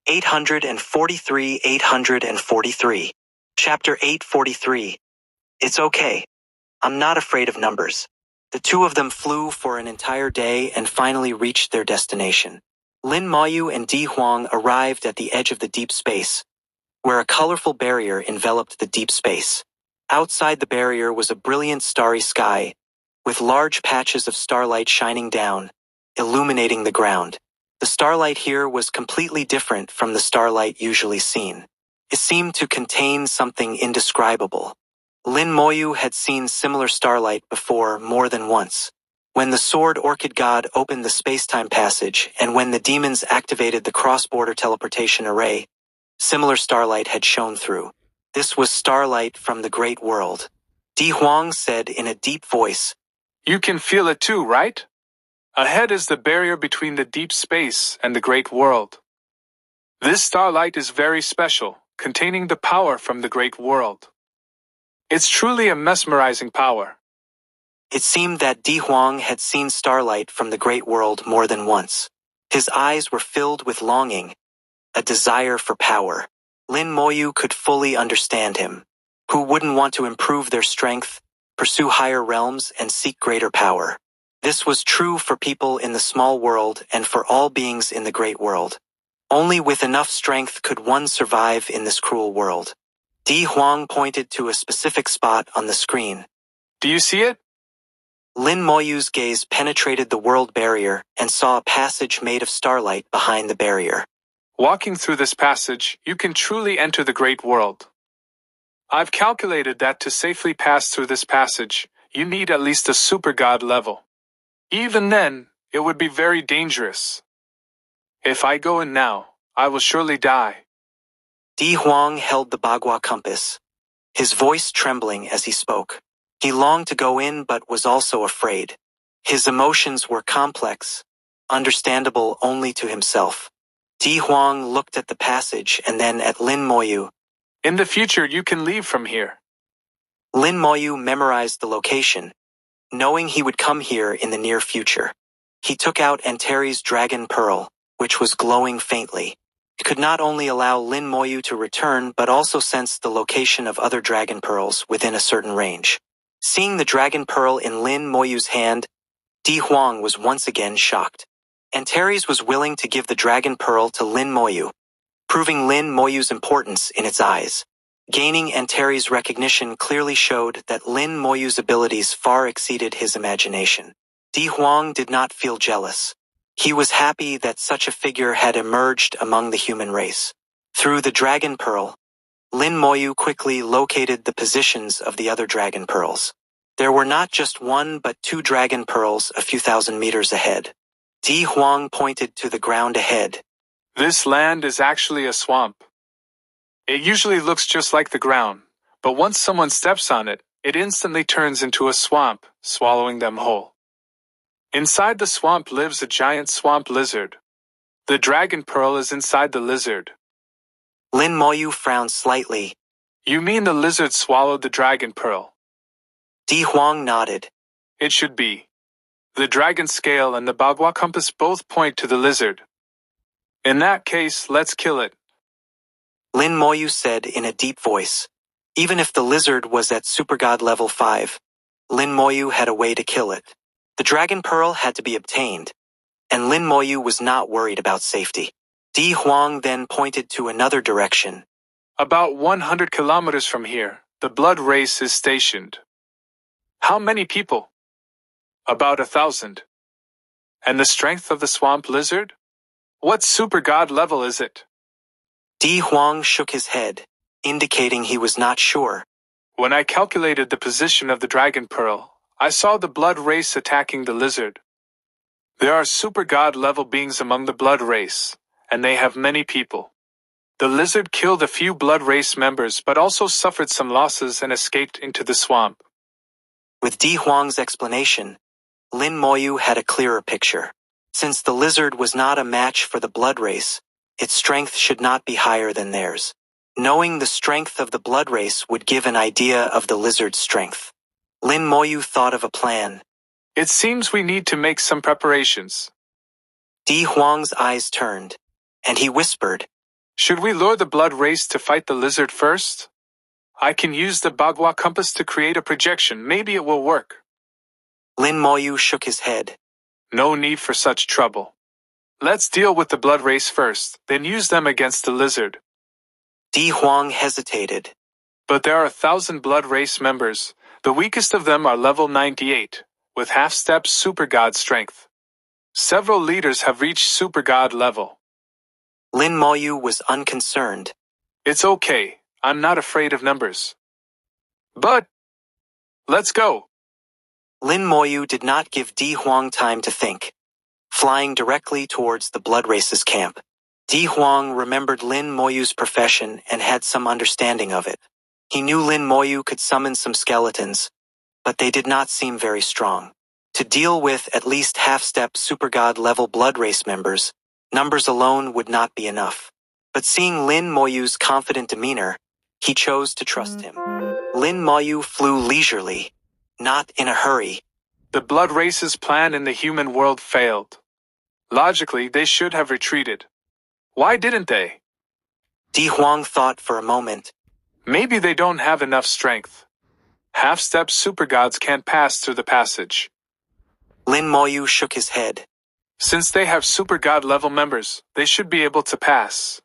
843. Chapter 843. It's okay. I'm not afraid of numbers. The two of them flew for an entire day and finally reached their destination. Lin Moyu and Di Huang arrived at the edge of the deep space, where a colorful barrier enveloped the deep space. Outside the barrier was a brilliant starry sky, with large patches of starlight shining down, illuminating the ground. The starlight here was completely different from the starlight usually seen. It seemed to contain something indescribable. Lin Moyu had seen similar starlight before more than once. When the Sword Orchid God opened the space-time passage and when the demons activated the cross-border teleportation array, similar starlight had shone through. This was starlight from the Great World. Di Huang said in a deep voice, "You can feel it too, right? Ahead is the barrier between the deep space and the Great World. This starlight is very special, containing the power from the Great World. It's truly a mesmerizing power." It seemed that Di Huang had seen starlight from the Great World more than once. His eyes were filled with longing, a desire for power. Lin Moyu could fully understand him. Who wouldn't want to improve their strength, pursue higher realms, and seek greater power? This was true for people in the small world and for all beings in the great world. Only with enough strength could one survive in this cruel world. Di Huang pointed to a specific spot on the screen. "Do you see it?" Lin Moyu's gaze penetrated the world barrier and saw a passage made of starlight behind the barrier. "Walking through this passage, you can truly enter the Great World. I've calculated that to safely pass through this passage, you need at least a super god level. Even then, it would be very dangerous. If I go in now, I will surely die." Di Huang held the Bagua compass, his voice trembling as he spoke. He longed to go in but was also afraid. His emotions were complex, understandable only to himself. Di Huang looked at the passage and then at Lin Moyu. "In the future you can leave from here." Lin Moyu memorized the location, knowing he would come here in the near future. He took out Antares' dragon pearl, which was glowing faintly. It could not only allow Lin Moyu to return but also sense the location of other dragon pearls within a certain range. Seeing the dragon pearl in Lin Moyu's hand, Di Huang was once again shocked. Antares was willing to give the dragon pearl to Lin Moyu, proving Lin Moyu's importance in its eyes. Gaining Antares' recognition clearly showed that Lin Moyu's abilities far exceeded his imagination. Di Huang did not feel jealous. He was happy that such a figure had emerged among the human race. Through the dragon pearl, Lin Moyu quickly located the positions of the other dragon pearls. There were not just one but two dragon pearls a few thousand meters ahead. Di Huang pointed to the ground ahead. "This land is actually a swamp. It usually looks just like the ground, but once someone steps on it, it instantly turns into a swamp, swallowing them whole. Inside the swamp lives a giant swamp lizard. The dragon pearl is inside the lizard." Lin Moyu frowned slightly. "You mean the lizard swallowed the dragon pearl?" Di Huang nodded. "It should be. The dragon scale and the Bagua compass both point to the lizard. In that case, let's kill it." Lin Moyu said in a deep voice. Even if the lizard was at Super God level 5, Lin Moyu had a way to kill it. The dragon pearl had to be obtained, and Lin Moyu was not worried about safety. Di Huang then pointed to another direction. "About 100 kilometers from here, the blood race is stationed." "How many people?" "About 1,000. "And the strength of the swamp lizard? What super god level is it?" Di Huang shook his head, indicating he was not sure. "When I calculated the position of the dragon pearl, I saw the blood race attacking the lizard. There are super god level beings among the blood race, and they have many people. The lizard killed a few blood race members but also suffered some losses and escaped into the swamp." With Di Huang's explanation, Lin Moyu had a clearer picture. Since the lizard was not a match for the blood race, its strength should not be higher than theirs. Knowing the strength of the blood race would give an idea of the lizard's strength. Lin Moyu thought of a plan. "It seems we need to make some preparations." Di Huang's eyes turned, and he whispered, Should we lure the blood race to fight the lizard first? I can use the Bagua compass to create a projection. Maybe it will work. Lin Moyu shook his head. No need for such trouble. Let's deal with the blood race first, then use them against the lizard. Di Huang hesitated. But there are 1,000 blood race members. The weakest of them are level 98, with half-step super god strength. Several leaders have reached super god level. Lin Moyu was unconcerned. It's okay. I'm not afraid of numbers. But let's go. Lin Moyu did not give Di Huang time to think, flying directly towards the blood race's camp. Di Huang remembered Lin Moyu's profession and had some understanding of it. He knew Lin Moyu could summon some skeletons, but they did not seem very strong. To deal with at least half-step super god level blood race members, numbers alone would not be enough. But seeing Lin Moyu's confident demeanor, he chose to trust him. Lin Moyu flew leisurely, not in a hurry. The blood race's plan in the human world failed. Logically, they should have retreated. Why didn't they? Di Huang thought for a moment. Maybe they don't have enough strength. Half-step super gods can't pass through the passage. Lin Moyu shook his head. Since they have super god level members, they should be able to pass.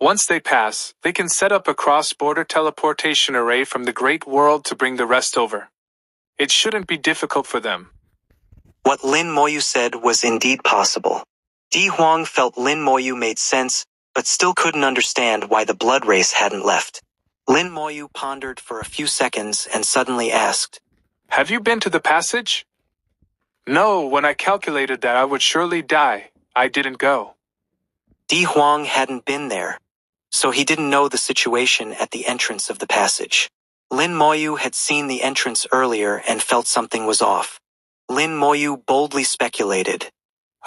Once they pass, they can set up a cross-border teleportation array from the Great World to bring the rest over. It shouldn't be difficult for them. What Lin Moyu said was indeed possible. Di Huang felt Lin Moyu made sense, but still couldn't understand why the blood race hadn't left. Lin Moyu pondered for a few seconds and suddenly asked, Have you been to the passage? No, when I calculated that I would surely die, I didn't go. Di Huang hadn't been there, so he didn't know the situation at the entrance of the passage. Lin Moyu had seen the entrance earlier and felt something was off. Lin Moyu boldly speculated.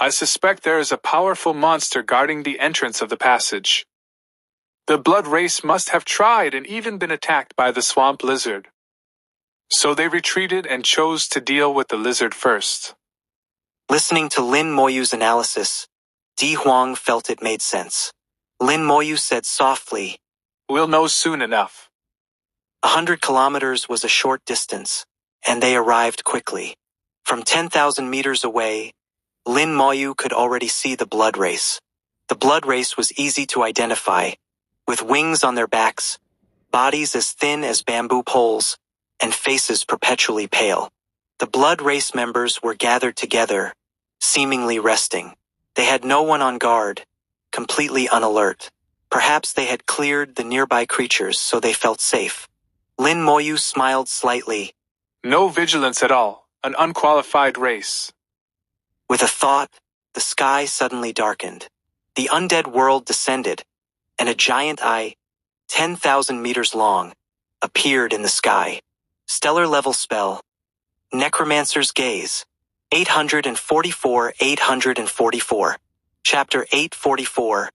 I suspect there is a powerful monster guarding the entrance of the passage. The blood race must have tried and even been attacked by the swamp lizard. So they retreated and chose to deal with the lizard first. Listening to Lin Moyu's analysis, Di Huang felt it made sense. Lin Moyu said softly, We'll know soon enough. 100 kilometers was a short distance, and they arrived quickly. From 10,000 meters away, Lin Moyu could already see the blood race. The blood race was easy to identify, with wings on their backs, bodies as thin as bamboo poles, and faces perpetually pale. The blood race members were gathered together, seemingly resting. They had no one on guard, completely unalert. Perhaps they had cleared the nearby creatures so they felt safe. Lin Moyu smiled slightly. No vigilance at all, an unqualified race. With a thought, the sky suddenly darkened. The undead world descended, and a giant eye, 10,000 meters long, appeared in the sky. Stellar level spell. Necromancer's Gaze. 844. Chapter 844.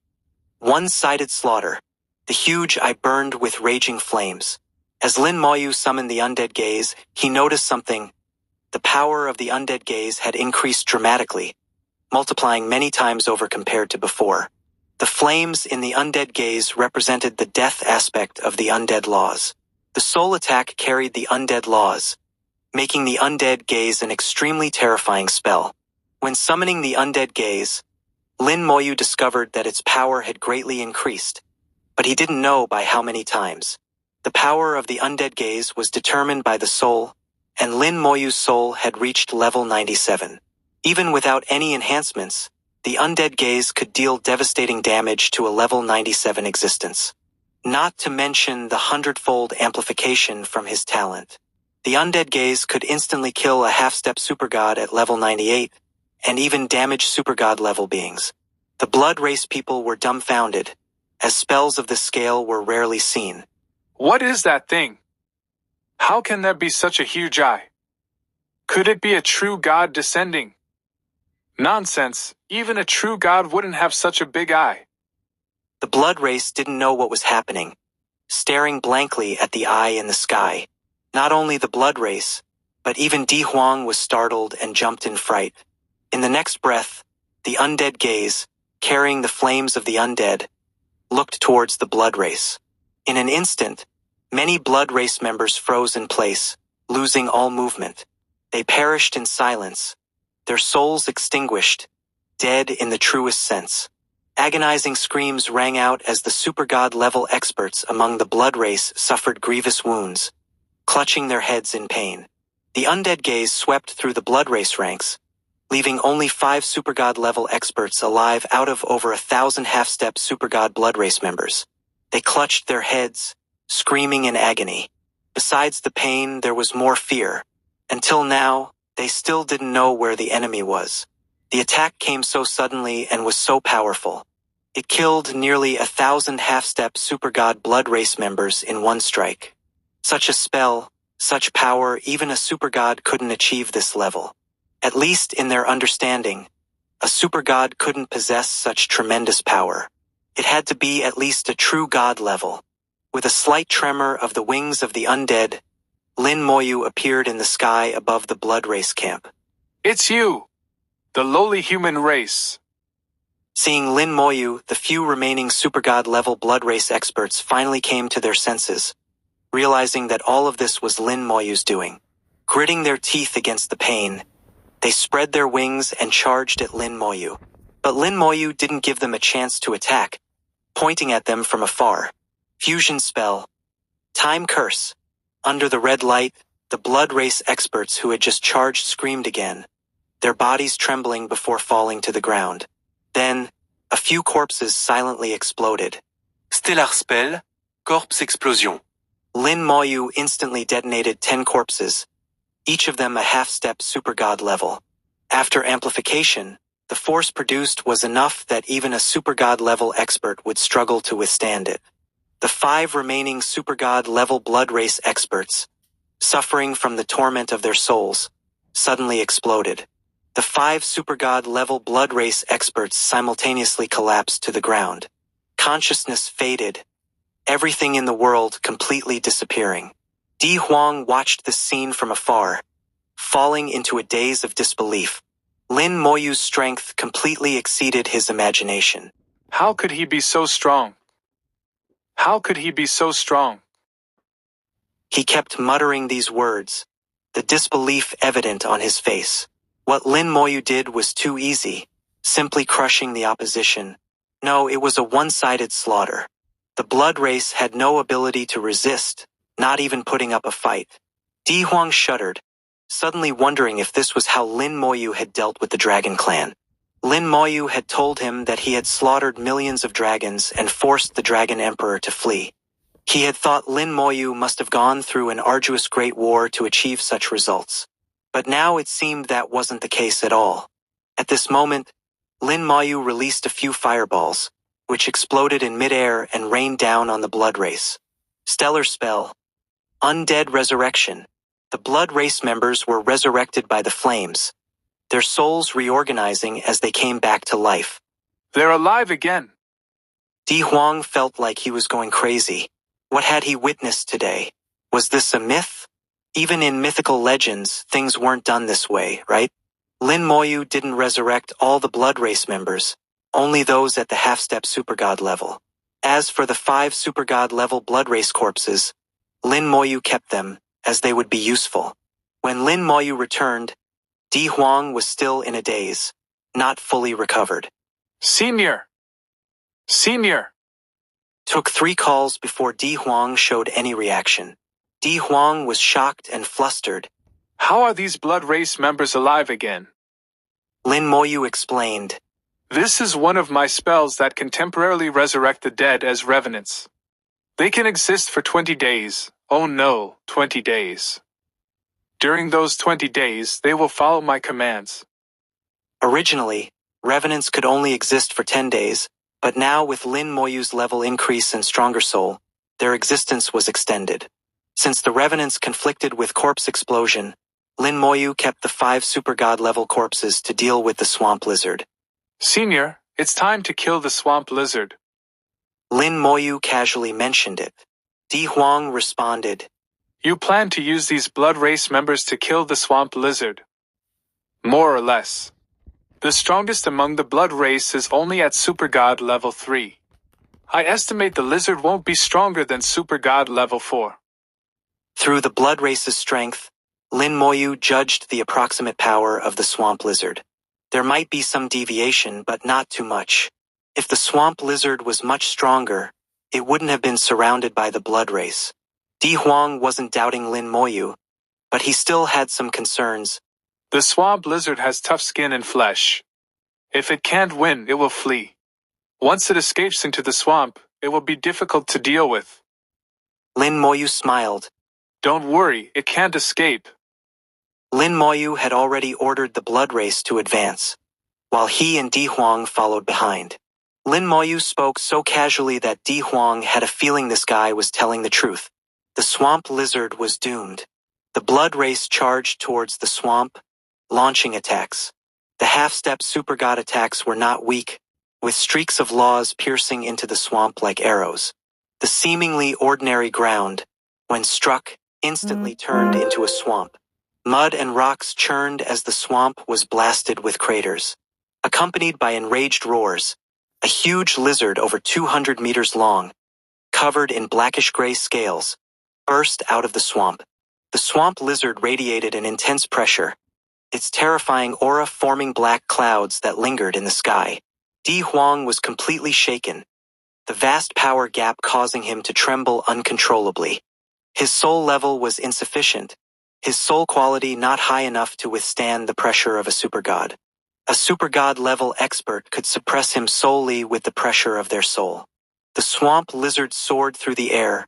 One-sided slaughter. The huge eye burned with raging flames. As Lin Moyu summoned the undead gaze, he noticed something. The power of the undead gaze had increased dramatically, multiplying many times over compared to before. The flames in the undead gaze represented the death aspect of the undead laws. The soul attack carried the undead laws, making the undead gaze an extremely terrifying spell. When summoning the undead gaze, Lin Moyu discovered that its power had greatly increased, but he didn't know by how many times. The power of the undead gaze was determined by the soul, and Lin Moyu's soul had reached level 97. Even without any enhancements, the undead gaze could deal devastating damage to a level 97 existence. Not to mention the 100-fold amplification from his talent. The undead gaze could instantly kill a half-step supergod at level 98, and even damage supergod level beings. The blood race people were dumbfounded, as spells of this scale were rarely seen. What is that thing? How can there be such a huge eye? Could it be a true god descending? Nonsense, even a true god wouldn't have such a big eye. The blood race didn't know what was happening, staring blankly at the eye in the sky. Not only the blood race, but even Di Huang was startled and jumped in fright. In the next breath, the undead gaze, carrying the flames of the undead, looked towards the blood race. In an instant, many blood race members froze in place, losing all movement. They perished in silence, their souls extinguished, dead in the truest sense. Agonizing screams rang out as the super-god-level experts among the blood race suffered grievous wounds, clutching their heads in pain. The undead gaze swept through the blood race ranks, leaving only 5 super-god-level experts alive out of over 1,000 half-step super-god blood race members. They clutched their heads, screaming in agony. Besides the pain, there was more fear. Until now, they still didn't know where the enemy was. The attack came so suddenly and was so powerful. It killed nearly 1,000 half-step super-god blood race members in one strike. Such a spell, such power, even a super-god couldn't achieve this level. At least in their understanding, a super-god couldn't possess such tremendous power. It had to be at least a true god level. With a slight tremor of the wings of the undead, Lin Moyu appeared in the sky above the blood race camp. It's you, the lowly human race. Seeing Lin Moyu, the few remaining super-god-level blood race experts finally came to their senses, realizing that all of this was Lin Moyu's doing. Gritting their teeth against the pain, they spread their wings and charged at Lin Moyu. But Lin Moyu didn't give them a chance to attack, pointing at them from afar. Fusion spell. Time curse. Under the red light, the blood race experts who had just charged screamed again, their bodies trembling before falling to the ground. Then, a few corpses silently exploded. Stellar spell, corpse explosion. Lin Moyu instantly detonated 10 corpses, each of them a half-step super-god level. After amplification, the force produced was enough that even a super-god level expert would struggle to withstand it. The 5 remaining super-god level blood race experts, suffering from the torment of their souls, suddenly exploded. The 5 super-god level blood race experts simultaneously collapsed to the ground. Consciousness faded, everything in the world completely disappearing. Di Huang watched this scene from afar, falling into a daze of disbelief. Lin Moyu's strength completely exceeded his imagination. How could he be so strong? How could he be so strong? He kept muttering these words, the disbelief evident on his face. What Lin Moyu did was too easy, simply crushing the opposition. No, it was a one-sided slaughter. The blood race had no ability to resist, not even putting up a fight. Di Huang shuddered, suddenly wondering if this was how Lin Moyu had dealt with the Dragon Clan. Lin Moyu had told him that he had slaughtered millions of dragons and forced the Dragon Emperor to flee. He had thought Lin Moyu must have gone through an arduous great war to achieve such results. But now it seemed that wasn't the case at all. At this moment, Lin Moyu released a few fireballs, which exploded in midair and rained down on the blood race. Stellar spell. Undead resurrection. The blood race members were resurrected by the flames, their souls reorganizing as they came back to life. They're alive again. Di Huang felt like he was going crazy. What had he witnessed today? Was this a myth? Even in mythical legends, things weren't done this way, right? Lin Moyu didn't resurrect all the blood race members, only those at the half-step supergod level. As for the 5 supergod level blood race corpses, Lin Moyu kept them, as they would be useful. When Lin Moyu returned, Di Huang was still in a daze, not fully recovered. Senior! Senior! Took 3 calls before Di Huang showed any reaction. Di Huang was shocked and flustered. How are these blood race members alive again? Lin Moyu explained. This is one of my spells that can temporarily resurrect the dead as revenants. They can exist for 20 days. Oh no, 20 days. During those 20 days, they will follow my commands. Originally, revenants could only exist for 10 days, but now with Lin Moyu's level increase and stronger soul, their existence was extended. Since the revenants conflicted with corpse explosion, Lin Moyu kept the 5 supergod level corpses to deal with the swamp lizard. Senior, it's time to kill the swamp lizard. Lin Moyu casually mentioned it. Di Huang responded. You plan to use these blood race members to kill the swamp lizard. More or less. The strongest among the blood race is only at supergod level 3. I estimate the lizard won't be stronger than Super God level 4. Through the blood race's strength, Lin Moyu judged the approximate power of the swamp lizard. There might be some deviation, but not too much. If the swamp lizard was much stronger, it wouldn't have been surrounded by the blood race. Di Huang wasn't doubting Lin Moyu, but he still had some concerns. The swamp lizard has tough skin and flesh. If it can't win, it will flee. Once it escapes into the swamp, it will be difficult to deal with. Lin Moyu smiled. Don't worry, it can't escape. Lin Moyu had already ordered the blood race to advance, while he and Di Huang followed behind. Lin Moyu spoke so casually that Di Huang had a feeling this guy was telling the truth. The swamp lizard was doomed. The blood race charged towards the swamp, launching attacks. The half-step super god attacks were not weak, with streaks of laws piercing into the swamp like arrows. The seemingly ordinary ground, when struck, instantly turned into a swamp. Mud and rocks churned as the swamp was blasted with craters. Accompanied by enraged roars, a huge lizard over 200 meters long, covered in blackish-gray scales, burst out of the swamp. The swamp lizard radiated an intense pressure, its terrifying aura forming black clouds that lingered in the sky. Di Huang was completely shaken, the vast power gap causing him to tremble uncontrollably. His soul level was insufficient, his soul quality not high enough to withstand the pressure of a super god. A super god level expert could suppress him solely with the pressure of their soul. The swamp lizard soared through the air,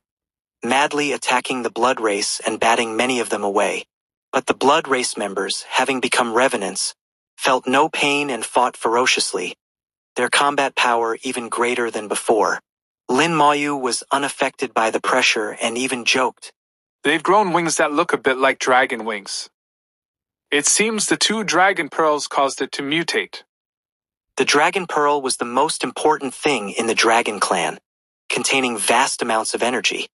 madly attacking the blood race and batting many of them away. But the blood race members, having become revenants, felt no pain and fought ferociously, their combat power even greater than before. Lin Moyu was unaffected by the pressure and even joked. They've grown wings that look a bit like dragon wings. It seems the 2 dragon pearls caused it to mutate. The dragon pearl was the most important thing in the dragon clan, containing vast amounts of energy.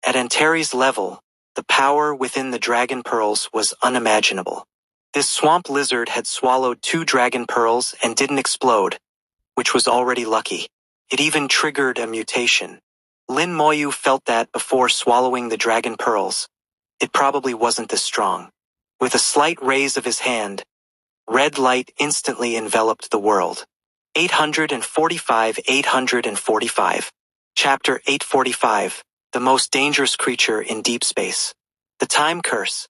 At Antares' level, the power within the dragon pearls was unimaginable. This swamp lizard had swallowed 2 dragon pearls and didn't explode, which was already lucky. It even triggered a mutation. Lin Moyu felt that before swallowing the dragon pearls, it probably wasn't this strong. With a slight raise of his hand, red light instantly enveloped the world. 845. Chapter 845, the most dangerous creature in deep space. The Time Curse,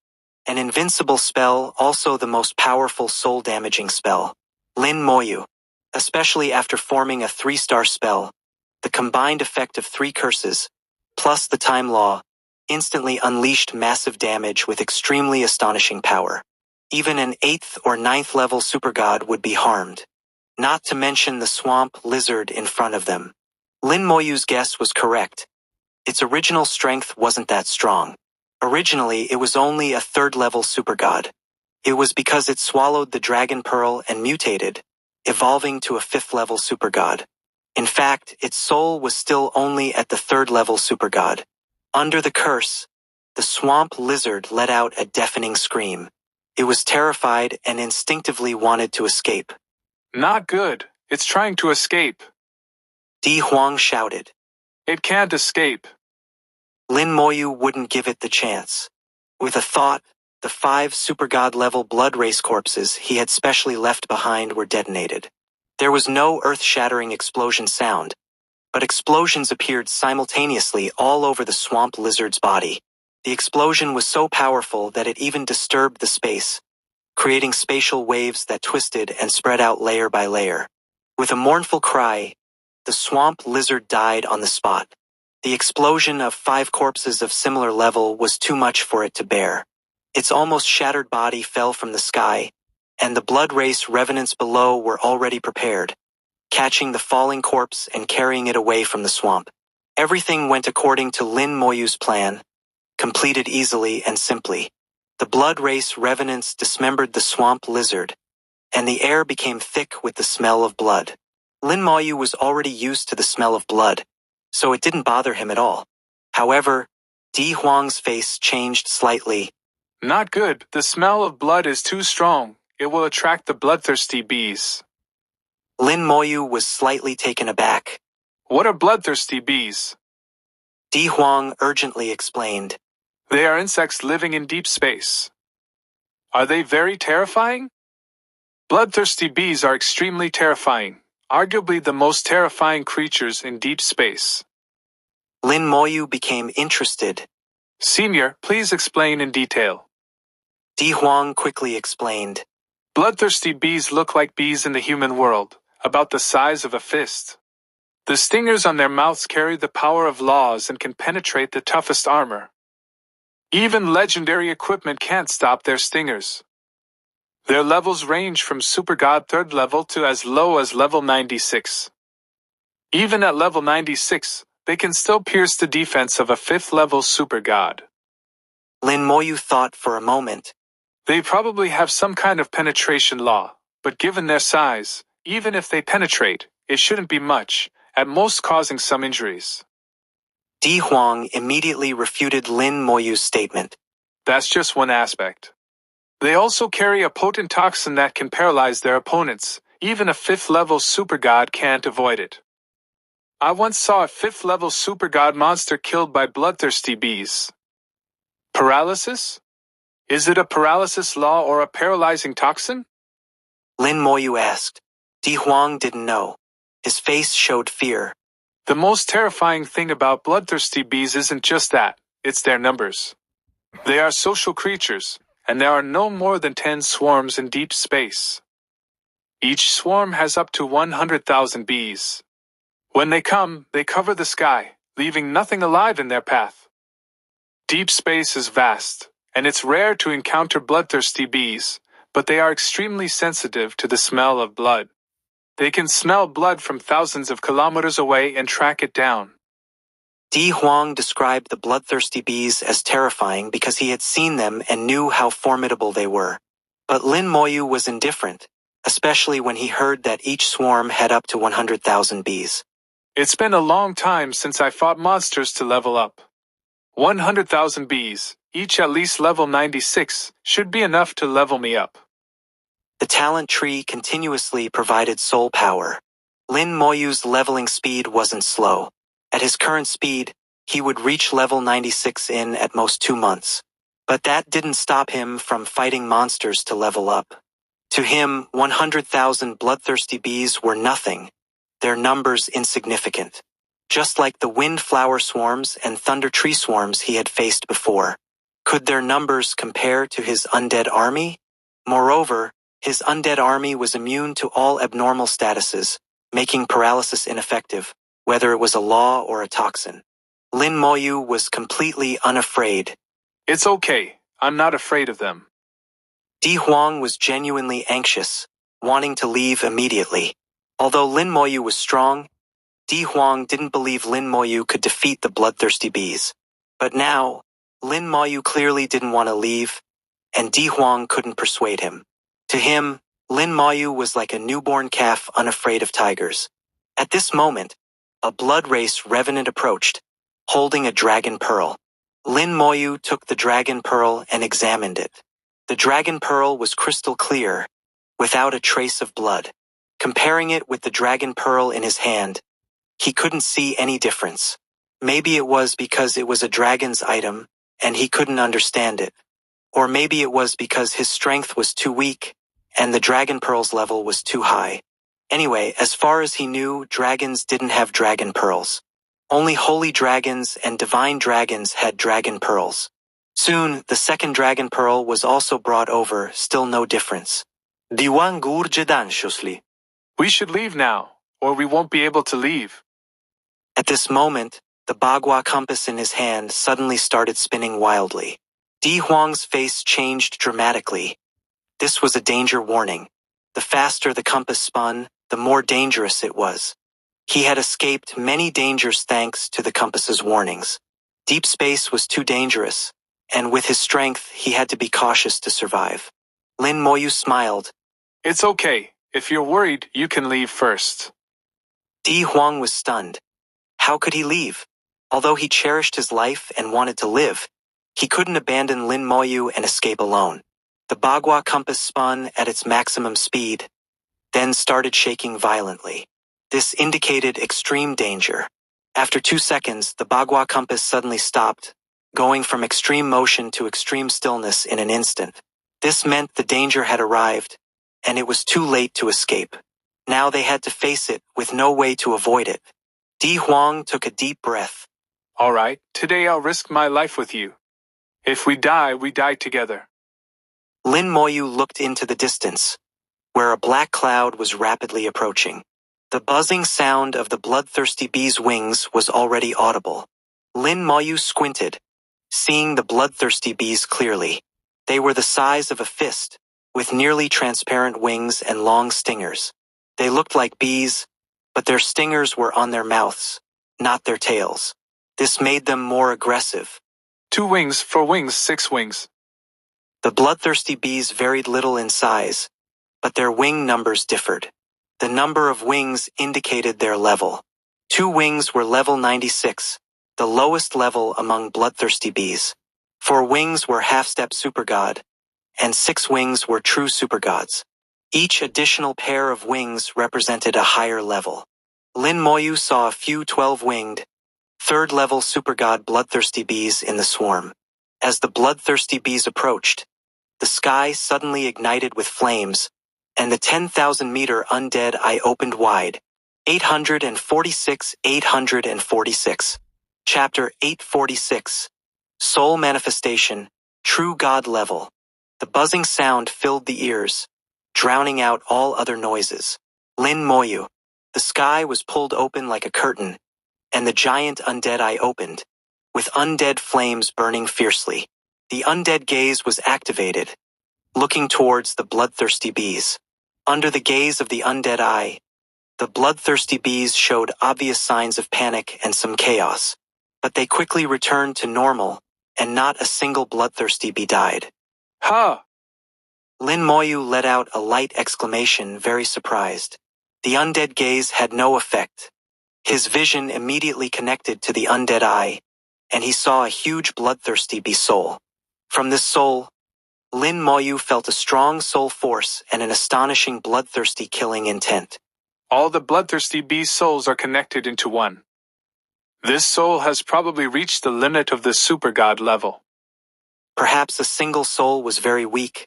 an invincible spell, also the most powerful soul-damaging spell. Lin Moyu, especially after forming a 3-star spell, the combined effect of 3 curses, plus the time law, instantly unleashed massive damage with extremely astonishing power. Even an 8th or 9th level supergod would be harmed. Not to mention the swamp lizard in front of them. Lin Moyu's guess was correct. Its original strength wasn't that strong. Originally, it was only a 3rd level supergod. It was because it swallowed the dragon pearl and mutated, evolving to a 5th level supergod. In fact, its soul was still only at the 3rd level supergod. Under the curse, the swamp lizard let out a deafening scream. It was terrified and instinctively wanted to escape. Not good. It's trying to escape. Di Huang shouted. It can't escape. Lin Moyu wouldn't give it the chance. With a thought, the 5 supergod level blood race corpses he had specially left behind were detonated. There was no earth-shattering explosion sound, but explosions appeared simultaneously all over the swamp lizard's body. The explosion was so powerful that it even disturbed the space, creating spatial waves that twisted and spread out layer by layer. With a mournful cry, the swamp lizard died on the spot. The explosion of 5 corpses of similar level was too much for it to bear. Its almost shattered body fell from the sky, and the blood race revenants below were already prepared, catching the falling corpse and carrying it away from the swamp. Everything went according to Lin Moyu's plan, completed easily and simply. The blood race revenants dismembered the swamp lizard, and the air became thick with the smell of blood. Lin Moyu was already used to the smell of blood, so it didn't bother him at all. However, Di Huang's face changed slightly. Not good. The smell of blood is too strong. It will attract the bloodthirsty bees. Lin Moyu was slightly taken aback. What are bloodthirsty bees? Di Huang urgently explained. They are insects living in deep space. Are they very terrifying? Bloodthirsty bees are extremely terrifying, arguably the most terrifying creatures in deep space. Lin Moyu became interested. Senior, please explain in detail. Di Huang quickly explained. Bloodthirsty bees look like bees in the human world, about the size of a fist. The stingers on their mouths carry the power of laws and can penetrate the toughest armor. Even legendary equipment can't stop their stingers. Their levels range from Super God 3rd level to as low as level 96. Even at level 96, they can still pierce the defense of a 5th level Super God. Lin Moyu thought for a moment. They probably have some kind of penetration law, but given their size, even if they penetrate, it shouldn't be much, at most causing some injuries. Di Huang immediately refuted Lin Moyu's statement. That's just one aspect. They also carry a potent toxin that can paralyze their opponents. Even a 5th level super god can't avoid it. I once saw a 5th level super god monster killed by bloodthirsty bees. Paralysis? Is it a paralysis law or a paralyzing toxin? Lin Moyu asked. Di Huang didn't know. His face showed fear. The most terrifying thing about bloodthirsty bees isn't just that, it's their numbers. They are social creatures, and there are no more than 10 swarms in deep space. Each swarm has up to 100,000 bees. When they come, they cover the sky, leaving nothing alive in their path. Deep space is vast, and it's rare to encounter bloodthirsty bees, but they are extremely sensitive to the smell of blood. They can smell blood from thousands of kilometers away and track it down. Di Huang described the bloodthirsty bees as terrifying because he had seen them and knew how formidable they were. But Lin Moyu was indifferent, especially when he heard that each swarm had up to 100,000 bees. It's been a long time since I fought monsters to level up. 100,000 bees, each at least level 96, should be enough to level me up. The talent tree continuously provided soul power. Lin Moyu's leveling speed wasn't slow. At his current speed, he would reach level 96 in at most 2 months. But that didn't stop him from fighting monsters to level up. To him, 100,000 bloodthirsty bees were nothing, their numbers insignificant. Just like the wind flower swarms and thunder tree swarms he had faced before. Could their numbers compare to his undead army? Moreover, his undead army was immune to all abnormal statuses, making paralysis ineffective, whether it was a law or a toxin. Lin Moyu was completely unafraid. It's okay, I'm not afraid of them. Di Huang was genuinely anxious, wanting to leave immediately. Although Lin Moyu was strong, Di Huang didn't believe Lin Moyu could defeat the bloodthirsty bees. But now, Lin Moyu clearly didn't want to leave, and Di Huang couldn't persuade him. To him, Lin Moyu was like a newborn calf unafraid of tigers. At this moment, a blood race revenant approached, holding a dragon pearl. Lin Moyu took the dragon pearl and examined it. The dragon pearl was crystal clear, without a trace of blood. Comparing it with the dragon pearl in his hand, he couldn't see any difference. Maybe it was because it was a dragon's item, and he couldn't understand it. Or maybe it was because his strength was too weak, and the dragon pearl's level was too high. Anyway, as far as he knew, dragons didn't have dragon pearls. Only holy dragons and divine dragons had dragon pearls. Soon, the second dragon pearl was also brought over, still no difference. Diwan gurje anxiously. We should leave now, or we won't be able to leave. At this moment, the Bagua compass in his hand suddenly started spinning wildly. Di Huang's face changed dramatically. This was a danger warning. The faster the compass spun, the more dangerous it was. He had escaped many dangers thanks to the compass's warnings. Deep space was too dangerous, and with his strength, he had to be cautious to survive. Lin Moyu smiled. It's okay. If you're worried, you can leave first. Di Huang was stunned. How could he leave? Although he cherished his life and wanted to live, he couldn't abandon Lin Moyu and escape alone. The Bagua compass spun at its maximum speed, then started shaking violently. This indicated extreme danger. After 2 seconds, the Bagua compass suddenly stopped, going from extreme motion to extreme stillness in an instant. This meant the danger had arrived, and it was too late to escape. Now they had to face it with no way to avoid it. Di Huang took a deep breath. All right, today I'll risk my life with you. If we die together. Lin Moyu looked into the distance, where a black cloud was rapidly approaching. The buzzing sound of the bloodthirsty bee's wings was already audible. Lin Moyu squinted, seeing the bloodthirsty bees clearly. They were the size of a fist, with nearly transparent wings and long stingers. They looked like bees, but their stingers were on their mouths, not their tails. This made them more aggressive. 2 wings, 4 wings, 6 wings. The bloodthirsty bees varied little in size, but their wing numbers differed. The number of wings indicated their level. 2 wings were level 96, the lowest level among bloodthirsty bees. 4 wings were half-step supergod, and 6 wings were true supergods. Each additional pair of wings represented a higher level. Lin Moyu saw a few 12-winged, third-level supergod bloodthirsty bees in the swarm. As the bloodthirsty bees approached, the sky suddenly ignited with flames, and the 10,000-meter undead eye opened wide. 846. Chapter 846. Soul Manifestation, True God Level. The buzzing sound filled the ears, drowning out all other noises. Lin Moyu. The sky was pulled open like a curtain, and the giant undead eye opened, with undead flames burning fiercely. The undead gaze was activated, looking towards the bloodthirsty bees. Under the gaze of the undead eye, the bloodthirsty bees showed obvious signs of panic and some chaos, but they quickly returned to normal, and not a single bloodthirsty bee died. Ha! Lin Moyu let out a light exclamation, very surprised. The undead gaze had no effect. His vision immediately connected to the undead eye, and he saw a huge bloodthirsty bee soul. From this soul, Lin Moyu felt a strong soul force and an astonishing bloodthirsty killing intent. All the bloodthirsty bees' souls are connected into one. This soul has probably reached the limit of the supergod level. Perhaps a single soul was very weak,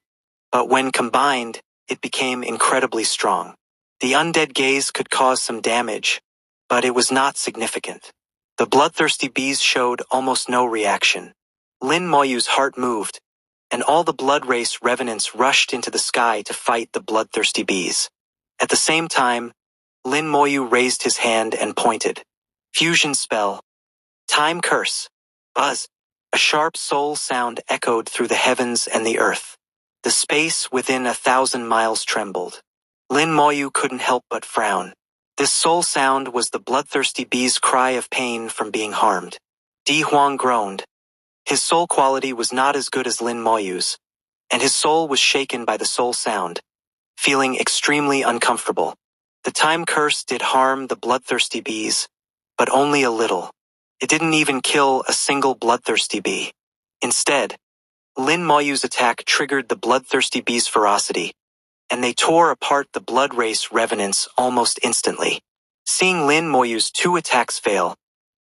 but when combined, it became incredibly strong. The undead gaze could cause some damage, but it was not significant. The bloodthirsty bees showed almost no reaction. Lin Moyu's heart moved, and all the blood race revenants rushed into the sky to fight the bloodthirsty bees. At the same time, Lin Moyu raised his hand and pointed. Fusion spell. Time curse. Buzz. A sharp soul sound echoed through the heavens and the earth. The space within 1,000 miles trembled. Lin Moyu couldn't help but frown. This soul sound was the bloodthirsty bee's cry of pain from being harmed. Di Huang groaned. His soul quality was not as good as Lin Moyu's, and his soul was shaken by the soul sound, feeling extremely uncomfortable. The time curse did harm the bloodthirsty bees, but only a little. It didn't even kill a single bloodthirsty bee. Instead, Lin Moyu's attack triggered the bloodthirsty bees' ferocity, and they tore apart the blood race revenants almost instantly. Seeing Lin Moyu's 2 attacks fail,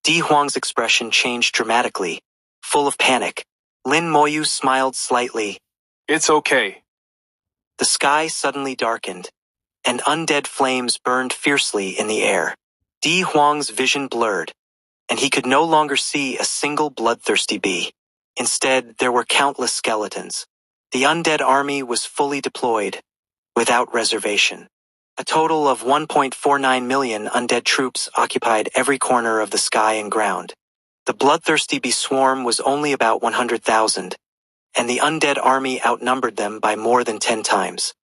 Di Huang's expression changed dramatically, full of panic. Lin Moyu smiled slightly. It's okay. The sky suddenly darkened, and undead flames burned fiercely in the air. Di Huang's vision blurred, and he could no longer see a single bloodthirsty bee. Instead, there were countless skeletons. The undead army was fully deployed, without reservation. A total of 1.49 million undead troops occupied every corner of the sky and ground. The bloodthirsty bee swarm was only about 100,000, and the undead army outnumbered them by more than 10 times.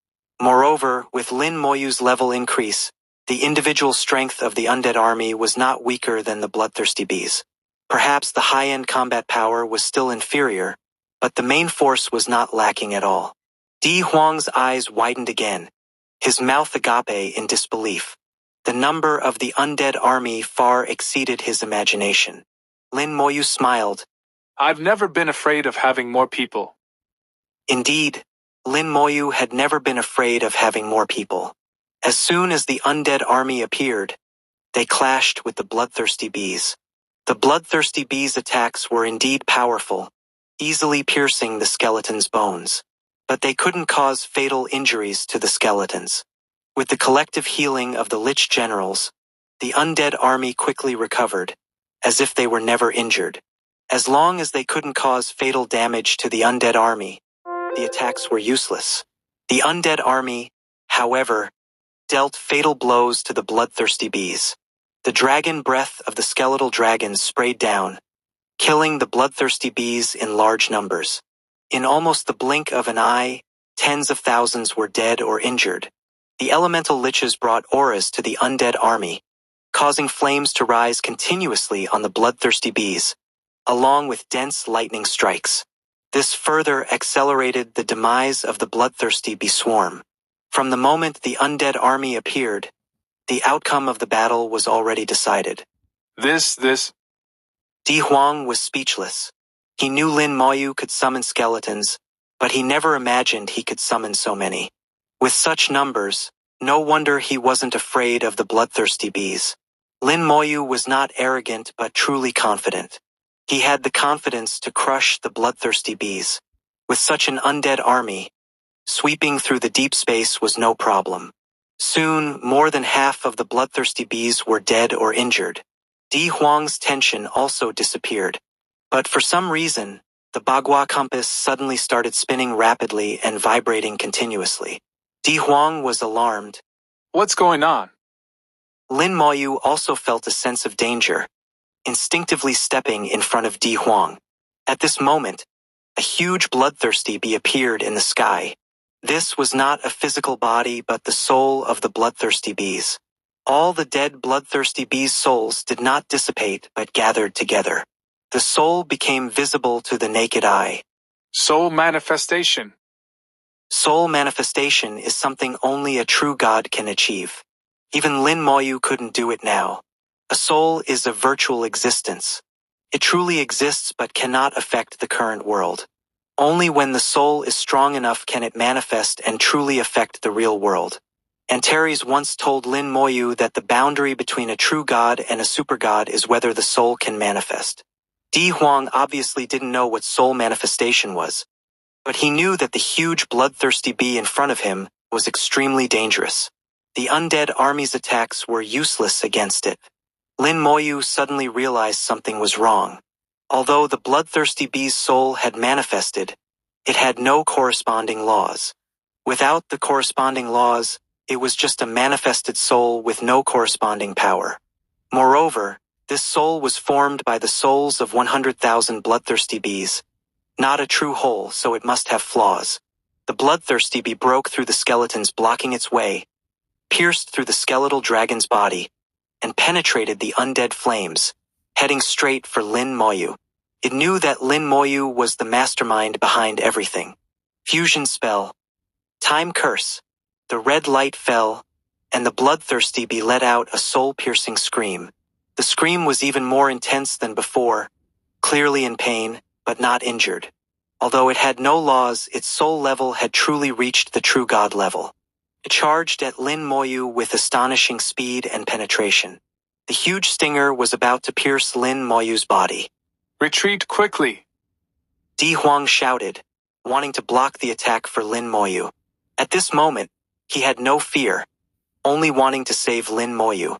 Moreover, with Lin Moyu's level increase, the individual strength of the undead army was not weaker than the bloodthirsty bees. Perhaps the high-end combat power was still inferior, but the main force was not lacking at all. Di Huang's eyes widened again, his mouth agape in disbelief. The number of the undead army far exceeded his imagination. Lin Moyu smiled. I've never been afraid of having more people. Indeed, Lin Moyu had never been afraid of having more people. As soon as the undead army appeared, they clashed with the bloodthirsty bees. The bloodthirsty bees' attacks were indeed powerful, easily piercing the skeleton's bones. But they couldn't cause fatal injuries to the skeletons. With the collective healing of the Lich generals, the undead army quickly recovered, as if they were never injured. As long as they couldn't cause fatal damage to the undead army, the attacks were useless. The undead army, however, dealt fatal blows to the bloodthirsty bees. The dragon breath of the skeletal dragons sprayed down, killing the bloodthirsty bees in large numbers. In almost the blink of an eye, tens of thousands were dead or injured. The elemental liches brought auras to the undead army, causing flames to rise continuously on the bloodthirsty bees, along with dense lightning strikes. This further accelerated the demise of the bloodthirsty bee swarm. From the moment the undead army appeared, the outcome of the battle was already decided. Di Huang was speechless. He knew Lin Moyu could summon skeletons, but he never imagined he could summon so many. With such numbers, no wonder he wasn't afraid of the bloodthirsty bees. Lin Moyu was not arrogant but truly confident. He had the confidence to crush the bloodthirsty bees. With such an undead army, sweeping through the deep space was no problem. Soon, more than half of the bloodthirsty bees were dead or injured. Di Huang's tension also disappeared. But for some reason, the Bagua compass suddenly started spinning rapidly and vibrating continuously. Di Huang was alarmed. What's going on? Lin Moyu also felt a sense of danger, instinctively stepping in front of Di Huang. At this moment, a huge bloodthirsty bee appeared in the sky. This was not a physical body but the soul of the bloodthirsty bees. All the dead bloodthirsty bees' souls did not dissipate but gathered together. The soul became visible to the naked eye. Soul manifestation. Soul manifestation is something only a true god can achieve. Even Lin Moyu couldn't do it now. A soul is a virtual existence. It truly exists but cannot affect the current world. Only when the soul is strong enough can it manifest and truly affect the real world. Antares once told Lin Moyu that the boundary between a true god and a supergod is whether the soul can manifest. Di Huang obviously didn't know what soul manifestation was, but he knew that the huge bloodthirsty bee in front of him was extremely dangerous. The undead army's attacks were useless against it. Lin Moyu suddenly realized something was wrong. Although the bloodthirsty bee's soul had manifested, it had no corresponding laws. Without the corresponding laws, it was just a manifested soul with no corresponding power. Moreover, this soul was formed by the souls of 100,000 bloodthirsty bees. Not a true whole, so it must have flaws. The bloodthirsty bee broke through the skeletons blocking its way, pierced through the skeletal dragon's body, and penetrated the undead flames, heading straight for Lin Moyu. It knew that Lin Moyu was the mastermind behind everything. Fusion spell. Time curse. The red light fell, and the bloodthirsty bee let out a soul-piercing scream. The scream was even more intense than before, clearly in pain, but not injured. Although it had no laws, its soul level had truly reached the true god level. It charged at Lin Moyu with astonishing speed and penetration. The huge stinger was about to pierce Lin Moyu's body. Retreat quickly. Di Huang shouted, wanting to block the attack for Lin Moyu. At this moment, he had no fear, only wanting to save Lin Moyu.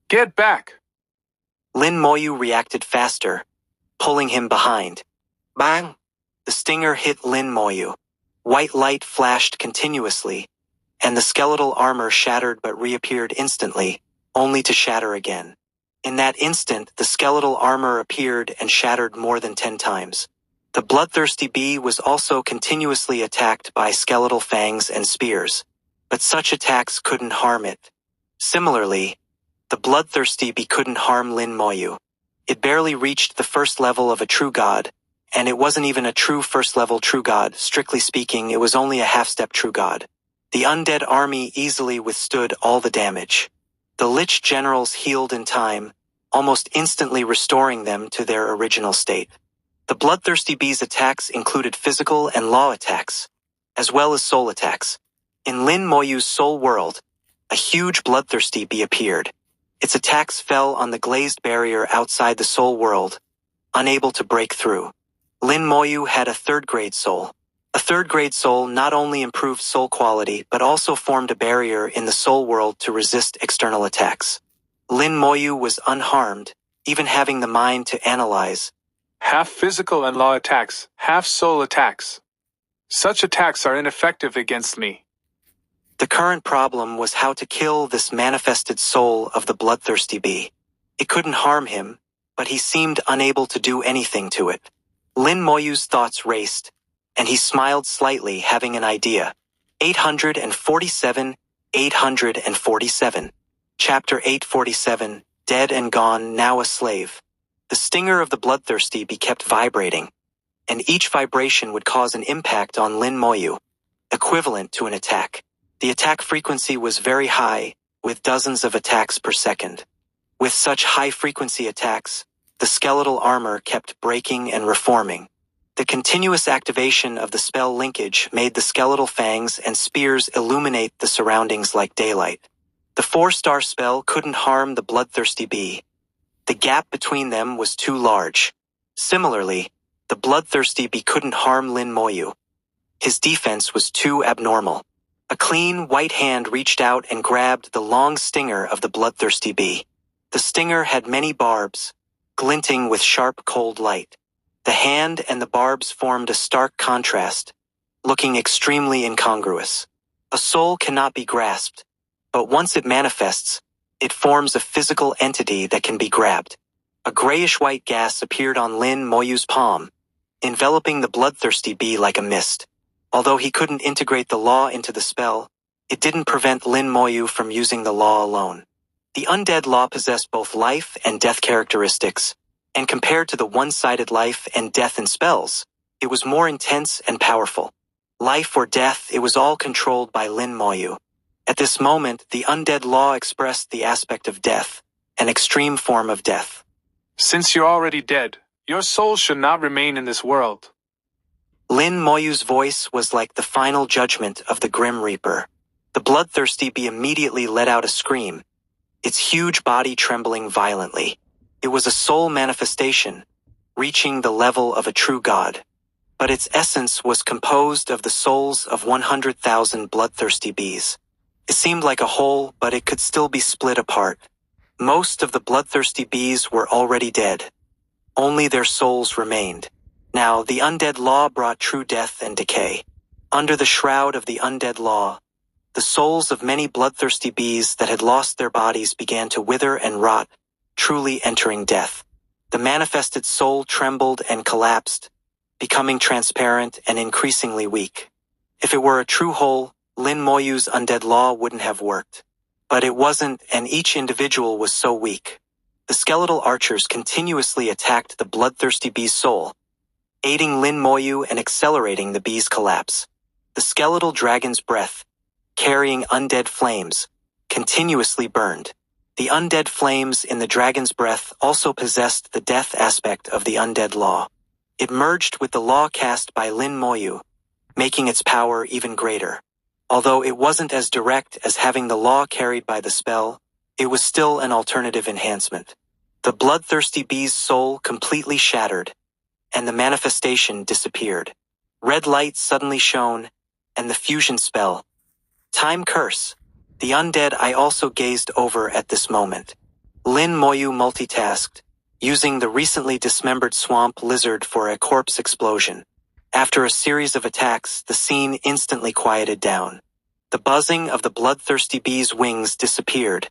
Get back! Lin Moyu reacted faster, pulling him behind. Bang! The stinger hit Lin Moyu. White light flashed continuously, and the skeletal armor shattered but reappeared instantly, only to shatter again. In that instant, the skeletal armor appeared and shattered more than 10 times. The bloodthirsty bee was also continuously attacked by skeletal fangs and spears, but such attacks couldn't harm it. Similarly, the bloodthirsty bee couldn't harm Lin Moyu. It barely reached the first level of a true god, and it wasn't even a true first-level true god. Strictly speaking, it was only a half-step true god. The undead army easily withstood all the damage. The Lich generals healed in time, almost instantly restoring them to their original state. The bloodthirsty bee's attacks included physical and law attacks, as well as soul attacks. In Lin Moyu's soul world, A huge bloodthirsty bee appeared. Its attacks fell on the glazed barrier outside the soul world, unable to break through. Lin Moyu had a third-grade soul. A third-grade soul not only improved soul quality but also formed a barrier in the soul world to resist external attacks. Lin Moyu was unharmed, even having the mind to analyze. Half physical and law attacks, half soul attacks. Such attacks are ineffective against me. The current problem was how to kill this manifested soul of the bloodthirsty bee. It couldn't harm him, but he seemed unable to do anything to it. Lin Moyu's thoughts raced, and he smiled slightly, having an idea. 847, 847. Chapter 847, Dead and Gone, Now a Slave. The stinger of the bloodthirsty bee kept vibrating, and each vibration would cause an impact on Lin Moyu, equivalent to an attack. The attack frequency was very high, with dozens of attacks per second. With such high-frequency attacks, the skeletal armor kept breaking and reforming. The continuous activation of the spell linkage made the skeletal fangs and spears illuminate the surroundings like daylight. The 4-star spell couldn't harm the bloodthirsty bee. The gap between them was too large. Similarly, the bloodthirsty bee couldn't harm Lin Moyu. His defense was too abnormal. A clean, white hand reached out and grabbed the long stinger of the bloodthirsty bee. The stinger had many barbs, glinting with sharp, cold light. The hand and the barbs formed a stark contrast, looking extremely incongruous. A soul cannot be grasped, but once it manifests, it forms a physical entity that can be grabbed. A grayish-white gas appeared on Lin Moyu's palm, enveloping the bloodthirsty bee like a mist. Although he couldn't integrate the law into the spell, it didn't prevent Lin Moyu from using the law alone. The undead law possessed both life and death characteristics, and compared to the one-sided life and death in spells, it was more intense and powerful. Life or death, it was all controlled by Lin Moyu. At this moment, the undead law expressed the aspect of death, an extreme form of death. Since you're already dead, your soul should not remain in this world. Lin Moyu's voice was like the final judgment of the Grim Reaper. The bloodthirsty bee immediately let out a scream, its huge body trembling violently. It was a soul manifestation, reaching the level of a true god. But its essence was composed of the souls of 100,000 bloodthirsty bees. It seemed like a whole, but it could still be split apart. Most of the bloodthirsty bees were already dead. Only their souls remained. Now, the undead law brought true death and decay. Under the shroud of the undead law, the souls of many bloodthirsty bees that had lost their bodies began to wither and rot, truly entering death. The manifested soul trembled and collapsed, becoming transparent and increasingly weak. If it were a true whole, Lin Moyu's undead law wouldn't have worked. But it wasn't, and each individual was so weak. The skeletal archers continuously attacked the bloodthirsty bee's soul, aiding Lin Moyu and accelerating the bee's collapse. The skeletal dragon's breath, carrying undead flames, continuously burned. The undead flames in the dragon's breath also possessed the death aspect of the undead law. It merged with the law cast by Lin Moyu, making its power even greater. Although it wasn't as direct as having the law carried by the spell, it was still an alternative enhancement. The bloodthirsty bee's soul completely shattered, and the manifestation disappeared. Red light suddenly shone, and the fusion spell, Time Curse, the undead I also gazed over at this moment. Lin Moyu multitasked, using the recently dismembered swamp lizard for a corpse explosion. After a series of attacks, the scene instantly quieted down. The buzzing of the bloodthirsty bee's wings disappeared,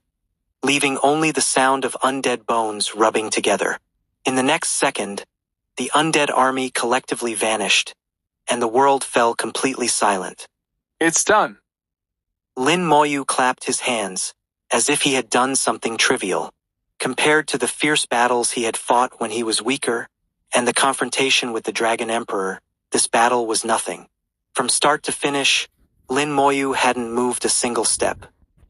leaving only the sound of undead bones rubbing together. In the next second, the undead army collectively vanished, and the world fell completely silent. It's done. Lin Moyu clapped his hands, as if he had done something trivial. Compared to the fierce battles he had fought when he was weaker, and the confrontation with the Dragon Emperor, this battle was nothing. From start to finish, Lin Moyu hadn't moved a single step.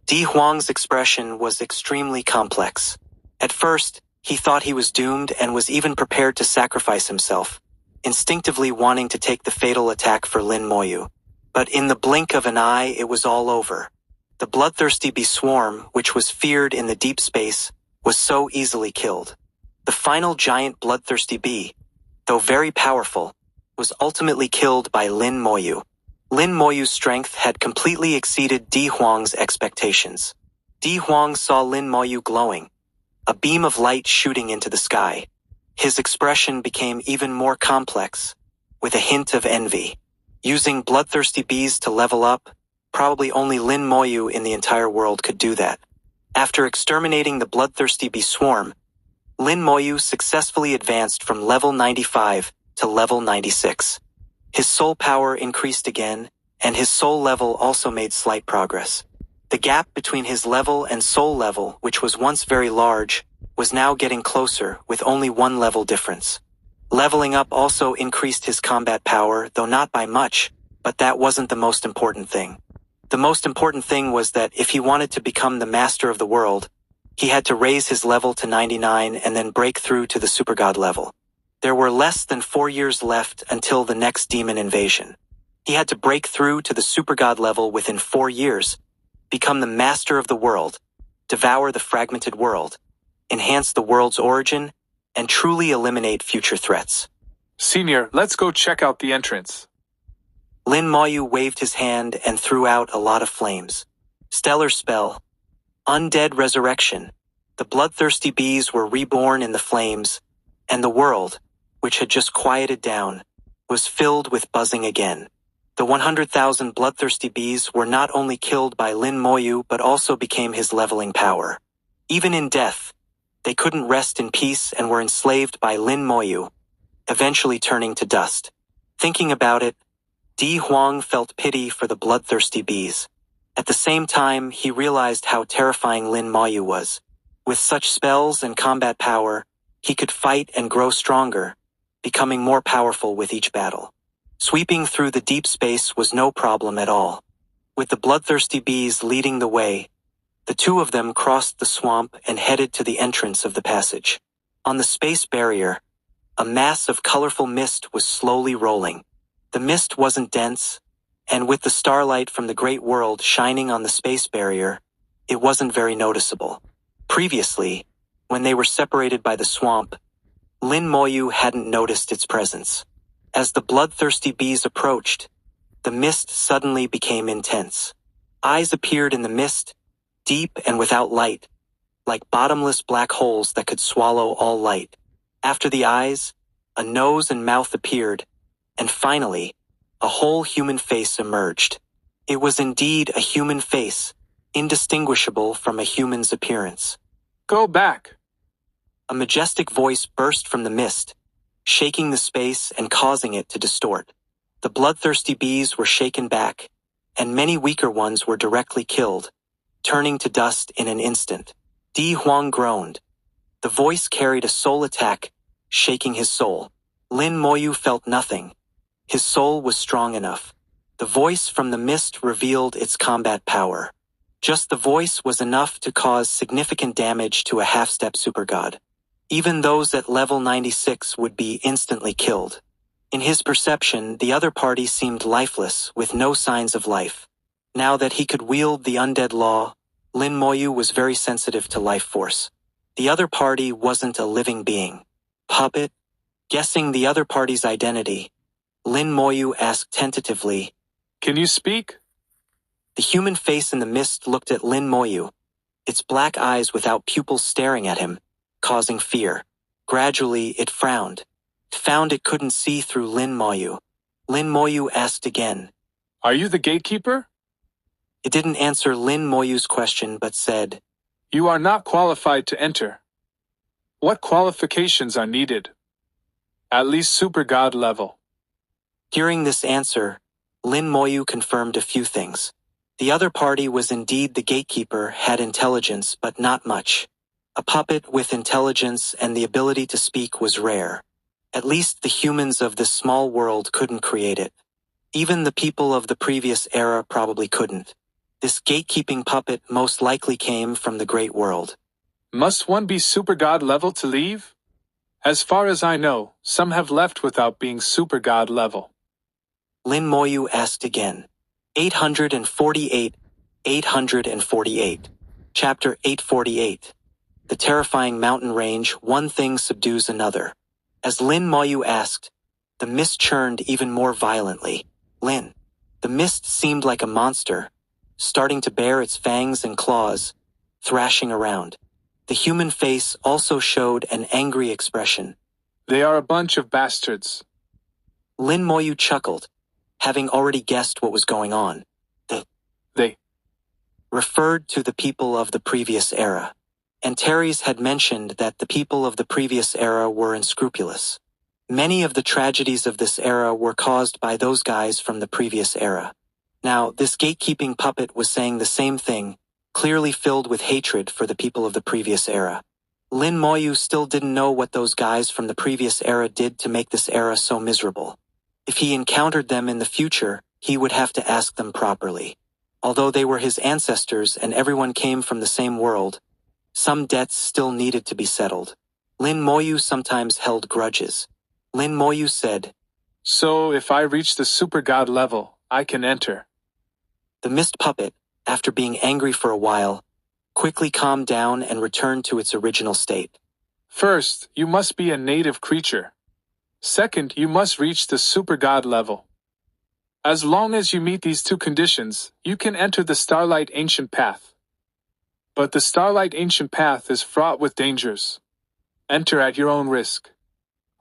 Di Huang's expression was extremely complex. At first, he thought he was doomed and was even prepared to sacrifice himself, instinctively wanting to take the fatal attack for Lin Moyu. But in the blink of an eye, it was all over. The bloodthirsty bee swarm, which was feared in the deep space, was so easily killed. The final giant bloodthirsty bee, though very powerful, was ultimately killed by Lin Moyu. Lin Moyu's strength had completely exceeded Di Huang's expectations. Di Huang saw Lin Moyu glowing, a beam of light shooting into the sky. His expression became even more complex, with a hint of envy. Using bloodthirsty bees to level up, probably only Lin Moyu in the entire world could do that. After exterminating the bloodthirsty bee swarm, Lin Moyu successfully advanced from level 95 to level 96. His soul power increased again, and his soul level also made slight progress. The gap between his level and soul level, which was once very large, was now getting closer with only one level difference. Leveling up also increased his combat power, though not by much, but that wasn't the most important thing. The most important thing was that if he wanted to become the master of the world, he had to raise his level to 99 and then break through to the supergod level. There were less than 4 years left until the next demon invasion. He had to break through to the supergod level within 4 years, become the master of the world, devour the fragmented world, enhance the world's origin, and truly eliminate future threats. Senior, let's go check out the entrance. Lin Moyu waved his hand and threw out a lot of flames. Stellar spell. Undead resurrection. The bloodthirsty bees were reborn in the flames, and the world, which had just quieted down, was filled with buzzing again. The 100,000 bloodthirsty bees were not only killed by Lin Moyu but also became his leveling power. Even in death, they couldn't rest in peace and were enslaved by Lin Moyu, eventually turning to dust. Thinking about it, Di Huang felt pity for the bloodthirsty bees. At the same time, he realized how terrifying Lin Moyu was. With such spells and combat power, he could fight and grow stronger, becoming more powerful with each battle. Sweeping through the deep space was no problem at all. With the bloodthirsty bees leading the way, the two of them crossed the swamp and headed to the entrance of the passage. On the space barrier, a mass of colorful mist was slowly rolling. The mist wasn't dense, and with the starlight from the great world shining on the space barrier, it wasn't very noticeable. Previously, when they were separated by the swamp, Lin Moyu hadn't noticed its presence. As the bloodthirsty bees approached, the mist suddenly became intense. Eyes appeared in the mist, deep and without light, like bottomless black holes that could swallow all light. After the eyes, a nose and mouth appeared, and finally, a whole human face emerged. It was indeed a human face, indistinguishable from a human's appearance. Go back. A majestic voice burst from the mist, shaking the space and causing it to distort. The bloodthirsty bees were shaken back, and many weaker ones were directly killed, turning to dust in an instant. Di Huang groaned. The voice carried a soul attack, shaking his soul. Lin Moyu felt nothing. His soul was strong enough. The voice from the mist revealed its combat power. Just the voice was enough to cause significant damage to a half-step supergod. Even those at level 96 would be instantly killed. In his perception, the other party seemed lifeless, with no signs of life. Now that he could wield the undead law, Lin Moyu was very sensitive to life force. The other party wasn't a living being. Puppet? Guessing the other party's identity, Lin Moyu asked tentatively, Can you speak? The human face in the mist looked at Lin Moyu, its black eyes without pupils staring at him, causing fear. Gradually, it frowned. It found it couldn't see through Lin Moyu. Lin Moyu asked again, Are you the gatekeeper? It didn't answer Lin Moyu's question but said, You are not qualified to enter. What qualifications are needed? At least super god level. Hearing this answer, Lin Moyu confirmed a few things. The other party was indeed the gatekeeper, had intelligence but not much. A puppet with intelligence and the ability to speak was rare. At least the humans of this small world couldn't create it. Even the people of the previous era probably couldn't. This gatekeeping puppet most likely came from the great world. Must one be super god level to leave? As far as I know, some have left without being super god level. Lin Moyu asked again. 848. 848. Chapter 848. The terrifying mountain range, one thing subdues another. As Lin Moyu asked, the mist churned even more violently. Lin. The mist seemed like a monster, starting to bare its fangs and claws, thrashing around. The human face also showed an angry expression. They are a bunch of bastards. Lin Moyu chuckled, having already guessed what was going on. They referred to the people of the previous era. Antares had mentioned that the people of the previous era were unscrupulous. Many of the tragedies of this era were caused by those guys from the previous era. Now, this gatekeeping puppet was saying the same thing, clearly filled with hatred for the people of the previous era. Lin Moyu still didn't know what those guys from the previous era did to make this era so miserable. If he encountered them in the future, he would have to ask them properly. Although they were his ancestors and everyone came from the same world, some debts still needed to be settled. Lin Moyu sometimes held grudges. Lin Moyu said, So if I reach the super god level, I can enter. The mist puppet, after being angry for a while, quickly calmed down and returned to its original state. First, you must be a native creature. Second, you must reach the super god level. As long as you meet these two conditions, you can enter the Starlight Ancient Path. But the Starlight Ancient Path is fraught with dangers. Enter at your own risk.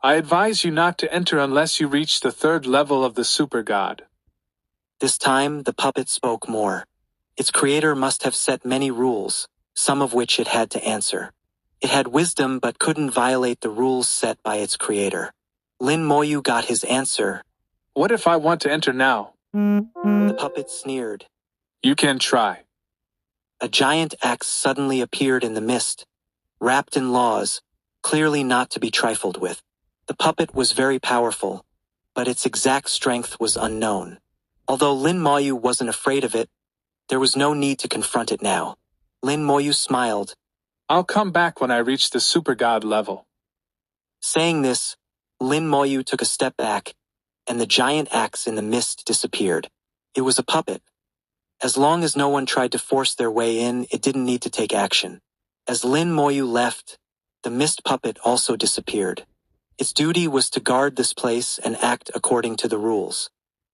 I advise you not to enter unless you reach the third level of the super god. This time, the puppet spoke more. Its creator must have set many rules, some of which it had to answer. It had wisdom but couldn't violate the rules set by its creator. Lin Moyu got his answer. What if I want to enter now? The puppet sneered. You can try. A giant axe suddenly appeared in the mist, wrapped in laws, clearly not to be trifled with. The puppet was very powerful, but its exact strength was unknown. Although Lin Moyu wasn't afraid of it, there was no need to confront it now. Lin Moyu smiled. I'll come back when I reach the super god level. Saying this, Lin Moyu took a step back, and the giant axe in the mist disappeared. It was a puppet. As long as no one tried to force their way in, it didn't need to take action. As Lin Moyu left, the mist puppet also disappeared. Its duty was to guard this place and act according to the rules.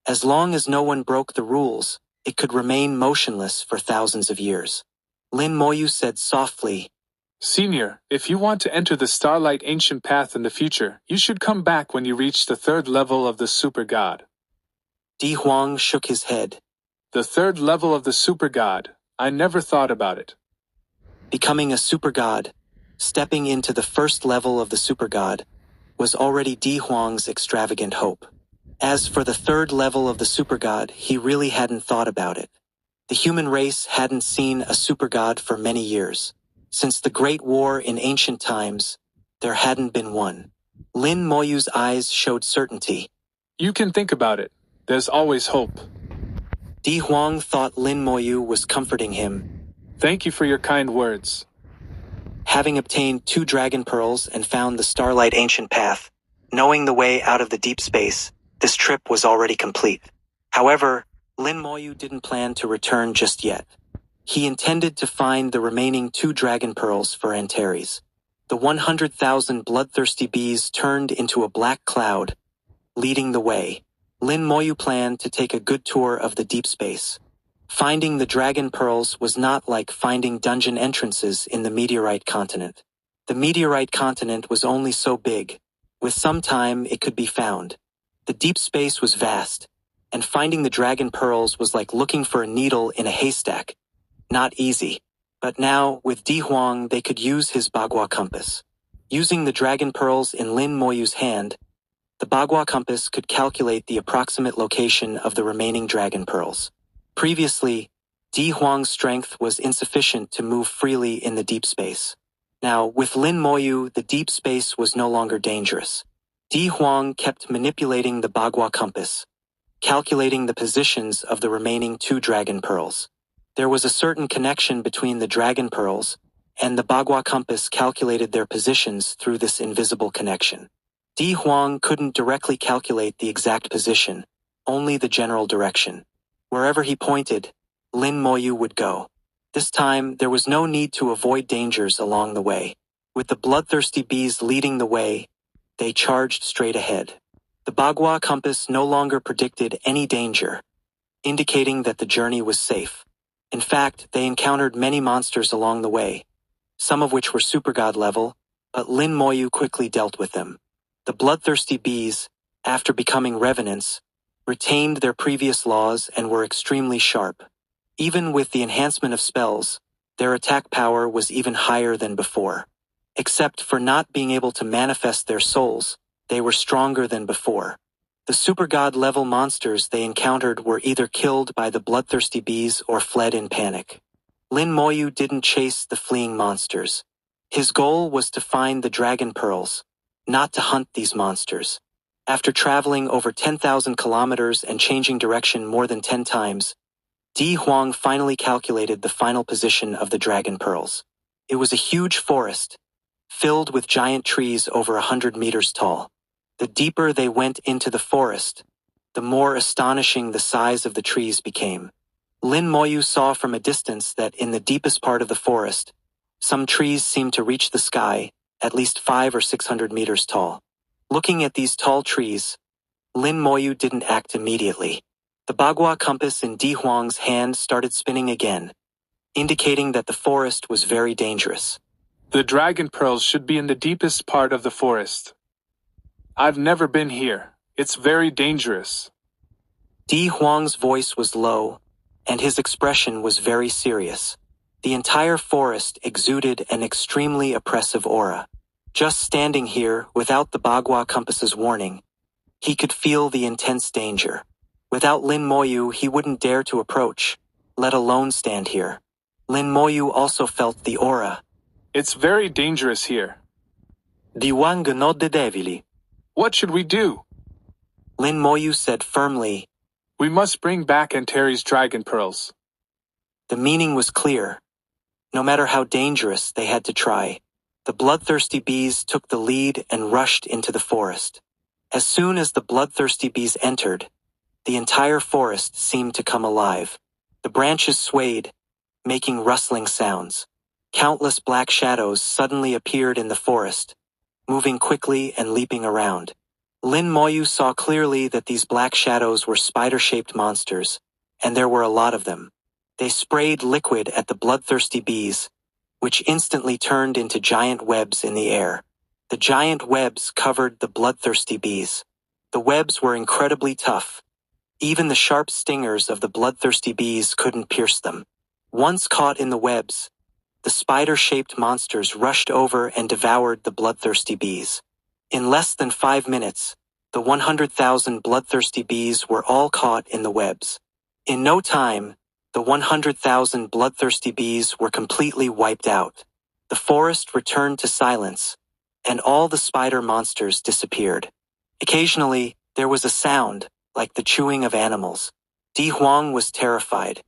As long as no one broke the rules, it could remain motionless for thousands of years. Lin Moyu said softly, Senior, if you want to enter the Starlight Ancient Path in the future, you should come back when you reach the third level of the super god. Di Huang shook his head. The third level of the super god, I never thought about it. Becoming a super god, stepping into the first level of the super god, was already Di Huang's extravagant hope. As for the third level of the super god, he really hadn't thought about it. The human race hadn't seen a super god for many years. Since the Great War in ancient times, there hadn't been one. Lin Moyu's eyes showed certainty. You can think about it. There's always hope. Di Huang thought Lin Moyu was comforting him. Thank you for your kind words. Having obtained 2 dragon pearls and found the Starlight Ancient Path, knowing the way out of the deep space, this trip was already complete. However, Lin Moyu didn't plan to return just yet. He intended to find the remaining 2 dragon pearls for Antares. The 100,000 bloodthirsty bees turned into a black cloud, leading the way. Lin Moyu planned to take a good tour of the deep space. Finding the dragon pearls was not like finding dungeon entrances in the meteorite continent. The meteorite continent was only so big. With some time, it could be found. The deep space was vast, and finding the dragon pearls was like looking for a needle in a haystack. Not easy. But now, with Di Huang, they could use his Bagua compass. Using the dragon pearls in Lin Moyu's hand, the Bagua compass could calculate the approximate location of the remaining dragon pearls. Previously, Di Huang's strength was insufficient to move freely in the deep space. Now, with Lin Moyu, the deep space was no longer dangerous. Di Huang kept manipulating the Bagua compass, calculating the positions of the remaining 2 dragon pearls. There was a certain connection between the dragon pearls, and the Bagua compass calculated their positions through this invisible connection. Di Huang couldn't directly calculate the exact position, only the general direction. Wherever he pointed, Lin Moyu would go. This time, there was no need to avoid dangers along the way. With the bloodthirsty bees leading the way, they charged straight ahead. The Bagua compass no longer predicted any danger, indicating that the journey was safe. In fact, they encountered many monsters along the way, some of which were supergod level, but Lin Moyu quickly dealt with them. The bloodthirsty bees, after becoming revenants, retained their previous laws and were extremely sharp. Even with the enhancement of spells, their attack power was even higher than before. Except for not being able to manifest their souls, they were stronger than before. The supergod level monsters they encountered were either killed by the bloodthirsty bees or fled in panic. Lin Moyu didn't chase the fleeing monsters. His goal was to find the dragon pearls, not to hunt these monsters. After traveling over 10,000 kilometers and changing direction more than 10 times, Di Huang finally calculated the final position of the dragon pearls. It was a huge forest, filled with giant trees over 100 meters tall. The deeper they went into the forest, the more astonishing the size of the trees became. Lin Moyu saw from a distance that in the deepest part of the forest, some trees seemed to reach the sky, at least 500 or 600 meters tall. Looking at these tall trees, Lin Moyu didn't act immediately. The Bagua compass in Di Huang's hand started spinning again, indicating that the forest was very dangerous. The dragon pearls should be in the deepest part of the forest. I've never been here. It's very dangerous. Di Huang's voice was low, and his expression was very serious. The entire forest exuded an extremely oppressive aura. Just standing here, without the Bagua compass's warning, he could feel the intense danger. Without Lin Moyu, he wouldn't dare to approach, let alone stand here. Lin Moyu also felt the aura. It's very dangerous here. Di Wang no de devili. What should we do? Lin Moyu said firmly. We must bring back Antares' dragon pearls. The meaning was clear. No matter how dangerous, they had to try. The bloodthirsty bees took the lead and rushed into the forest. As soon as the bloodthirsty bees entered, the entire forest seemed to come alive. The branches swayed, making rustling sounds. Countless black shadows suddenly appeared in the forest, moving quickly and leaping around. Lin Moyu saw clearly that these black shadows were spider-shaped monsters, and there were a lot of them. They sprayed liquid at the bloodthirsty bees, which instantly turned into giant webs in the air. The giant webs covered the bloodthirsty bees. The webs were incredibly tough. Even the sharp stingers of the bloodthirsty bees couldn't pierce them. Once caught in the webs, the spider-shaped monsters rushed over and devoured the bloodthirsty bees. In less than 5 minutes, the 100,000 bloodthirsty bees were all caught in the webs. In no time, the 100,000 bloodthirsty bees were completely wiped out. The forest returned to silence, and all the spider monsters disappeared. Occasionally, there was a sound, like the chewing of animals. Di Huang was terrified.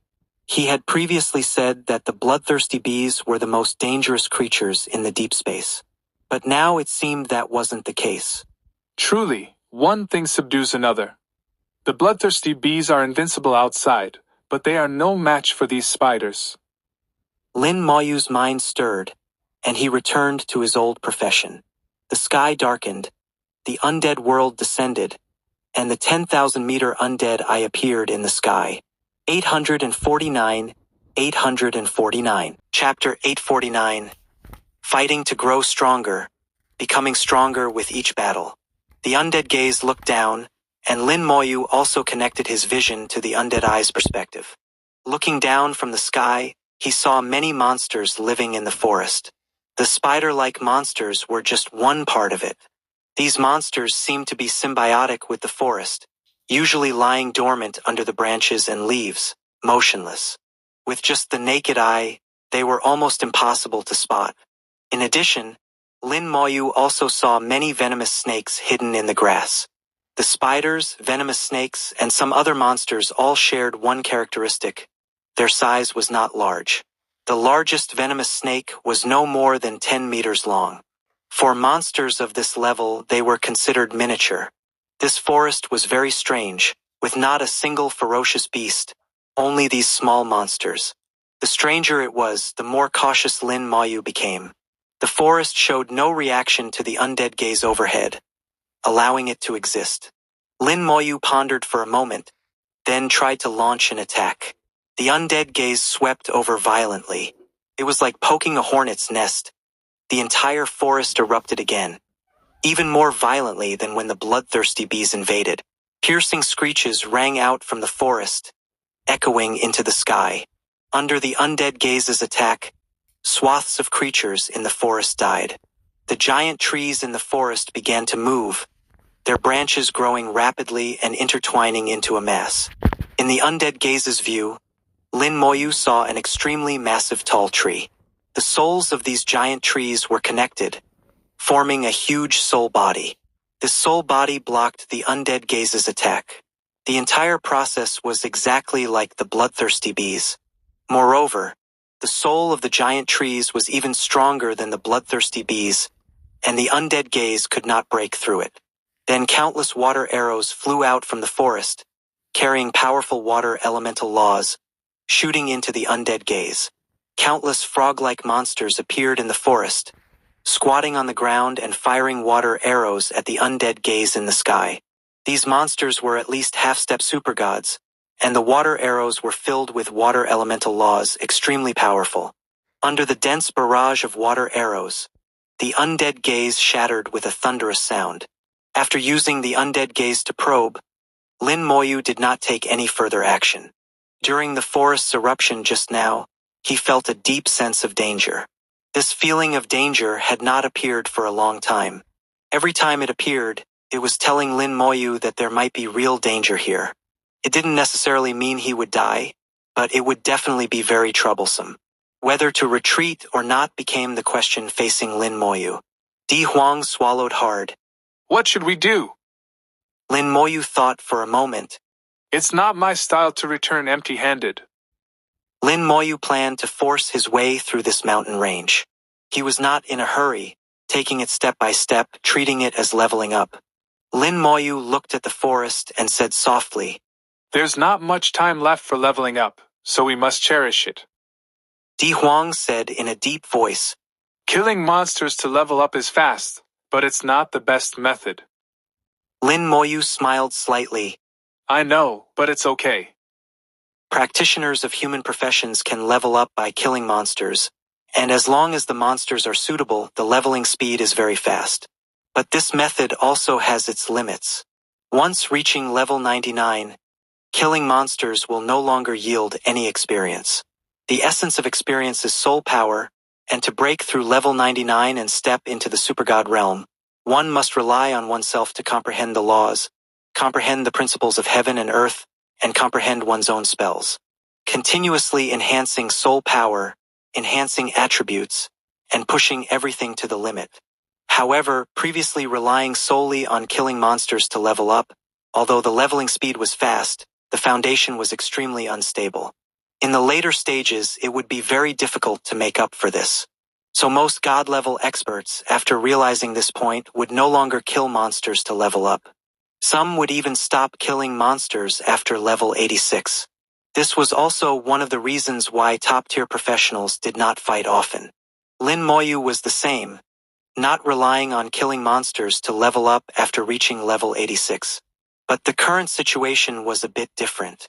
He had previously said that the bloodthirsty bees were the most dangerous creatures in the deep space. But now it seemed that wasn't the case. Truly, one thing subdues another. The bloodthirsty bees are invincible outside, but they are no match for these spiders. Lin Moyu's mind stirred, and he returned to his old profession. The sky darkened, the undead world descended, and the 10,000-meter undead eye appeared in the sky. 849, 849. Chapter 849. Fighting to grow stronger, becoming stronger with each battle. The undead gaze looked down, and Lin Moyu also connected his vision to the undead eye's perspective. Looking down from the sky, he saw many monsters living in the forest. The spider-like monsters were just one part of it. These monsters seemed to be symbiotic with the forest, usually lying dormant under the branches and leaves, motionless. With just the naked eye, they were almost impossible to spot. In addition, Lin Moyu also saw many venomous snakes hidden in the grass. The spiders, venomous snakes, and some other monsters all shared one characteristic. Their size was not large. The largest venomous snake was no more than 10 meters long. For monsters of this level, they were considered miniature. This forest was very strange, with not a single ferocious beast, only these small monsters. The stranger it was, the more cautious Lin Moyu became. The forest showed no reaction to the undead gaze overhead, allowing it to exist. Lin Moyu pondered for a moment, then tried to launch an attack. The undead gaze swept over violently. It was like poking a hornet's nest. The entire forest erupted again, even more violently than when the bloodthirsty bees invaded. Piercing screeches rang out from the forest, echoing into the sky. Under the undead gaze's attack, swaths of creatures in the forest died. The giant trees in the forest began to move, their branches growing rapidly and intertwining into a mass. In the undead gaze's view, Lin Moyu saw an extremely massive tall tree. The souls of these giant trees were connected, forming a huge soul body. This soul body blocked the undead gaze's attack. The entire process was exactly like the bloodthirsty bees. Moreover, the soul of the giant trees was even stronger than the bloodthirsty bees, and the undead gaze could not break through it. Then countless water arrows flew out from the forest, carrying powerful water elemental laws, shooting into the undead gaze. Countless frog-like monsters appeared in the forest, squatting on the ground and firing water arrows at the undead gaze in the sky. These monsters were at least half-step supergods, and the water arrows were filled with water elemental laws, extremely powerful. Under the dense barrage of water arrows, the undead gaze shattered with a thunderous sound. After using the undead gaze to probe, Lin Moyu did not take any further action. During the forest's eruption just now, he felt a deep sense of danger. This feeling of danger had not appeared for a long time. Every time it appeared, it was telling Lin Moyu that there might be real danger here. It didn't necessarily mean he would die, but it would definitely be very troublesome. Whether to retreat or not became the question facing Lin Moyu. Di Huang swallowed hard. What should we do? Lin Moyu thought for a moment. It's not my style to return empty-handed. Lin Moyu planned to force his way through this mountain range. He was not in a hurry, taking it step by step, treating it as leveling up. Lin Moyu looked at the forest and said softly, There's not much time left for leveling up, so we must cherish it. Di Huang said in a deep voice, Killing monsters to level up is fast, but it's not the best method. Lin Moyu smiled slightly. I know, but it's okay. Practitioners of human professions can level up by killing monsters, and as long as the monsters are suitable, the leveling speed is very fast. But this method also has its limits. Once reaching level 99, killing monsters will no longer yield any experience. The essence of experience is soul power, and to break through level 99 and step into the supergod realm, one must rely on oneself to comprehend the laws, comprehend the principles of heaven and earth, and comprehend one's own spells. Continuously enhancing soul power, enhancing attributes, and pushing everything to the limit. However, previously relying solely on killing monsters to level up, although the leveling speed was fast, the foundation was extremely unstable. In the later stages, it would be very difficult to make up for this. So most god-level experts, after realizing this point, would no longer kill monsters to level up. Some would even stop killing monsters after level 86. This was also one of the reasons why top-tier professionals did not fight often. Lin Moyu was the same, not relying on killing monsters to level up after reaching level 86. But the current situation was a bit different.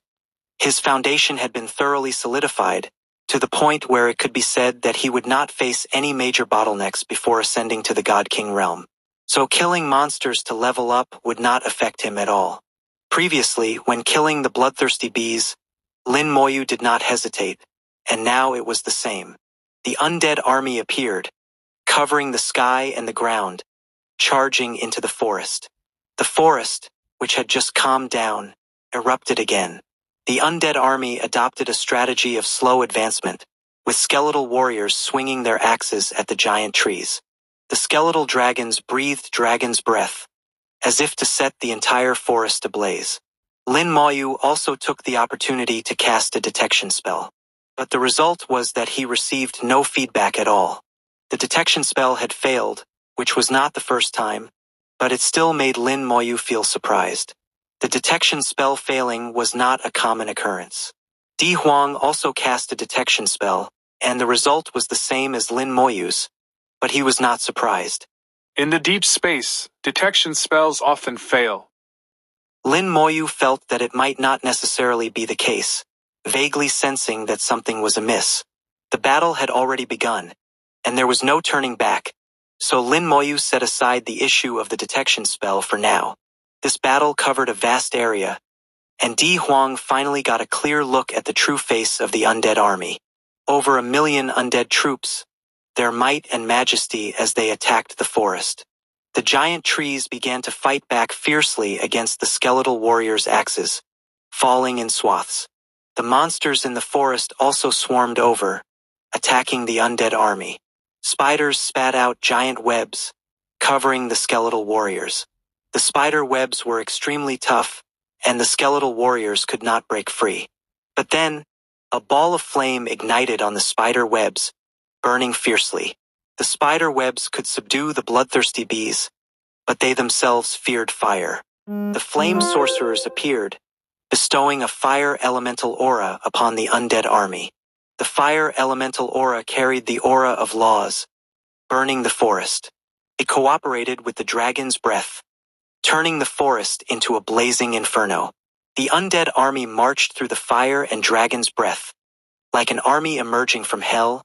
His foundation had been thoroughly solidified, to the point where it could be said that he would not face any major bottlenecks before ascending to the God King realm. So killing monsters to level up would not affect him at all. Previously, when killing the bloodthirsty bees, Lin Moyu did not hesitate, and now it was the same. The undead army appeared, covering the sky and the ground, charging into the forest. The forest, which had just calmed down, erupted again. The undead army adopted a strategy of slow advancement, with skeletal warriors swinging their axes at the giant trees. The skeletal dragons breathed dragon's breath, as if to set the entire forest ablaze. Lin Moyu also took the opportunity to cast a detection spell. But the result was that he received no feedback at all. The detection spell had failed, which was not the first time, but it still made Lin Moyu feel surprised. The detection spell failing was not a common occurrence. Di Huang also cast a detection spell, and the result was the same as Lin Moyu's, but he was not surprised. In the deep space, detection spells often fail. Lin Moyu felt that it might not necessarily be the case, vaguely sensing that something was amiss. The battle had already begun, and there was no turning back, so Lin Moyu set aside the issue of the detection spell for now. This battle covered a vast area, and Di Huang finally got a clear look at the true face of the undead army. Over 1 million undead troops, their might and majesty as they attacked the forest. The giant trees began to fight back fiercely against the skeletal warriors' axes, falling in swaths. The monsters in the forest also swarmed over, attacking the undead army. Spiders spat out giant webs, covering the skeletal warriors. The spider webs were extremely tough, and the skeletal warriors could not break free. But then, a ball of flame ignited on the spider webs, burning fiercely. The spider webs could subdue the bloodthirsty bees, but they themselves feared fire. The flame sorcerers appeared, bestowing a fire elemental aura upon the undead army. The fire elemental aura carried the aura of laws, burning the forest. It cooperated with the dragon's breath, turning the forest into a blazing inferno. The undead army marched through the fire and dragon's breath, like an army emerging from hell,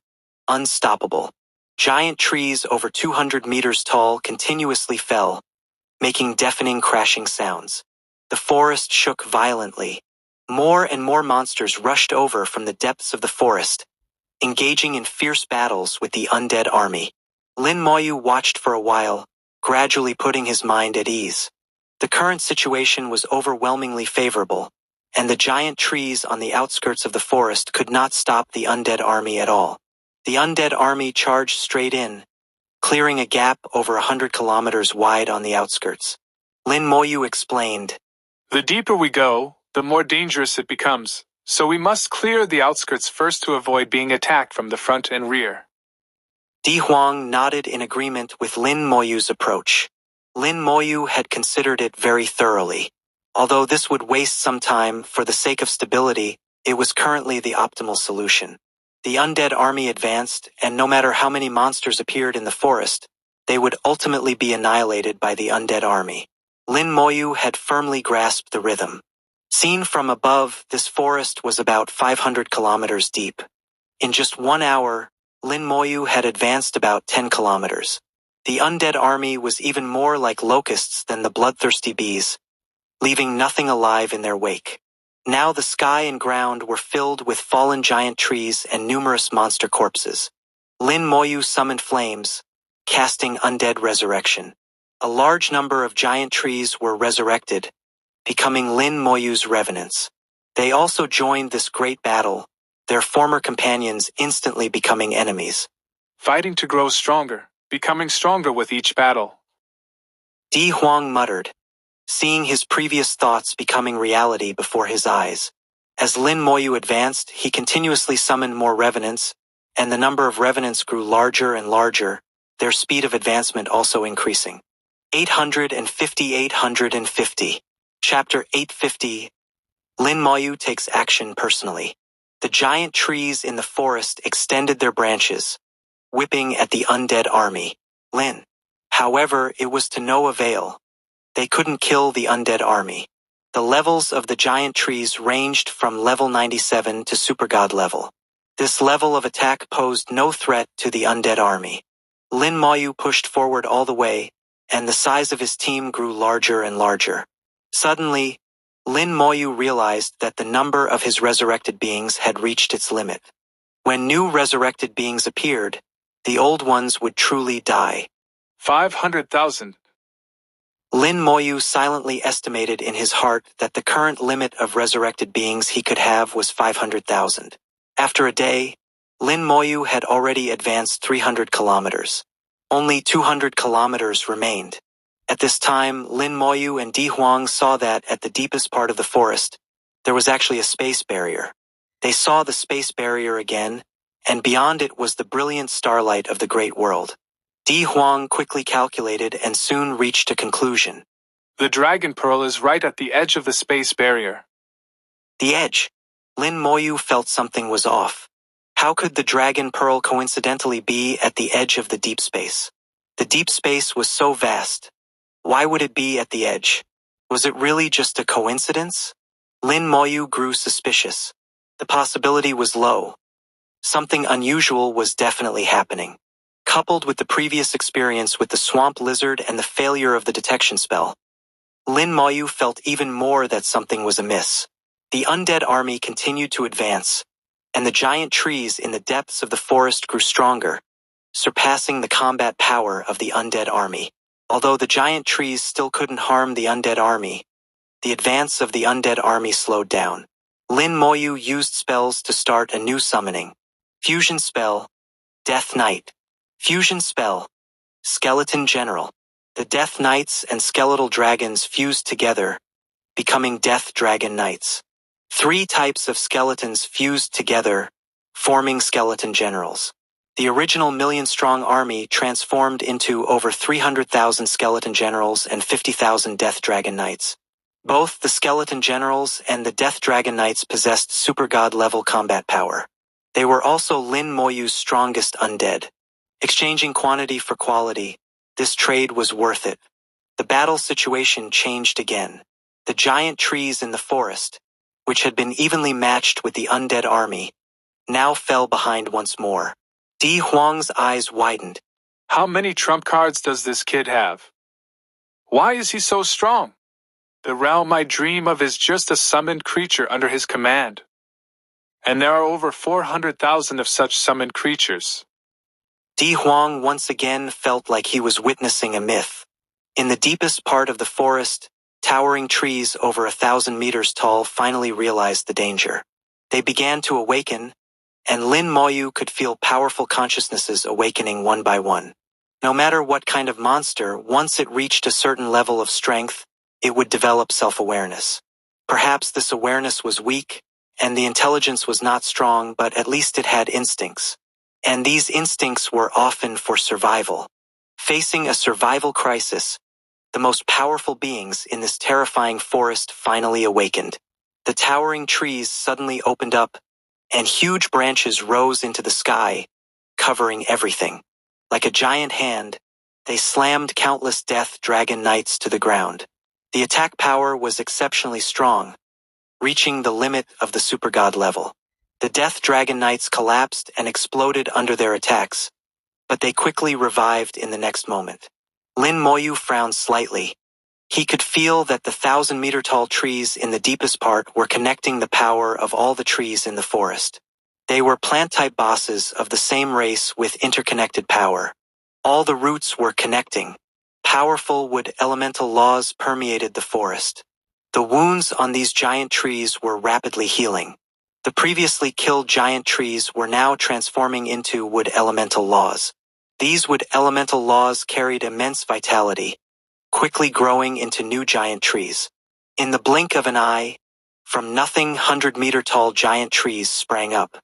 unstoppable. Giant trees over 200 meters tall continuously fell, making deafening crashing sounds. The forest shook violently. More and more monsters rushed over from the depths of the forest, engaging in fierce battles with the undead army. Lin Moyu watched for a while, gradually putting his mind at ease. The current situation was overwhelmingly favorable, and the giant trees on the outskirts of the forest could not stop the undead army at all. The undead army charged straight in, clearing a gap over 100 kilometers wide on the outskirts. Lin Moyu explained, The deeper we go, the more dangerous it becomes, so we must clear the outskirts first to avoid being attacked from the front and rear. Di Huang nodded in agreement with Lin Moyu's approach. Lin Moyu had considered it very thoroughly. Although this would waste some time for the sake of stability, it was currently the optimal solution. The undead army advanced, and no matter how many monsters appeared in the forest, they would ultimately be annihilated by the undead army. Lin Moyu had firmly grasped the rhythm. Seen from above, this forest was about 500 kilometers deep. In just 1 hour, Lin Moyu had advanced about 10 kilometers. The undead army was even more like locusts than the bloodthirsty bees, leaving nothing alive in their wake. Now the sky and ground were filled with fallen giant trees and numerous monster corpses. Lin Moyu summoned flames, casting undead resurrection. A large number of giant trees were resurrected, becoming Lin Moyu's revenants. They also joined this great battle, their former companions instantly becoming enemies. Fighting to grow stronger, becoming stronger with each battle. Di Huang muttered, seeing his previous thoughts becoming reality before his eyes. As Lin Moyu advanced, he continuously summoned more revenants, and the number of revenants grew larger and larger, their speed of advancement also increasing. 850. Chapter 850. Lin Moyu takes action personally. The giant trees in the forest extended their branches, whipping at the undead army. Lin. However, it was to no avail. They couldn't kill the undead army. The levels of the giant trees ranged from level 97 to supergod level. This level of attack posed no threat to the undead army. Lin Moyu pushed forward all the way, and the size of his team grew larger and larger. Suddenly, Lin Moyu realized that the number of his resurrected beings had reached its limit. When new resurrected beings appeared, the old ones would truly die. 500,000. Lin Moyu silently estimated in his heart that the current limit of resurrected beings he could have was 500,000. After a day, Lin Moyu had already advanced 300 kilometers. Only 200 kilometers remained. At this time, Lin Moyu and Di Huang saw that at the deepest part of the forest, there was actually a space barrier. They saw the space barrier again, and beyond it was the brilliant starlight of the great world. Di Huang quickly calculated and soon reached a conclusion. The dragon pearl is right at the edge of the space barrier. The edge. Lin Moyu felt something was off. How could the dragon pearl coincidentally be at the edge of the deep space? The deep space was so vast. Why would it be at the edge? Was it really just a coincidence? Lin Moyu grew suspicious. The possibility was low. Something unusual was definitely happening. Coupled with the previous experience with the swamp lizard and the failure of the detection spell, Lin Moyu felt even more that something was amiss. The undead army continued to advance, and the giant trees in the depths of the forest grew stronger, surpassing the combat power of the undead army. Although the giant trees still couldn't harm the undead army, the advance of the undead army slowed down. Lin Moyu used spells to start a new summoning. Fusion spell, Death Knight. Fusion spell, Skeleton General. The Death Knights and skeletal dragons fused together, becoming Death Dragon Knights. 3 types of skeletons fused together, forming skeleton generals. The original million-strong army transformed into over 300,000 skeleton generals and 50,000 Death Dragon Knights. Both the skeleton generals and the Death Dragon Knights possessed super god-level combat power. They were also Lin Moyu's strongest undead. Exchanging quantity for quality, this trade was worth it. The battle situation changed again. The giant trees in the forest, which had been evenly matched with the undead army, now fell behind once more. Di Huang's eyes widened. How many trump cards does this kid have? Why is he so strong? The realm I dream of is just a summoned creature under his command. And there are over 400,000 of such summoned creatures. Di Huang once again felt like he was witnessing a myth. In the deepest part of the forest, towering trees over 1,000 meters tall finally realized the danger. They began to awaken, and Lin Moyu could feel powerful consciousnesses awakening one by one. No matter what kind of monster, once it reached a certain level of strength, it would develop self-awareness. Perhaps this awareness was weak, and the intelligence was not strong, but at least it had instincts. And these instincts were often for survival. Facing a survival crisis, the most powerful beings in this terrifying forest finally awakened. The towering trees suddenly opened up, and huge branches rose into the sky, covering everything. Like a giant hand, they slammed countless Death Dragon Knights to the ground. The attack power was exceptionally strong, reaching the limit of the super god level. The Death Dragon Knights collapsed and exploded under their attacks, but they quickly revived in the next moment. Lin Moyu frowned slightly. He could feel that the 1,000-meter-tall trees in the deepest part were connecting the power of all the trees in the forest. They were plant-type bosses of the same race with interconnected power. All the roots were connecting. Powerful wood elemental laws permeated the forest. The wounds on these giant trees were rapidly healing. The previously killed giant trees were now transforming into wood elemental laws. These wood elemental laws carried immense vitality, quickly growing into new giant trees. In the blink of an eye, from nothing 100-meter-tall giant trees sprang up.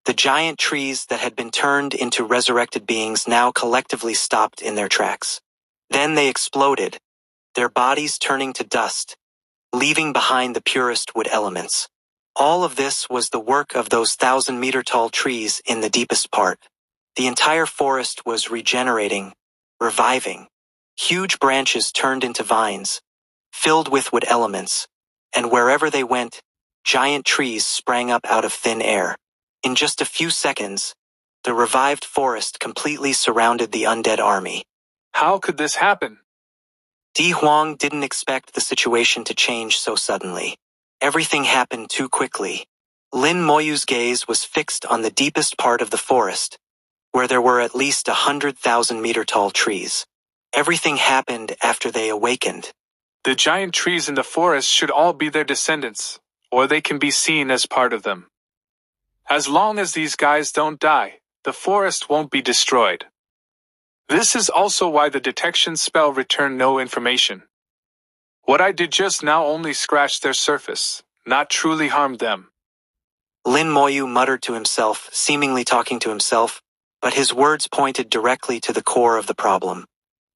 The giant trees that had been turned into resurrected beings now collectively stopped in their tracks. Then they exploded, their bodies turning to dust, leaving behind the purest wood elements. All of this was the work of those 1,000-meter-tall trees in the deepest part. The entire forest was regenerating, reviving. Huge branches turned into vines, filled with wood elements, and wherever they went, giant trees sprang up out of thin air. In just a few seconds, the revived forest completely surrounded the undead army. How could this happen? Di Huang didn't expect the situation to change so suddenly. Everything happened too quickly. Lin Moyu's gaze was fixed on the deepest part of the forest, where there were at least 100,000-meter-tall trees. Everything happened after they awakened. The giant trees in the forest should all be their descendants, or they can be seen as part of them. As long as these guys don't die, the forest won't be destroyed. This is also why the detection spell returned no information. What I did just now only scratched their surface, not truly harmed them. Lin Moyu muttered to himself, seemingly talking to himself, but his words pointed directly to the core of the problem.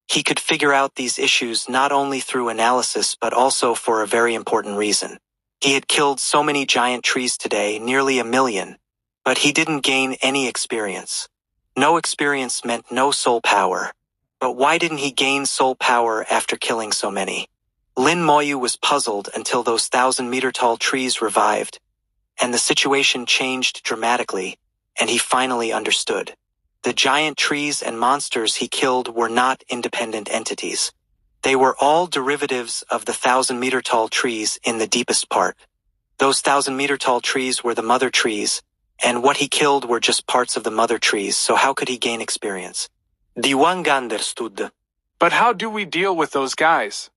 He could figure out these issues not only through analysis but also for a very important reason. He had killed so many giant trees today, nearly 1,000,000, but he didn't gain any experience. No experience meant no soul power. But why didn't he gain soul power after killing so many? Lin Moyu was puzzled until those 1,000-meter-tall trees revived, and the situation changed dramatically, and he finally understood. The giant trees and monsters he killed were not independent entities. They were all derivatives of the 1,000-meter-tall trees in the deepest part. Those 1,000-meter-tall trees were the mother trees, and what he killed were just parts of the mother trees, so how could he gain experience? Di Wang understood. But how do we deal with those guys?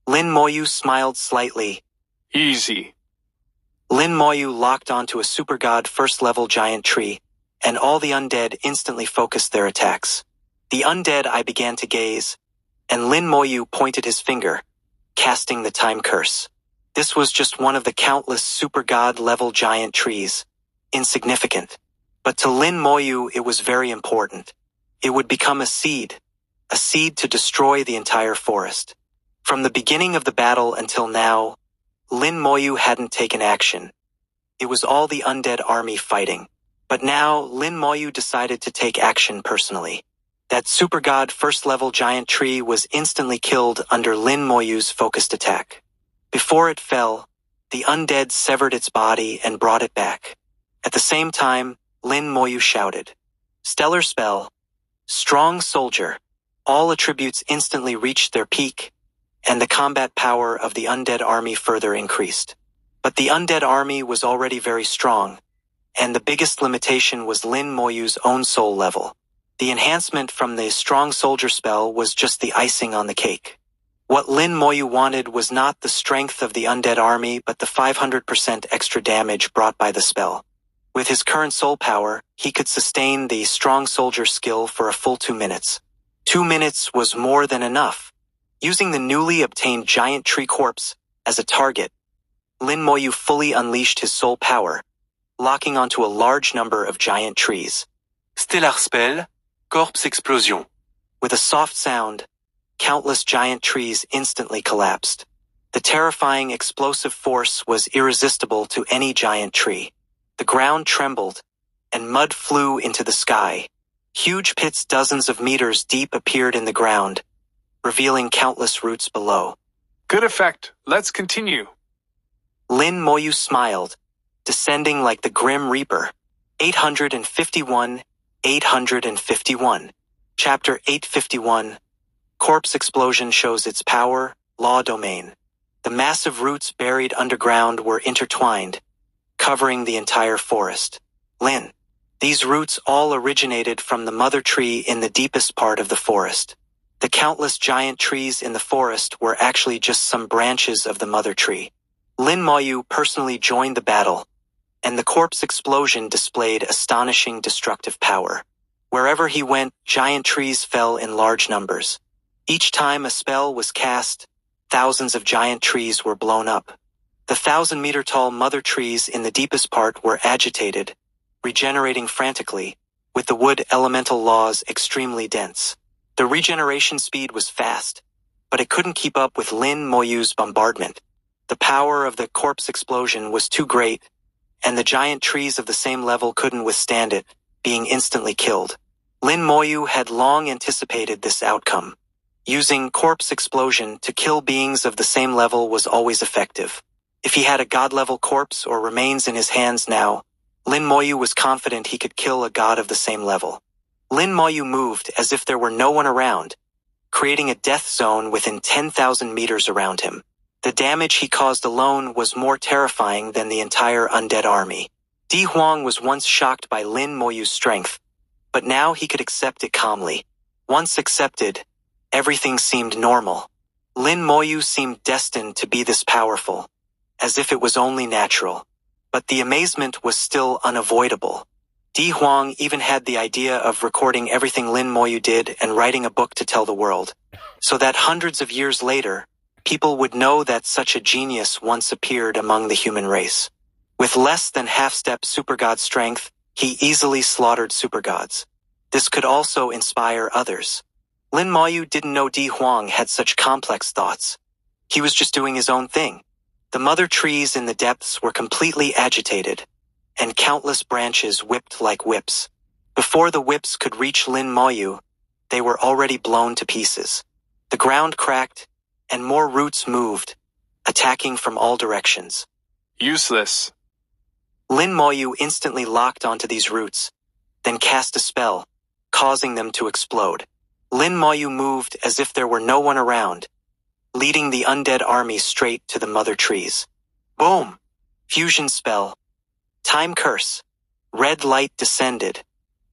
Lin Moyu smiled slightly. Easy. Lin Moyu locked onto a super god first-level giant tree, and all the undead instantly focused their attacks. The undead I began to gaze, and Lin Moyu pointed his finger, casting the time curse. This was just one of the countless super god-level giant trees. Insignificant. But to Lin Moyu it was very important. It would become a seed to destroy the entire forest. From the beginning of the battle until now, Lin Moyu hadn't taken action. It was all the undead army fighting. But now, Lin Moyu decided to take action personally. That super god first-level giant tree was instantly killed under Lin Moyu's focused attack. Before it fell, the undead severed its body and brought it back. At the same time, Lin Moyu shouted, "Stellar spell! Strong soldier!" All attributes instantly reached their peak, and the combat power of the undead army further increased. But the undead army was already very strong, and the biggest limitation was Lin Moyu's own soul level. The enhancement from the strong soldier spell was just the icing on the cake. What Lin Moyu wanted was not the strength of the undead army but the 500% extra damage brought by the spell. With his current soul power, he could sustain the strong soldier skill for a full 2 minutes. 2 minutes was more than enough. Using the newly obtained giant tree corpse as a target, Lin Moyu fully unleashed his soul power, locking onto a large number of giant trees. Stellar spell, corpse explosion. With a soft sound, countless giant trees instantly collapsed. The terrifying explosive force was irresistible to any giant tree. The ground trembled, and mud flew into the sky. Huge pits dozens of meters deep appeared in the ground, revealing countless roots below. Good effect. Let's continue. Lin Moyu smiled, descending like the Grim Reaper. 851, 851. Chapter 851. Corpse explosion shows its power, law domain. The massive roots buried underground were intertwined, covering the entire forest. Lin. These roots all originated from the mother tree in the deepest part of the forest. The countless giant trees in the forest were actually just some branches of the mother tree. Lin Moyu personally joined the battle, and the corpse explosion displayed astonishing destructive power. Wherever he went, giant trees fell in large numbers. Each time a spell was cast, thousands of giant trees were blown up. The 1,000-meter-tall mother trees in the deepest part were agitated, regenerating frantically, with the wood elemental laws extremely dense. The regeneration speed was fast, but it couldn't keep up with Lin Moyu's bombardment. The power of the corpse explosion was too great, and the giant trees of the same level couldn't withstand it, being instantly killed. Lin Moyu had long anticipated this outcome. Using corpse explosion to kill beings of the same level was always effective. If he had a god-level corpse or remains in his hands now, Lin Moyu was confident he could kill a god of the same level. Lin Moyu moved as if there were no one around, creating a death zone within 10,000 meters around him. The damage he caused alone was more terrifying than the entire undead army. Di Huang was once shocked by Lin Moyu's strength, but now he could accept it calmly. Once accepted, everything seemed normal. Lin Moyu seemed destined to be this powerful, as if it was only natural. But the amazement was still unavoidable. Di Huang even had the idea of recording everything Lin Moyu did and writing a book to tell the world, so that hundreds of years later, people would know that such a genius once appeared among the human race. With less than half-step supergod strength, he easily slaughtered supergods. This could also inspire others. Lin Moyu didn't know Di Huang had such complex thoughts. He was just doing his own thing. The mother trees in the depths were completely agitated, and countless branches whipped like whips. Before the whips could reach Lin Moyu, they were already blown to pieces. The ground cracked, and more roots moved, attacking from all directions. Useless. Lin Moyu instantly locked onto these roots, then cast a spell, causing them to explode. Lin Moyu moved as if there were no one around, leading the undead army straight to the mother trees. Boom! Fusion spell. Time curse. Red light descended,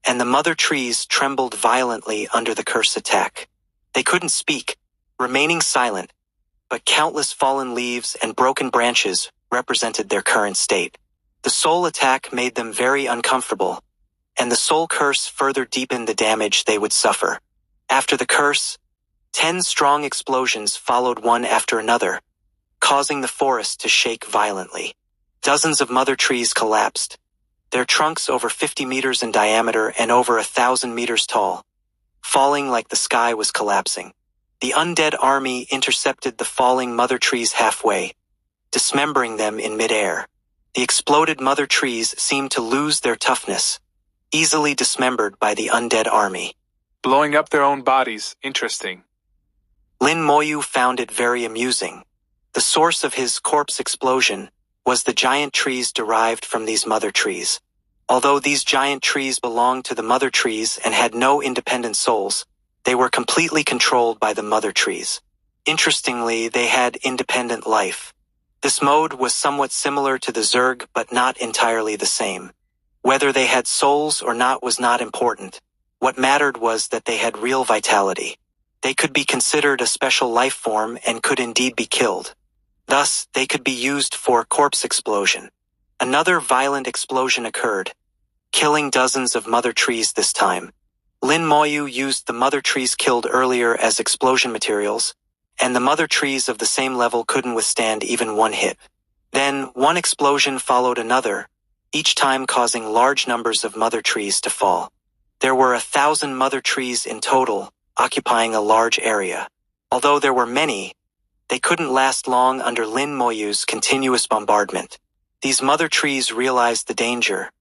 and the mother trees trembled violently under the curse attack. They couldn't speak, remaining silent, but countless fallen leaves and broken branches represented their current state. The soul attack made them very uncomfortable, and the soul curse further deepened the damage they would suffer. After the curse, 10 strong explosions followed one after another, causing the forest to shake violently. Dozens of mother trees collapsed, their trunks over 50 meters in diameter and over 1,000 meters tall, falling like the sky was collapsing. The undead army intercepted the falling mother trees halfway, dismembering them in midair. The exploded mother trees seemed to lose their toughness, easily dismembered by the undead army. Blowing up their own bodies. Interesting. Lin Moyu found it very amusing. The source of his corpse explosion was the giant trees derived from these mother trees. Although these giant trees belonged to the mother trees and had no independent souls, they were completely controlled by the mother trees. Interestingly, they had independent life. This mode was somewhat similar to the Zerg, but not entirely the same. Whether they had souls or not was not important. What mattered was that they had real vitality. They could be considered a special life form and could indeed be killed. Thus, they could be used for corpse explosion. Another violent explosion occurred, killing dozens of mother trees this time. Lin Moyu used the mother trees killed earlier as explosion materials, and the mother trees of the same level couldn't withstand even one hit. Then, one explosion followed another, each time causing large numbers of mother trees to fall. There were 1,000 mother trees in total, occupying a large area. Although there were many, they couldn't last long under Lin Moyu's continuous bombardment. These mother trees realized the danger,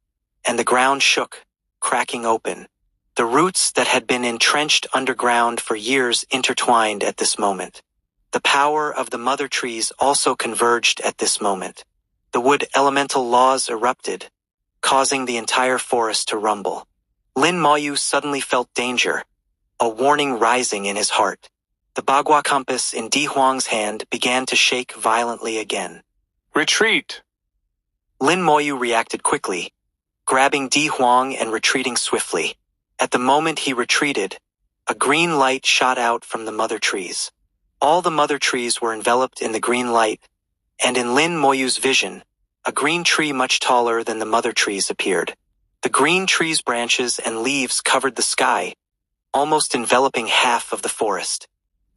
and the ground shook, cracking open. The roots that had been entrenched underground for years intertwined at this moment. The power of the mother trees also converged at this moment. The wood elemental laws erupted, causing the entire forest to rumble. Lin Moyu suddenly felt danger, a warning rising in his heart. The Bagua compass in Di Huang's hand began to shake violently again. Retreat! Lin Moyu reacted quickly, grabbing Di Huang and retreating swiftly. At the moment he retreated, a green light shot out from the mother trees. All the mother trees were enveloped in the green light, and in Lin Moyu's vision, a green tree much taller than the mother trees appeared. The green tree's branches and leaves covered the sky, almost enveloping half of the forest.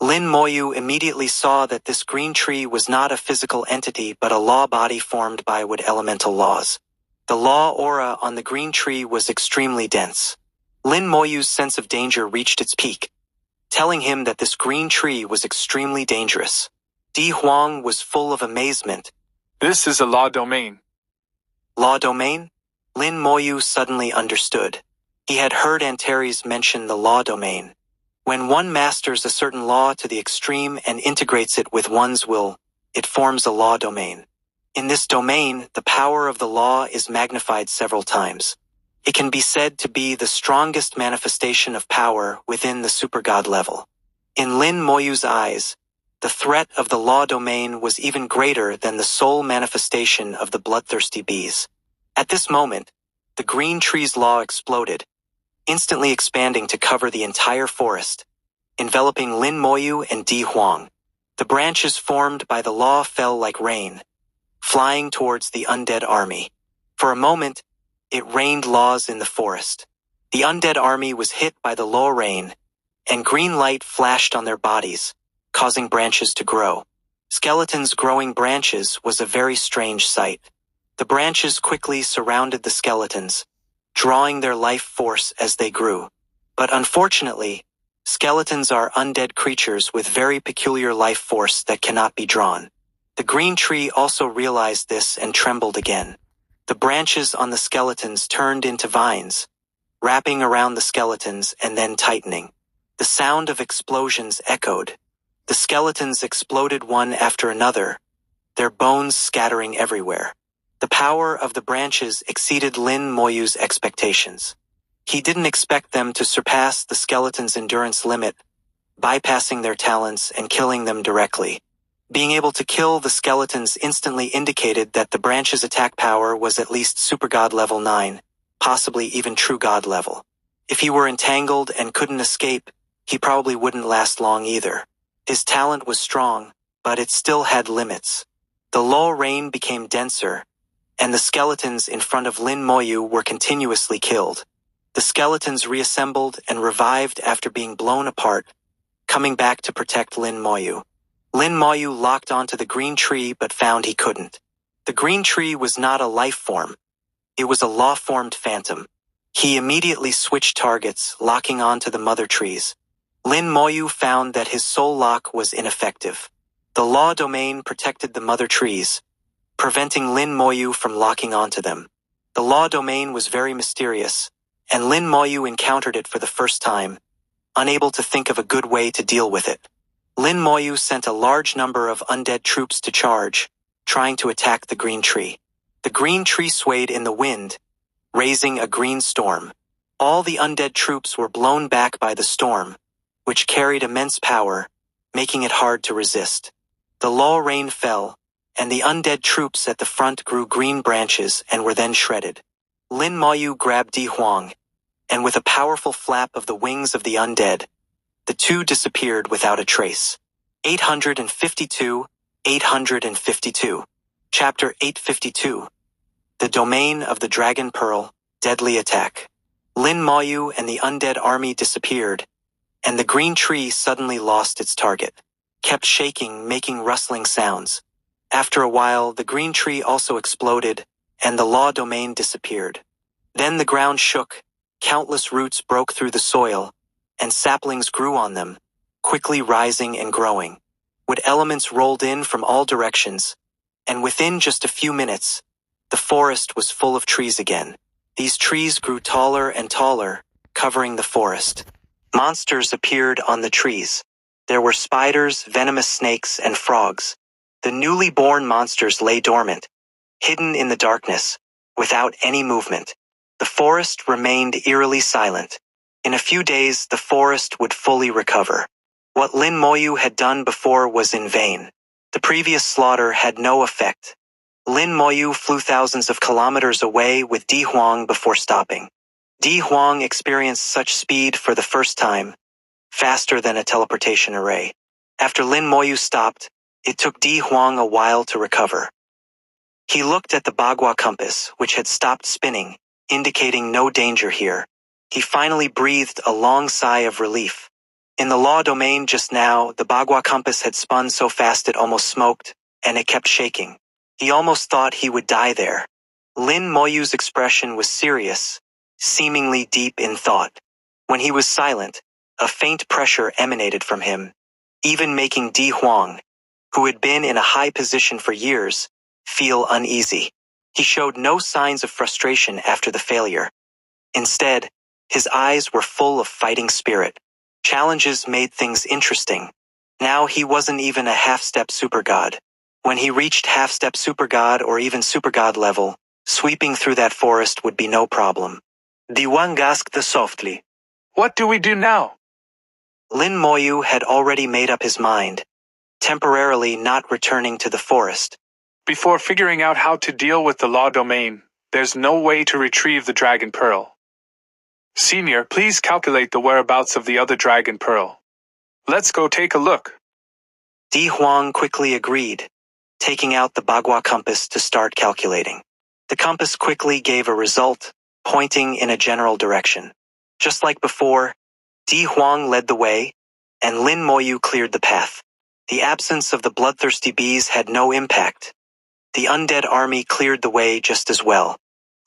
Lin Moyu immediately saw that this green tree was not a physical entity but a law body formed by wood elemental laws. The law aura on the green tree was extremely dense. Lin Moyu's sense of danger reached its peak, telling him that this green tree was extremely dangerous. Di Huang was full of amazement. This is a law domain. Law domain? Lin Moyu suddenly understood. He had heard Antares mention the law domain. When one masters a certain law to the extreme and integrates it with one's will, it forms a law domain. In this domain, the power of the law is magnified several times. It can be said to be the strongest manifestation of power within the supergod level. In Lin Moyu's eyes, the threat of the law domain was even greater than the soul manifestation of the bloodthirsty bees. At this moment, the green tree's law exploded, instantly expanding to cover the entire forest, enveloping Lin Moyu and Di Huang. The branches formed by the law fell like rain, flying towards the undead army. For a moment, it rained laws in the forest. The undead army was hit by the law rain, and green light flashed on their bodies, causing branches to grow. Skeletons growing branches was a very strange sight. The branches quickly surrounded the skeletons, drawing their life force as they grew. But unfortunately, skeletons are undead creatures with very peculiar life force that cannot be drawn. The green tree also realized this and trembled again. The branches on the skeletons turned into vines, wrapping around the skeletons and then tightening. The sound of explosions echoed. The skeletons exploded one after another, their bones scattering everywhere. The power of the branches exceeded Lin Moyu's expectations. He didn't expect them to surpass the skeleton's endurance limit, bypassing their talents and killing them directly. Being able to kill the skeletons instantly indicated that the branch's attack power was at least Super God level 9, possibly even True God level. If he were entangled and couldn't escape, he probably wouldn't last long either. His talent was strong, but it still had limits. The lull rain became denser, and the skeletons in front of Lin Moyu were continuously killed. The skeletons reassembled and revived after being blown apart, coming back to protect Lin Moyu. Lin Moyu locked onto the green tree but found he couldn't. The green tree was not a life form. It was a law-formed phantom. He immediately switched targets, locking onto the mother trees. Lin Moyu found that his soul lock was ineffective. The law domain protected the mother trees, preventing Lin Moyu from locking onto them. The law domain was very mysterious, and Lin Moyu encountered it for the first time, unable to think of a good way to deal with it. Lin Moyu sent a large number of undead troops to charge, trying to attack the green tree. The green tree swayed in the wind, raising a green storm. All the undead troops were blown back by the storm, which carried immense power, making it hard to resist. The lull rain fell, and the undead troops at the front grew green branches and were then shredded. Lin Moyu grabbed Di Huang, and with a powerful flap of the wings of the undead, the two disappeared without a trace. 852, 852. Chapter 852. The Domain of the Dragon Pearl, Deadly Attack. Lin Moyu and the undead army disappeared, and the green tree suddenly lost its target, kept shaking, making rustling sounds. After a while, the green tree also exploded, and the law domain disappeared. Then the ground shook, countless roots broke through the soil, and saplings grew on them, quickly rising and growing. Wood elements rolled in from all directions, and within just a few minutes, the forest was full of trees again. These trees grew taller and taller, covering the forest. Monsters appeared on the trees. There were spiders, venomous snakes, and frogs. The newly born monsters lay dormant, hidden in the darkness, without any movement. The forest remained eerily silent. In a few days, the forest would fully recover. What Lin Moyu had done before was in vain. The previous slaughter had no effect. Lin Moyu flew thousands of kilometers away with Di Huang before stopping. Di Huang experienced such speed for the first time, faster than a teleportation array. After Lin Moyu stopped, it took Di Huang a while to recover. He looked at the Bagua compass, which had stopped spinning, indicating no danger here. He finally breathed a long sigh of relief. In the law domain just now, the Bagua compass had spun so fast it almost smoked, and it kept shaking. He almost thought he would die there. Lin Moyu's expression was serious, seemingly deep in thought. When he was silent, a faint pressure emanated from him, even making Di Huang, who had been in a high position for years, feel uneasy. He showed no signs of frustration after the failure. Instead, his eyes were full of fighting spirit. Challenges made things interesting. Now he wasn't even a half-step super god. When he reached half-step super god or even super god level, sweeping through that forest would be no problem. Di Huang asked softly. What do we do now? Lin Moyu had already made up his mind, temporarily not returning to the forest. Before figuring out how to deal with the law domain, there's no way to retrieve the Dragon Pearl. Senior, please calculate the whereabouts of the other Dragon Pearl. Let's go take a look. Di Huang quickly agreed, taking out the Bagua compass to start calculating. The compass quickly gave a result, pointing in a general direction. Just like before, Di Huang led the way, and Lin Moyu cleared the path. The absence of the bloodthirsty bees had no impact. The undead army cleared the way just as well.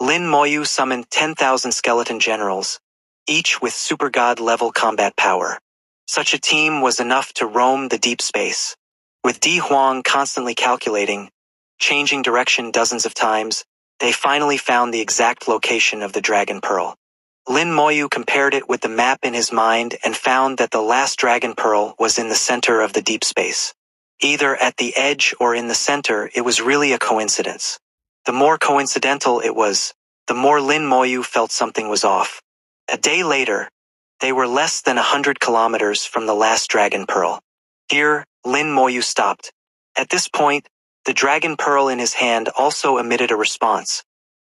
Lin Moyu summoned 10,000 skeleton generals, each with super god level combat power. Such a team was enough to roam the deep space. With Di Huang constantly calculating, changing direction dozens of times, they finally found the exact location of the Dragon Pearl. Lin Moyu compared it with the map in his mind and found that the last Dragon Pearl was in the center of the deep space. Either at the edge or in the center, it was really a coincidence. The more coincidental it was, the more Lin Moyu felt something was off. A day later, they were less than 100 kilometers from the last Dragon Pearl. Here, Lin Moyu stopped. At this point, the Dragon Pearl in his hand also emitted a response,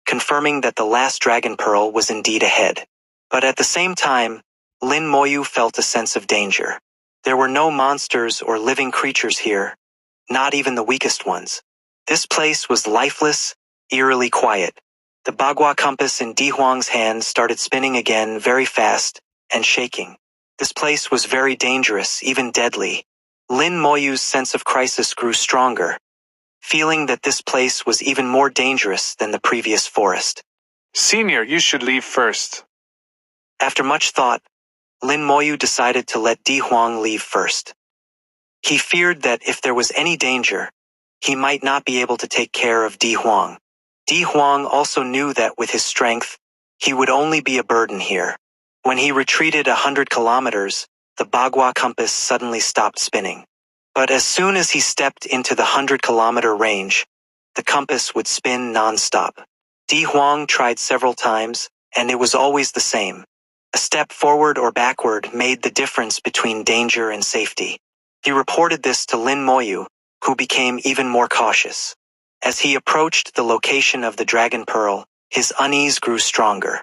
confirming that the last Dragon Pearl was indeed ahead. But at the same time, Lin Moyu felt a sense of danger. There were no monsters or living creatures here, not even the weakest ones. This place was lifeless, eerily quiet. The Bagua compass in Di Huang's hand started spinning again very fast and shaking. This place was very dangerous, even deadly. Lin Moyu's sense of crisis grew stronger, feeling that this place was even more dangerous than the previous forest. Senior, you should leave first. After much thought, Lin Moyu decided to let Di Huang leave first. He feared that if there was any danger, he might not be able to take care of Di Huang. Di Huang also knew that with his strength, he would only be a burden here. When he retreated 100 kilometers, the Bagua compass suddenly stopped spinning. But as soon as he stepped into the 100-kilometer range, the compass would spin non-stop. Di Huang tried several times, and it was always the same. A step forward or backward made the difference between danger and safety. He reported this to Lin Moyu, who became even more cautious. As he approached the location of the Dragon Pearl, his unease grew stronger.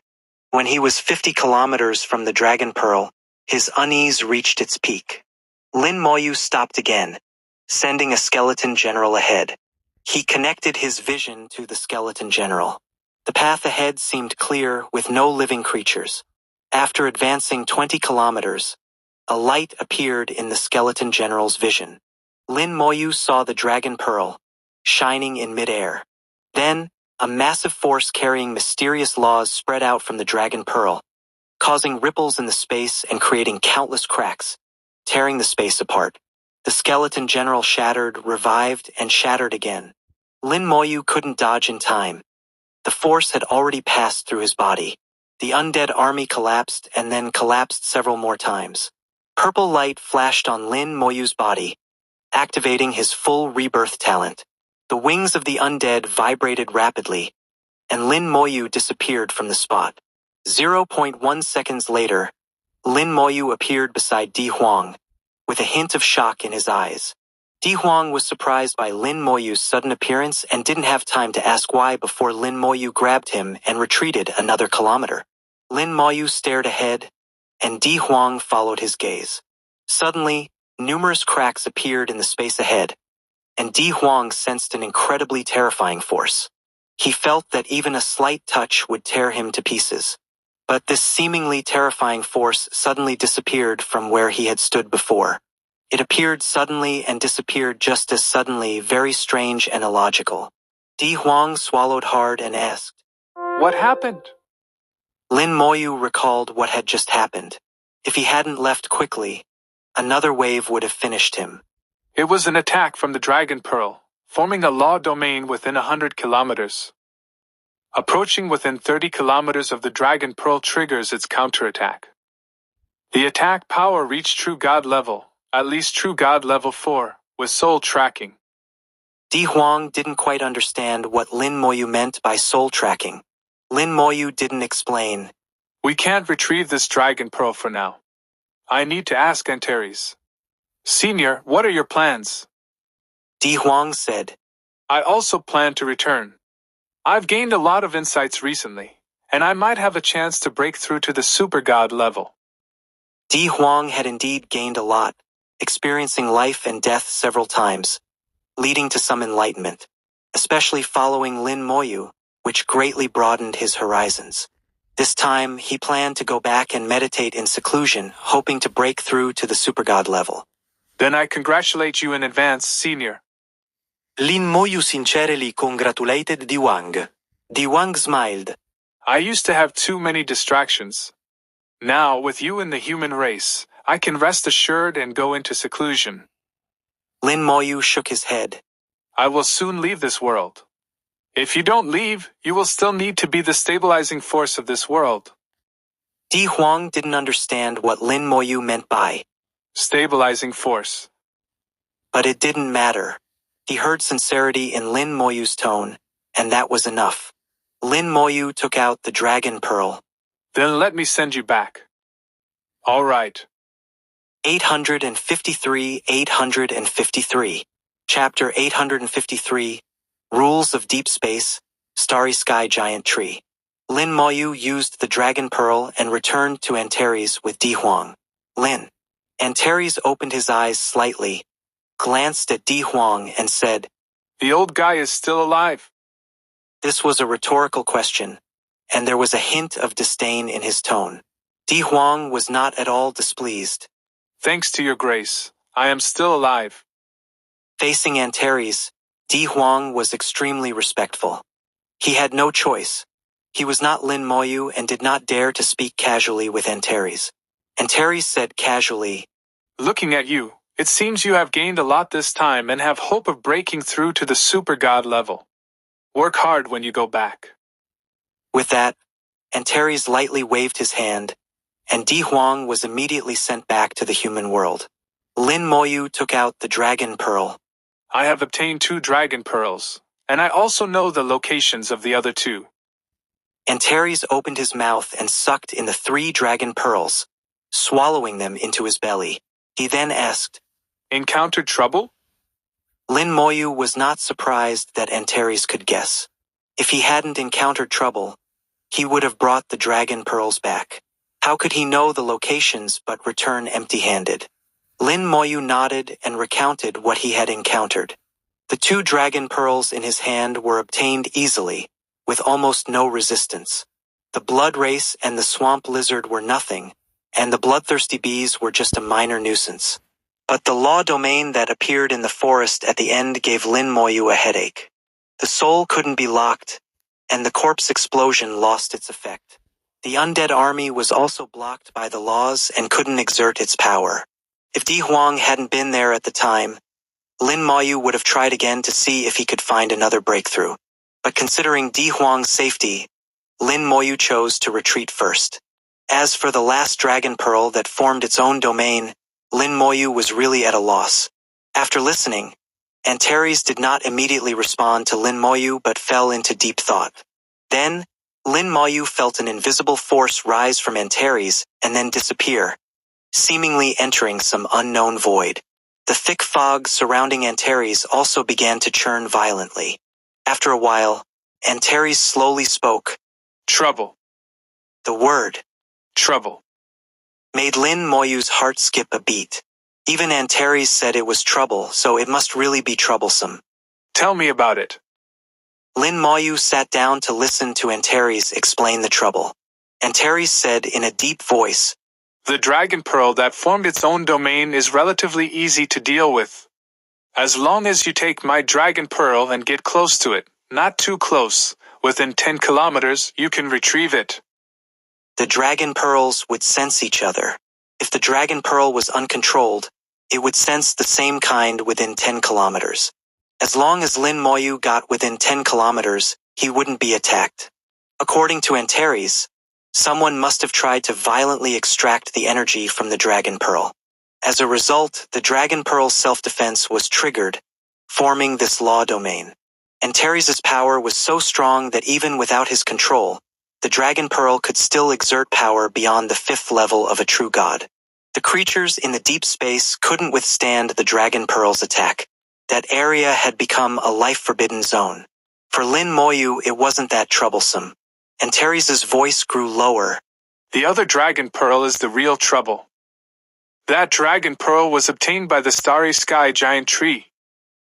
When he was 50 kilometers from the Dragon Pearl, his unease reached its peak. Lin Moyu stopped again, sending a skeleton general ahead. He connected his vision to the skeleton general. The path ahead seemed clear with no living creatures. After advancing 20 kilometers, a light appeared in the skeleton general's vision. Lin Moyu saw the Dragon Pearl, shining in midair. Then, a massive force carrying mysterious laws spread out from the Dragon Pearl, causing ripples in the space and creating countless cracks, tearing the space apart. The skeleton general shattered, revived, and shattered again. Lin Moyu couldn't dodge in time. The force had already passed through his body. The undead army collapsed and then collapsed several more times. Purple light flashed on Lin Moyu's body, activating his full rebirth talent. The wings of the undead vibrated rapidly, and Lin Moyu disappeared from the spot. 0.1 seconds later, Lin Moyu appeared beside Di Huang, with a hint of shock in his eyes. Di Huang was surprised by Lin Moyu's sudden appearance and didn't have time to ask why before Lin Moyu grabbed him and retreated another kilometer. Lin Moyu stared ahead, and Di Huang followed his gaze. Suddenly, numerous cracks appeared in the space ahead, and Di Huang sensed an incredibly terrifying force. He felt that even a slight touch would tear him to pieces. But this seemingly terrifying force suddenly disappeared from where he had stood before. It appeared suddenly and disappeared just as suddenly, very strange and illogical. Di Huang swallowed hard and asked, What happened? Lin Moyu recalled what had just happened. If he hadn't left quickly, another wave would have finished him. It was an attack from the Dragon Pearl, forming a law domain within 100 kilometers. Approaching within 30 kilometers of the Dragon Pearl triggers its counterattack. The attack power reached True God level, at least True God level 4, with soul tracking. Di Huang didn't quite understand what Lin Moyu meant by soul tracking. Lin Moyu didn't explain. We can't retrieve this Dragon Pearl for now. I need to ask Antares. Senior, what are your plans? Di Huang said, I also plan to return. I've gained a lot of insights recently, and I might have a chance to break through to the super god level. Di Huang had indeed gained a lot, experiencing life and death several times, leading to some enlightenment, especially following Lin Moyu, which greatly broadened his horizons. This time, he planned to go back and meditate in seclusion, hoping to break through to the super god level. Then I congratulate you in advance, Senior. Lin Moyu sincerely congratulated Di Huang. Di Huang smiled. I used to have too many distractions. Now, with you in the human race, I can rest assured and go into seclusion. Lin Moyu shook his head. I will soon leave this world. If you don't leave, you will still need to be the stabilizing force of this world. Di Huang didn't understand what Lin Moyu meant by stabilizing force. But it didn't matter. He heard sincerity in Lin Moyu's tone, and that was enough. Lin Moyu took out the dragon pearl. Then let me send you back. All right. 853. Chapter 853, Rules of Deep Space, Starry Sky Giant Tree. Lin Moyu used the dragon pearl and returned to Antares with Di Huang. Lin. Antares opened his eyes slightly, glanced at Di Huang and said, The old guy is still alive. This was a rhetorical question, and there was a hint of disdain in his tone. Di Huang was not at all displeased. Thanks to your grace, I am still alive. Facing Antares, Di Huang was extremely respectful. He had no choice. He was not Lin Moyu and did not dare to speak casually with Antares. Antares said casually, Looking at you, it seems you have gained a lot this time and have hope of breaking through to the super god level. Work hard when you go back. With that, Antares lightly waved his hand, and Di Huang was immediately sent back to the human world. Lin Moyu took out the dragon pearl. I have obtained 2 dragon pearls, and I also know the locations of the other 2. Antares opened his mouth and sucked in the 3 dragon pearls, swallowing them into his belly. He then asked, Encountered trouble? Lin Moyu was not surprised that Antares could guess. If he hadn't encountered trouble, he would have brought the dragon pearls back. How could he know the locations but return empty-handed? Lin Moyu nodded and recounted what he had encountered. The 2 dragon pearls in his hand were obtained easily, with almost no resistance. The blood race and the swamp lizard were nothing, and the bloodthirsty bees were just a minor nuisance. But the law domain that appeared in the forest at the end gave Lin Moyu a headache. The soul couldn't be locked, and the corpse explosion lost its effect. The undead army was also blocked by the laws and couldn't exert its power. If Di Huang hadn't been there at the time, Lin Moyu would have tried again to see if he could find another breakthrough. But considering Di Huang's safety, Lin Moyu chose to retreat first. As for the last dragon pearl that formed its own domain, Lin Moyu was really at a loss. After listening, Antares did not immediately respond to Lin Moyu but fell into deep thought. Then, Lin Moyu felt an invisible force rise from Antares and then disappear, seemingly entering some unknown void. The thick fog surrounding Antares also began to churn violently. After a while, Antares slowly spoke. Trouble. The word, trouble, made Lin Moyu's heart skip a beat. Even Antares said it was trouble, so it must really be troublesome. Tell me about it. Lin Moyu sat down to listen to Antares explain the trouble. Antares said in a deep voice, The dragon pearl that formed its own domain is relatively easy to deal with. As long as you take my dragon pearl and get close to it, not too close, within 10 kilometers, you can retrieve it. The dragon pearls would sense each other. If the dragon pearl was uncontrolled, it would sense the same kind within 10 kilometers. As long as Lin Moyu got within 10 kilometers, he wouldn't be attacked. According to Antares, someone must have tried to violently extract the energy from the dragon pearl. As a result, the dragon pearl's self-defense was triggered, forming this law domain. Antares' power was so strong that even without his control, the dragon pearl could still exert power beyond the 5th level of a true god. The creatures in the deep space couldn't withstand the dragon pearl's attack. That area had become a life-forbidden zone. For Lin Moyu, it wasn't that troublesome. Antares' voice grew lower. The other dragon pearl is the real trouble. That dragon pearl was obtained by the Starry Sky Giant Tree.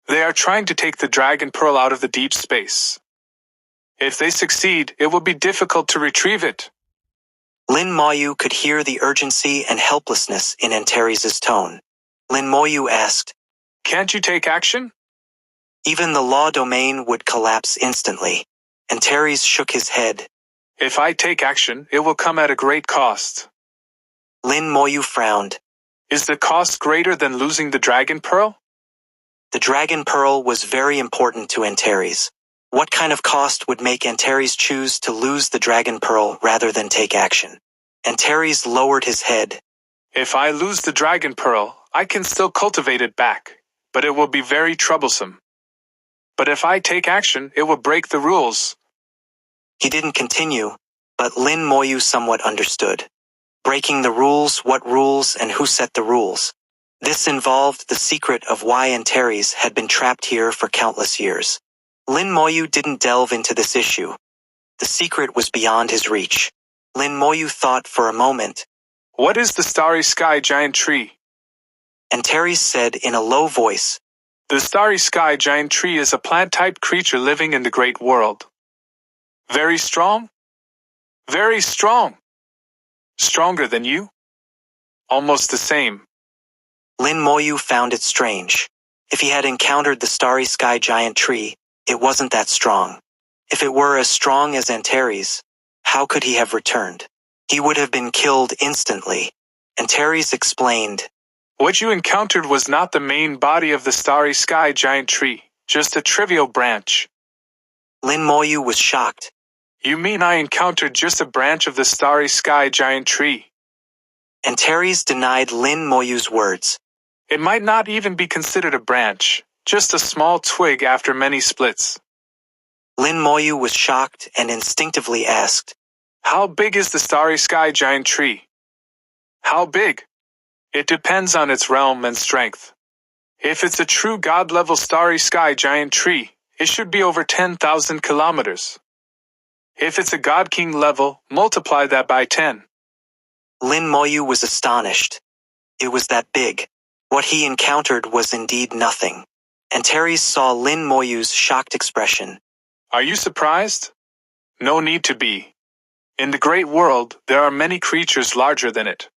They are trying to take the dragon pearl out of the deep space. If they succeed, it will be difficult to retrieve it. Lin Moyu could hear the urgency and helplessness in Antares' tone. Lin Moyu asked, Can't you take action? Even the law domain would collapse instantly. Antares shook his head. If I take action, it will come at a great cost. Lin Moyu frowned. Is the cost greater than losing the dragon pearl? The Dragon Pearl was very important to Antares. What kind of cost would make Antares choose to lose the Dragon Pearl rather than take action? Antares lowered his head. If I lose the Dragon Pearl, I can still cultivate it back, but it will be very troublesome. But if I take action, it will break the rules. He didn't continue, but Lin Moyu somewhat understood. Breaking the rules, what rules, and who set the rules? This involved the secret of why Antares had been trapped here for countless years. Lin Moyu didn't delve into this issue. The secret was beyond his reach. Lin Moyu thought for a moment. What is the Starry Sky Giant Tree? Antares said in a low voice. The Starry Sky Giant Tree is a plant-type creature living in the Great World. Very strong? Very strong. Stronger than you? Almost the same. Lin Moyu found it strange. If he had encountered the Starry Sky Giant Tree, it wasn't that strong. If it were as strong as Antares, how could he have returned? He would have been killed instantly. Antares explained. What you encountered was not the main body of the Starry Sky Giant Tree, just a trivial branch. Lin Moyu was shocked. You mean I encountered just a branch of the Starry Sky Giant Tree? Antares denied Lin Moyu's words. It might not even be considered a branch, just a small twig after many splits. Lin Moyu was shocked and instinctively asked. How big is the Starry Sky Giant Tree? How big? It depends on its realm and strength. If it's a true God-level Starry Sky Giant Tree, it should be over 10,000 kilometers. If it's a God King level, multiply that by 10. Lin Moyu was astonished. It was that big. What he encountered was indeed nothing. Antares saw Lin Moyu's shocked expression. Are you surprised? No need to be. In the great world, there are many creatures larger than it.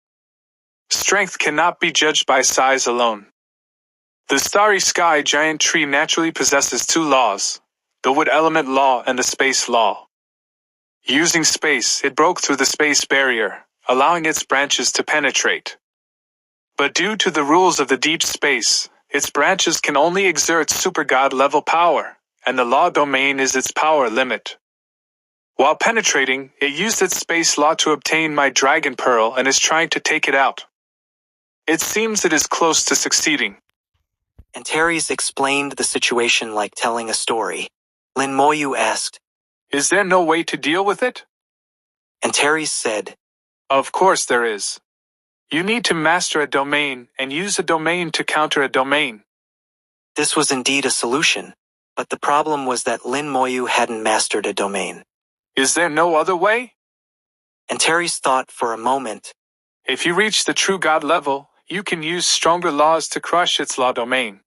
Strength cannot be judged by size alone. The Starry Sky Giant Tree naturally possesses two laws, the wood element law and the space law. Using space, it broke through the space barrier, allowing its branches to penetrate. But due to the rules of the deep space, its branches can only exert super god level power, and the law domain is its power limit. While penetrating, it used its space law to obtain my Dragon Pearl and is trying to take it out. It seems it is close to succeeding. Antares explained the situation like telling a story. Lin Moyu asked, Is there no way to deal with it? Antares said, Of course there is. You need to master a domain and use a domain to counter a domain. This was indeed a solution, but the problem was that Lin Moyu hadn't mastered a domain. Is there no other way? Antares thought for a moment. If you reach the true god level, you can use stronger laws to crush its law domain.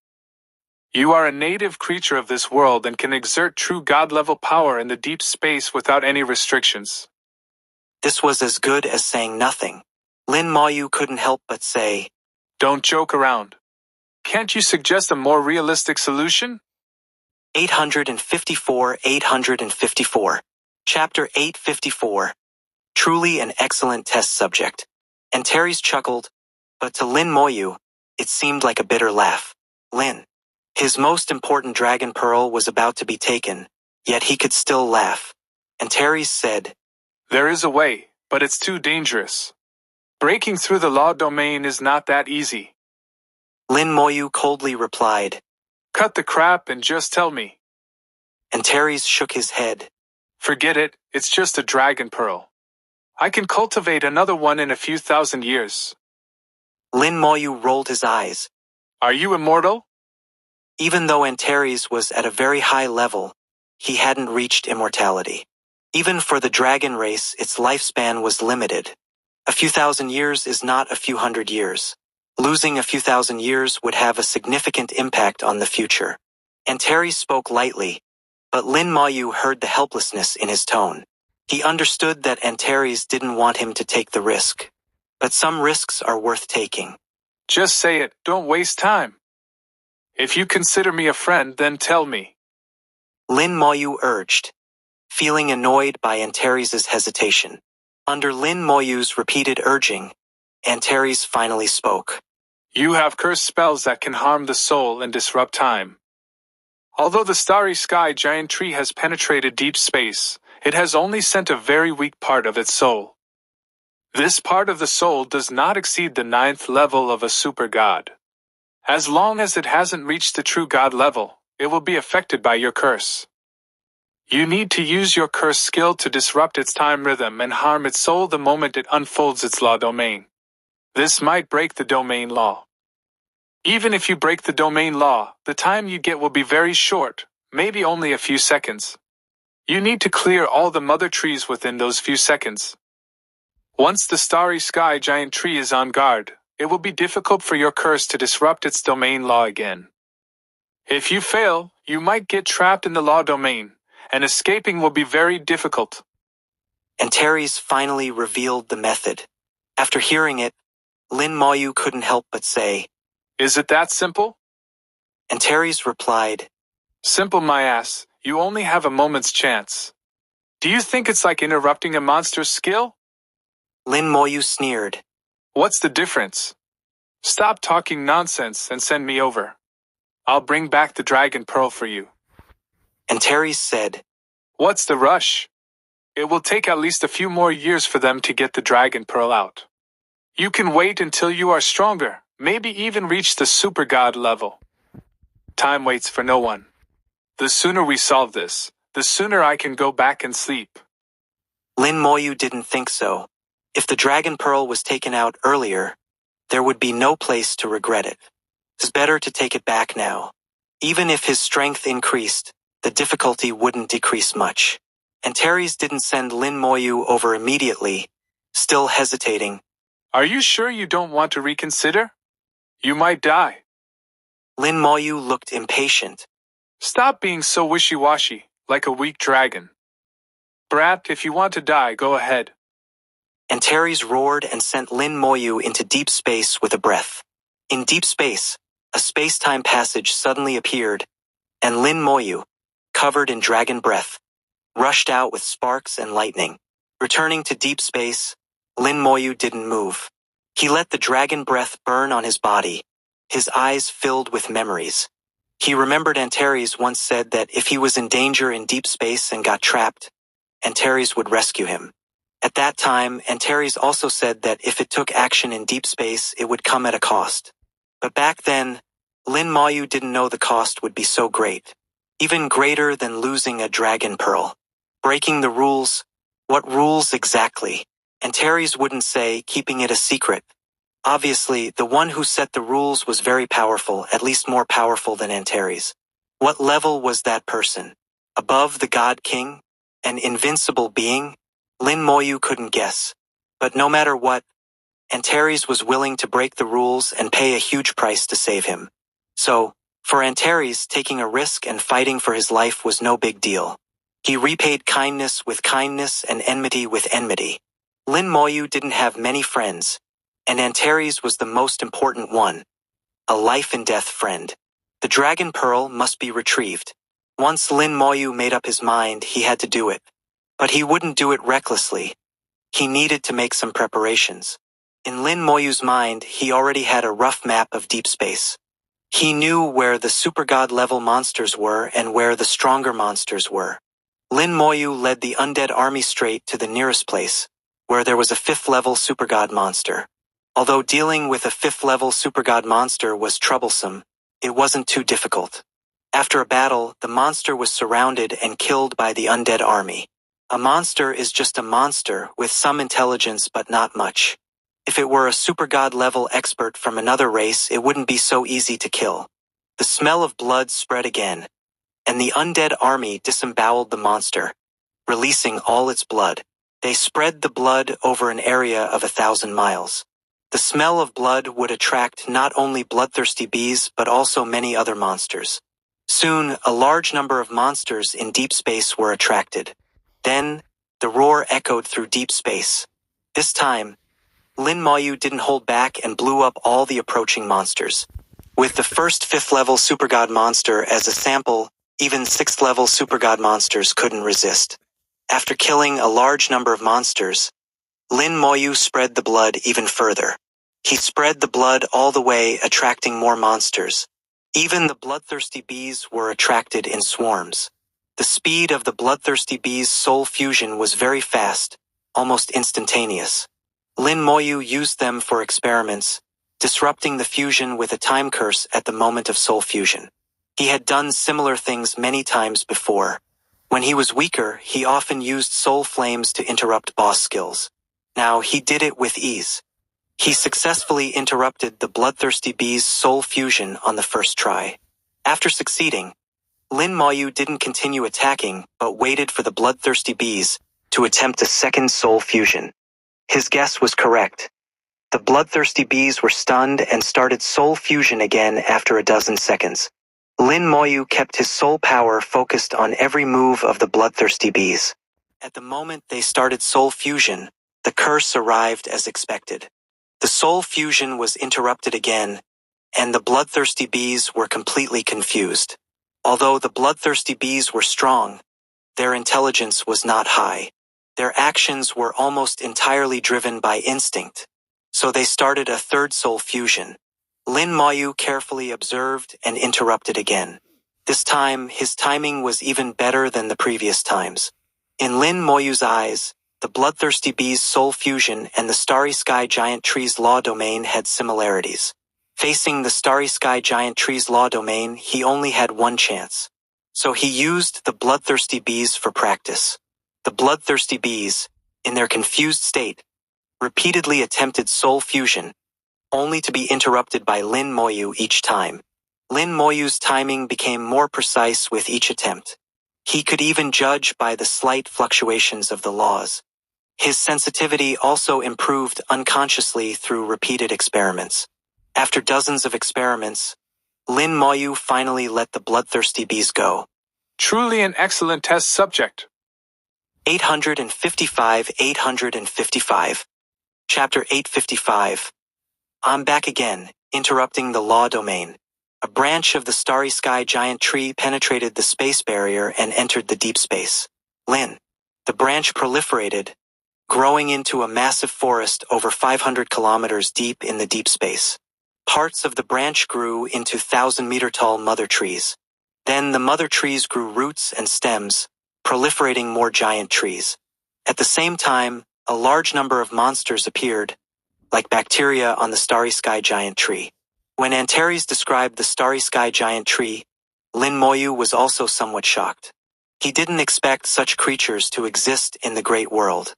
You are a native creature of this world and can exert true god-level power in the deep space without any restrictions. This was as good as saying nothing. Lin Moyu couldn't help but say, Don't joke around. Can't you suggest a more realistic solution? 854. Chapter 854. Truly an excellent test subject. Antares chuckled, but to Lin Moyu, it seemed like a bitter laugh. Lin. His most important Dragon Pearl was about to be taken, yet he could still laugh. Antares said, There is a way, but it's too dangerous. Breaking through the law domain is not that easy. Lin Moyu coldly replied, Cut the crap and just tell me. Antares shook his head. Forget it, it's just a Dragon Pearl. I can cultivate another one in a few thousand years. Lin Moyu rolled his eyes. Are you immortal? Even though Antares was at a very high level, he hadn't reached immortality. Even for the dragon race, its lifespan was limited. A few thousand years is not a few hundred years. Losing a few thousand years would have a significant impact on the future. Antares spoke lightly, but Lin Moyu heard the helplessness in his tone. He understood that Antares didn't want him to take the risk. But some risks are worth taking. Just say it, don't waste time. If you consider me a friend, then tell me. Lin Moyu urged, feeling annoyed by Antares' hesitation. Under Lin Moyu's repeated urging, Antares finally spoke. You have cursed spells that can harm the soul and disrupt time. Although the starry sky giant tree has penetrated deep space, it has only sent a very weak part of its soul. This part of the soul does not exceed the 9th level of a super god. As long as it hasn't reached the true god level, it will be affected by your curse. You need to use your curse skill to disrupt its time rhythm and harm its soul the moment it unfolds its law domain. This might break the domain law. Even if you break the domain law, the time you get will be very short, maybe only a few seconds. You need to clear all the mother trees within those few seconds. Once the starry sky giant tree is on guard, it will be difficult for your curse to disrupt its domain law again. If you fail, you might get trapped in the law domain, and escaping will be very difficult. Antares finally revealed the method. After hearing it, Lin Moyu couldn't help but say, Is it that simple? Antares replied, Simple, my ass. You only have a moment's chance. Do you think it's like interrupting a monster's skill? Lin Moyu sneered. What's the difference? Stop talking nonsense and send me over. I'll bring back the dragon pearl for you. Antares said, What's the rush? It will take at least a few more years for them to get the dragon pearl out. You can wait until you are stronger, maybe even reach the super god level. Time waits for no one. The sooner we solve this, the sooner I can go back and sleep. Lin Moyu didn't think so. If the dragon pearl was taken out earlier, there would be no place to regret it. It's better to take it back now. Even if his strength increased, the difficulty wouldn't decrease much. Antares didn't send Lin Moyu over immediately, still hesitating. Are you sure you don't want to reconsider? You might die. Lin Moyu looked impatient. Stop being so wishy-washy, like a weak dragon. Brat, if you want to die, go ahead. Antares roared and sent Lin Moyu into deep space with a breath. In deep space, a space-time passage suddenly appeared, and Lin Moyu, covered in dragon breath, rushed out with sparks and lightning. Returning to deep space, Lin Moyu didn't move. He let the dragon breath burn on his body, his eyes filled with memories. He remembered Antares once said that if he was in danger in deep space and got trapped, Antares would rescue him. At that time, Antares also said that if it took action in deep space, it would come at a cost. But back then, Lin Moyu didn't know the cost would be so great. Even greater than losing a dragon pearl. Breaking the rules. What rules exactly? Antares wouldn't say, keeping it a secret. Obviously, the one who set the rules was very powerful, at least more powerful than Antares. What level was that person? Above the God King? An invincible being? Lin Moyu couldn't guess. But no matter what, Antares was willing to break the rules and pay a huge price to save him. So, for Antares, taking a risk and fighting for his life was no big deal. He repaid kindness with kindness and enmity with enmity. Lin Moyu didn't have many friends, and Antares was the most important one. A life-and-death friend. The dragon pearl must be retrieved. Once Lin Moyu made up his mind, he had to do it. But he wouldn't do it recklessly. He needed to make some preparations. In Lin Moyu's mind, he already had a rough map of deep space. He knew where the super-god level monsters were and where the stronger monsters were. Lin Moyu led the undead army straight to the nearest place, where there was a 5th level super-god monster. Although dealing with a 5th level super-god monster was troublesome, it wasn't too difficult. After a battle, the monster was surrounded and killed by the undead army. A monster is just a monster with some intelligence but not much. If it were a super-god level expert from another race, it wouldn't be so easy to kill. The smell of blood spread again, and the undead army disemboweled the monster, releasing all its blood. They spread the blood over an area of 1,000 miles. The smell of blood would attract not only bloodthirsty bees but also many other monsters. Soon, a large number of monsters in deep space were attracted. Then, the roar echoed through deep space. This time, Lin Moyu didn't hold back and blew up all the approaching monsters. With the first 5th level supergod monster as a sample, even 6th level supergod monsters couldn't resist. After killing a large number of monsters, Lin Moyu spread the blood even further. He spread the blood all the way, attracting more monsters. Even the bloodthirsty bees were attracted in swarms. The speed of the bloodthirsty bees' soul fusion was very fast, almost instantaneous. Lin Moyu used them for experiments, disrupting the fusion with a time curse at the moment of soul fusion. He had done similar things many times before. When he was weaker, he often used soul flames to interrupt boss skills. Now he did it with ease. He successfully interrupted the bloodthirsty bees' soul fusion on the first try. After succeeding, Lin Moyu didn't continue attacking but waited for the bloodthirsty bees to attempt a second soul fusion. His guess was correct. The bloodthirsty bees were stunned and started soul fusion again after a dozen seconds. Lin Moyu kept his soul power focused on every move of the bloodthirsty bees. At the moment they started soul fusion, the curse arrived as expected. The soul fusion was interrupted again, and the bloodthirsty bees were completely confused. Although the bloodthirsty bees were strong, their intelligence was not high. Their actions were almost entirely driven by instinct, so they started a third soul fusion. Lin Moyu carefully observed and interrupted again. This time, his timing was even better than the previous times. In Lin Moyu's eyes, the bloodthirsty bees' soul fusion and the starry sky giant tree's law domain had similarities. Facing the starry sky giant tree's law domain, he only had one chance. So he used the bloodthirsty bees for practice. The bloodthirsty bees, in their confused state, repeatedly attempted soul fusion, only to be interrupted by Lin Moyu each time. Lin Moyu's timing became more precise with each attempt. He could even judge by the slight fluctuations of the laws. His sensitivity also improved unconsciously through repeated experiments. After dozens of experiments, Lin Moyu finally let the bloodthirsty bees go. Truly an excellent test subject. 855. Chapter 855. I'm back again, interrupting the law domain. A branch of the starry sky giant tree penetrated the space barrier and entered the deep space. Lin. The branch proliferated, growing into a massive forest over 500 kilometers deep in the deep space. Parts of the branch grew into 1,000-meter-tall mother trees. Then the mother trees grew roots and stems, proliferating more giant trees. At the same time, a large number of monsters appeared, like bacteria on the starry sky giant tree. When Antares described the starry sky giant tree, Lin Moyu was also somewhat shocked. He didn't expect such creatures to exist in the great world.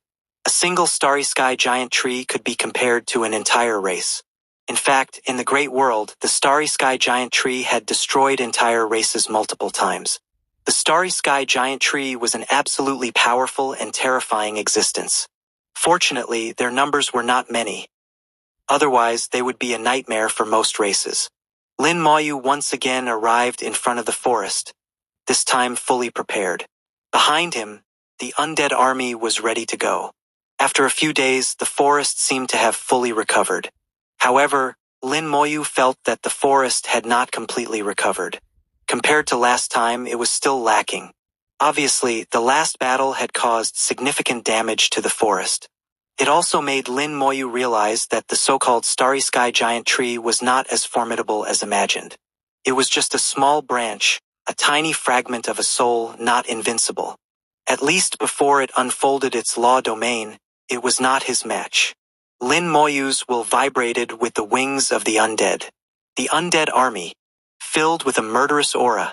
A single starry sky giant tree could be compared to an entire race. In fact, in the great world, the starry sky giant tree had destroyed entire races multiple times. The starry sky giant tree was an absolutely powerful and terrifying existence. Fortunately, their numbers were not many. Otherwise, they would be a nightmare for most races. Lin Moyu once again arrived in front of the forest, this time fully prepared. Behind him, the undead army was ready to go. After a few days, the forest seemed to have fully recovered. However, Lin Moyu felt that the forest had not completely recovered. Compared to last time, it was still lacking. Obviously, the last battle had caused significant damage to the forest. It also made Lin Moyu realize that the so-called starry sky giant tree was not as formidable as imagined. It was just a small branch, a tiny fragment of a soul, not invincible. At least before it unfolded its law domain, it was not his match. Lin Moyu's will vibrated with the wings of the undead. The undead army, filled with a murderous aura,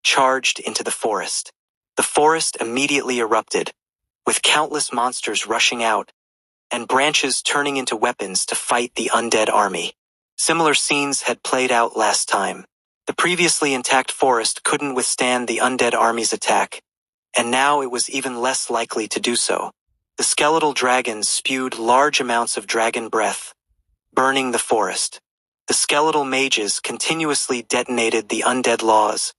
charged into the forest. The forest immediately erupted, with countless monsters rushing out, and branches turning into weapons to fight the undead army. Similar scenes had played out last time. The previously intact forest couldn't withstand the undead army's attack, and now it was even less likely to do so. The skeletal dragons spewed large amounts of dragon breath, burning the forest. The skeletal mages continuously detonated the undead laws,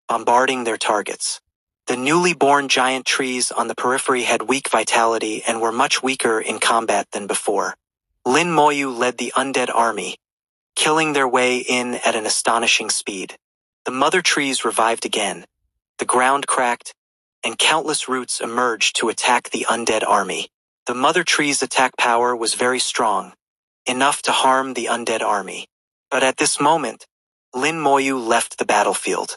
bombarding their targets. The newly born giant trees on the periphery had weak vitality and were much weaker in combat than before. Lin Moyu led the undead army, killing their way in at an astonishing speed. The mother trees revived again. The ground cracked, and countless roots emerged to attack the undead army. The mother tree's attack power was very strong, enough to harm the undead army. But at this moment, Lin Moyu left the battlefield.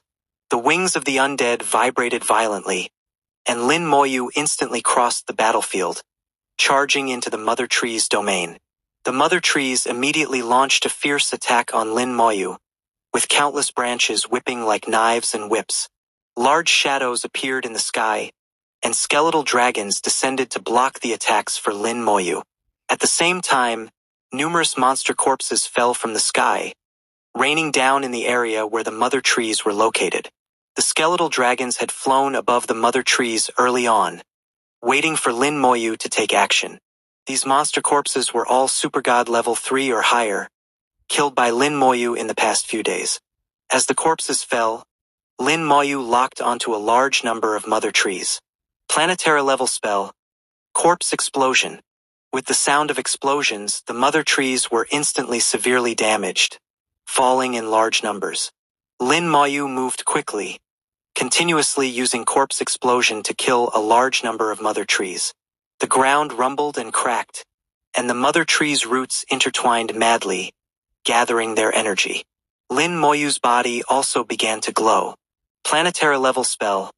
The wings of the undead vibrated violently, and Lin Moyu instantly crossed the battlefield, charging into the Mother Tree's domain. The Mother Trees immediately launched a fierce attack on Lin Moyu, with countless branches whipping like knives and whips. Large shadows appeared in the sky, and skeletal dragons descended to block the attacks for Lin Moyu. At the same time, numerous monster corpses fell from the sky, raining down in the area where the Mother Trees were located. The skeletal dragons had flown above the Mother Trees early on, waiting for Lin Moyu to take action. These monster corpses were all super god level 3 or higher, killed by Lin Moyu in the past few days. As the corpses fell, Lin Moyu locked onto a large number of Mother Trees. Planetary level spell, Corpse Explosion. With the sound of explosions, the Mother Trees were instantly severely damaged, falling in large numbers. Lin Moyu moved quickly, continuously using Corpse Explosion to kill a large number of Mother Trees. The ground rumbled and cracked, and the Mother Tree's roots intertwined madly, gathering their energy. Lin Moyu's body also began to glow. Planetary level spell,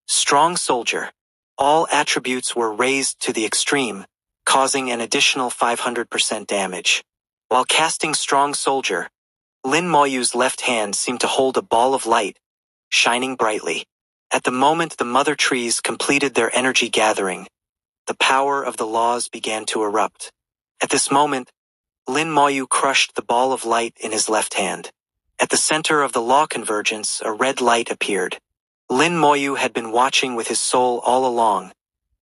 Strong Soldier. All attributes were raised to the extreme, causing an additional 500% damage. While casting Strong Soldier, Lin Moyu's left hand seemed to hold a ball of light, shining brightly. At the moment the Mother Trees completed their energy gathering, the power of the laws began to erupt. At this moment, Lin Moyu crushed the ball of light in his left hand. At the center of the law convergence, a red light appeared. Lin Moyu had been watching with his soul all along,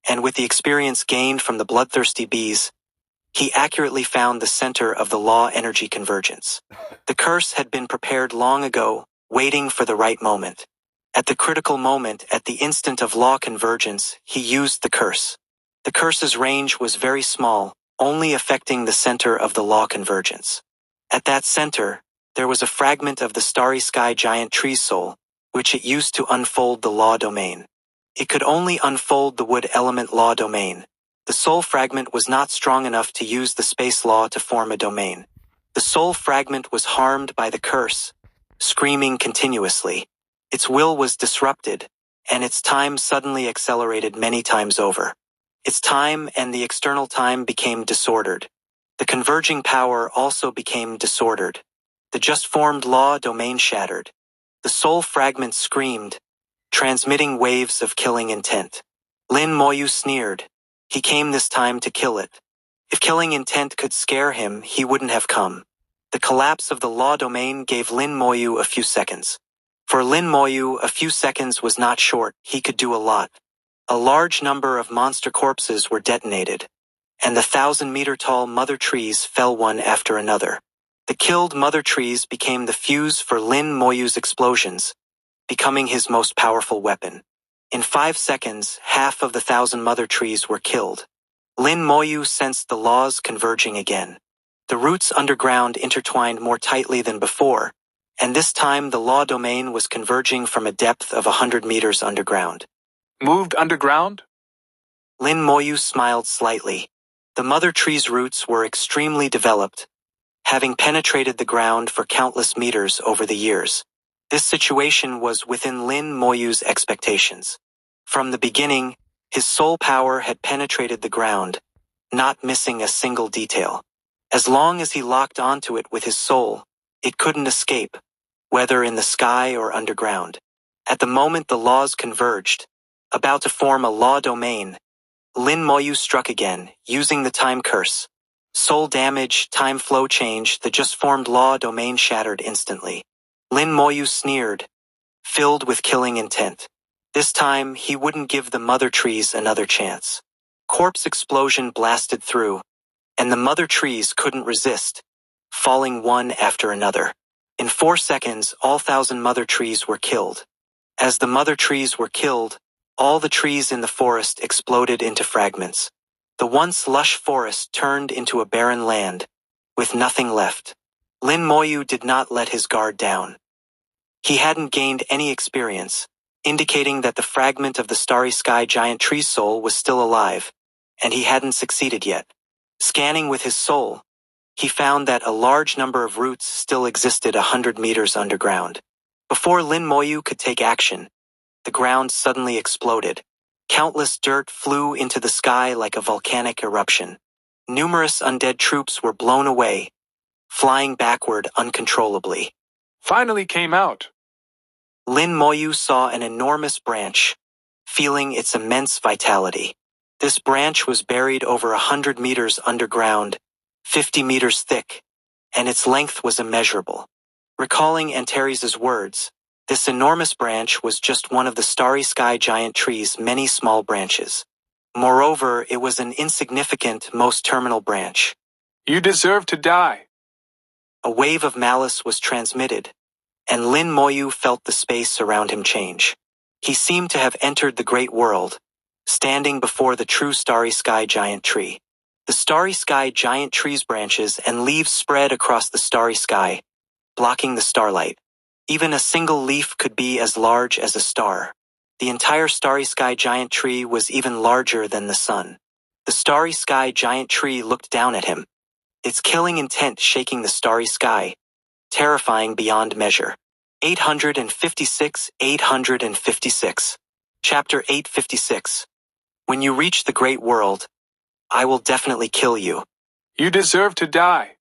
and with the experience gained from the bloodthirsty bees, he accurately found the center of the law energy convergence. The curse had been prepared long ago, waiting for the right moment. At the critical moment, at the instant of law convergence, he used the curse. The curse's range was very small, only affecting the center of the law convergence. At that center, there was a fragment of the starry sky giant tree's soul, which it used to unfold the law domain. It could only unfold the wood element law domain. The soul fragment was not strong enough to use the space law to form a domain. The soul fragment was harmed by the curse, screaming continuously. Its will was disrupted, and its time suddenly accelerated many times over. Its time and the external time became disordered. The converging power also became disordered. The just-formed law domain shattered. The soul fragment screamed, transmitting waves of killing intent. Lin Moyu sneered. He came this time to kill it. If killing intent could scare him, he wouldn't have come. The collapse of the law domain gave Lin Moyu a few seconds. For Lin Moyu, a few seconds was not short, he could do a lot. A large number of monster corpses were detonated, and the 1,000-meter-tall Mother Trees fell one after another. The killed Mother Trees became the fuse for Lin Moyu's explosions, becoming his most powerful weapon. In 5 seconds, half of the 1,000 Mother Trees were killed. Lin Moyu sensed the laws converging again. The roots underground intertwined more tightly than before, and this time the law domain was converging from a depth of 100 meters underground. Moved underground? Lin Moyu smiled slightly. The Mother Tree's roots were extremely developed, having penetrated the ground for countless meters over the years. This situation was within Lin Moyu's expectations. From the beginning, his soul power had penetrated the ground, not missing a single detail. As long as he locked onto it with his soul, it couldn't escape, whether in the sky or underground. At the moment the laws converged, about to form a law domain, Lin Moyu struck again, using the time curse. Soul damage, time flow change, the just-formed law domain shattered instantly. Lin Moyu sneered, filled with killing intent. This time, he wouldn't give the Mother Trees another chance. Corpse explosion blasted through, and the Mother Trees couldn't resist, falling one after another. In 4 seconds, all 1,000 Mother Trees were killed. As the Mother Trees were killed, all the trees in the forest exploded into fragments. The once lush forest turned into a barren land, with nothing left. Lin Moyu did not let his guard down. He hadn't gained any experience, indicating that the fragment of the starry sky giant tree soul was still alive, and he hadn't succeeded yet. Scanning with his soul, he found that a large number of roots still existed 100 meters underground. Before Lin Moyu could take action, the ground suddenly exploded. Countless dirt flew into the sky like a volcanic eruption. Numerous undead troops were blown away, flying backward uncontrollably. Finally came out. Lin Moyu saw an enormous branch, feeling its immense vitality. This branch was buried over 100 meters underground, 50 meters thick, and its length was immeasurable. Recalling Antares' words, this enormous branch was just one of the starry sky giant tree's many small branches. Moreover, it was an insignificant, most terminal branch. You deserve to die. A wave of malice was transmitted, and Lin Moyu felt the space around him change. He seemed to have entered the great world, standing before the true starry sky giant tree. The starry sky giant tree's branches and leaves spread across the starry sky, blocking the starlight. Even a single leaf could be as large as a star. The entire starry sky giant tree was even larger than the sun. The starry sky giant tree looked down at him, its killing intent shaking the starry sky, terrifying beyond measure. 856 Chapter 856. When you reach the great world, I will definitely kill you. You deserve to die.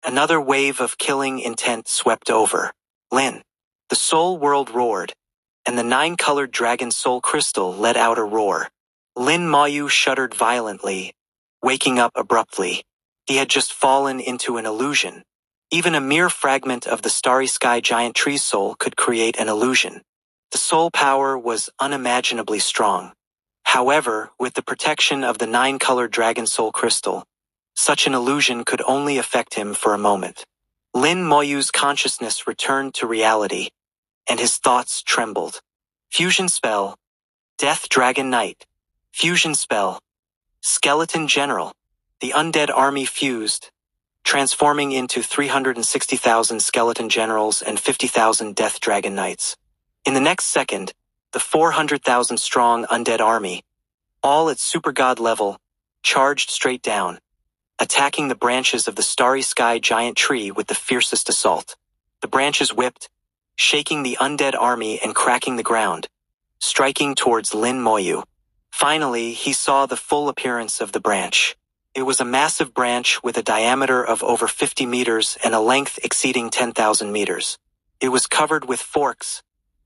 Another wave of killing intent swept over Lin. The soul world roared, and the 9-colored dragon soul crystal let out a roar. Lin Moyu shuddered violently, waking up abruptly. He had just fallen into an illusion. Even a mere fragment of the starry sky giant tree's soul could create an illusion. The soul power was unimaginably strong. However, with the protection of the 9-colored dragon soul crystal, such an illusion could only affect him for a moment. Lin Moyu's consciousness returned to reality, and his thoughts trembled. Fusion spell. Death Dragon Knight. Fusion spell. Skeleton General. The undead army fused, transforming into 360,000 skeleton generals and 50,000 death dragon knights. In the next second, the 400,000 strong undead army, all at super god level, charged straight down, attacking the branches of the starry sky giant tree with the fiercest assault. The branches whipped, shaking the undead army and cracking the ground, striking towards Lin Moyu. Finally, he saw the full appearance of the branch. It was a massive branch with a diameter of over 50 meters and a length exceeding 10,000 meters. It was covered with forks,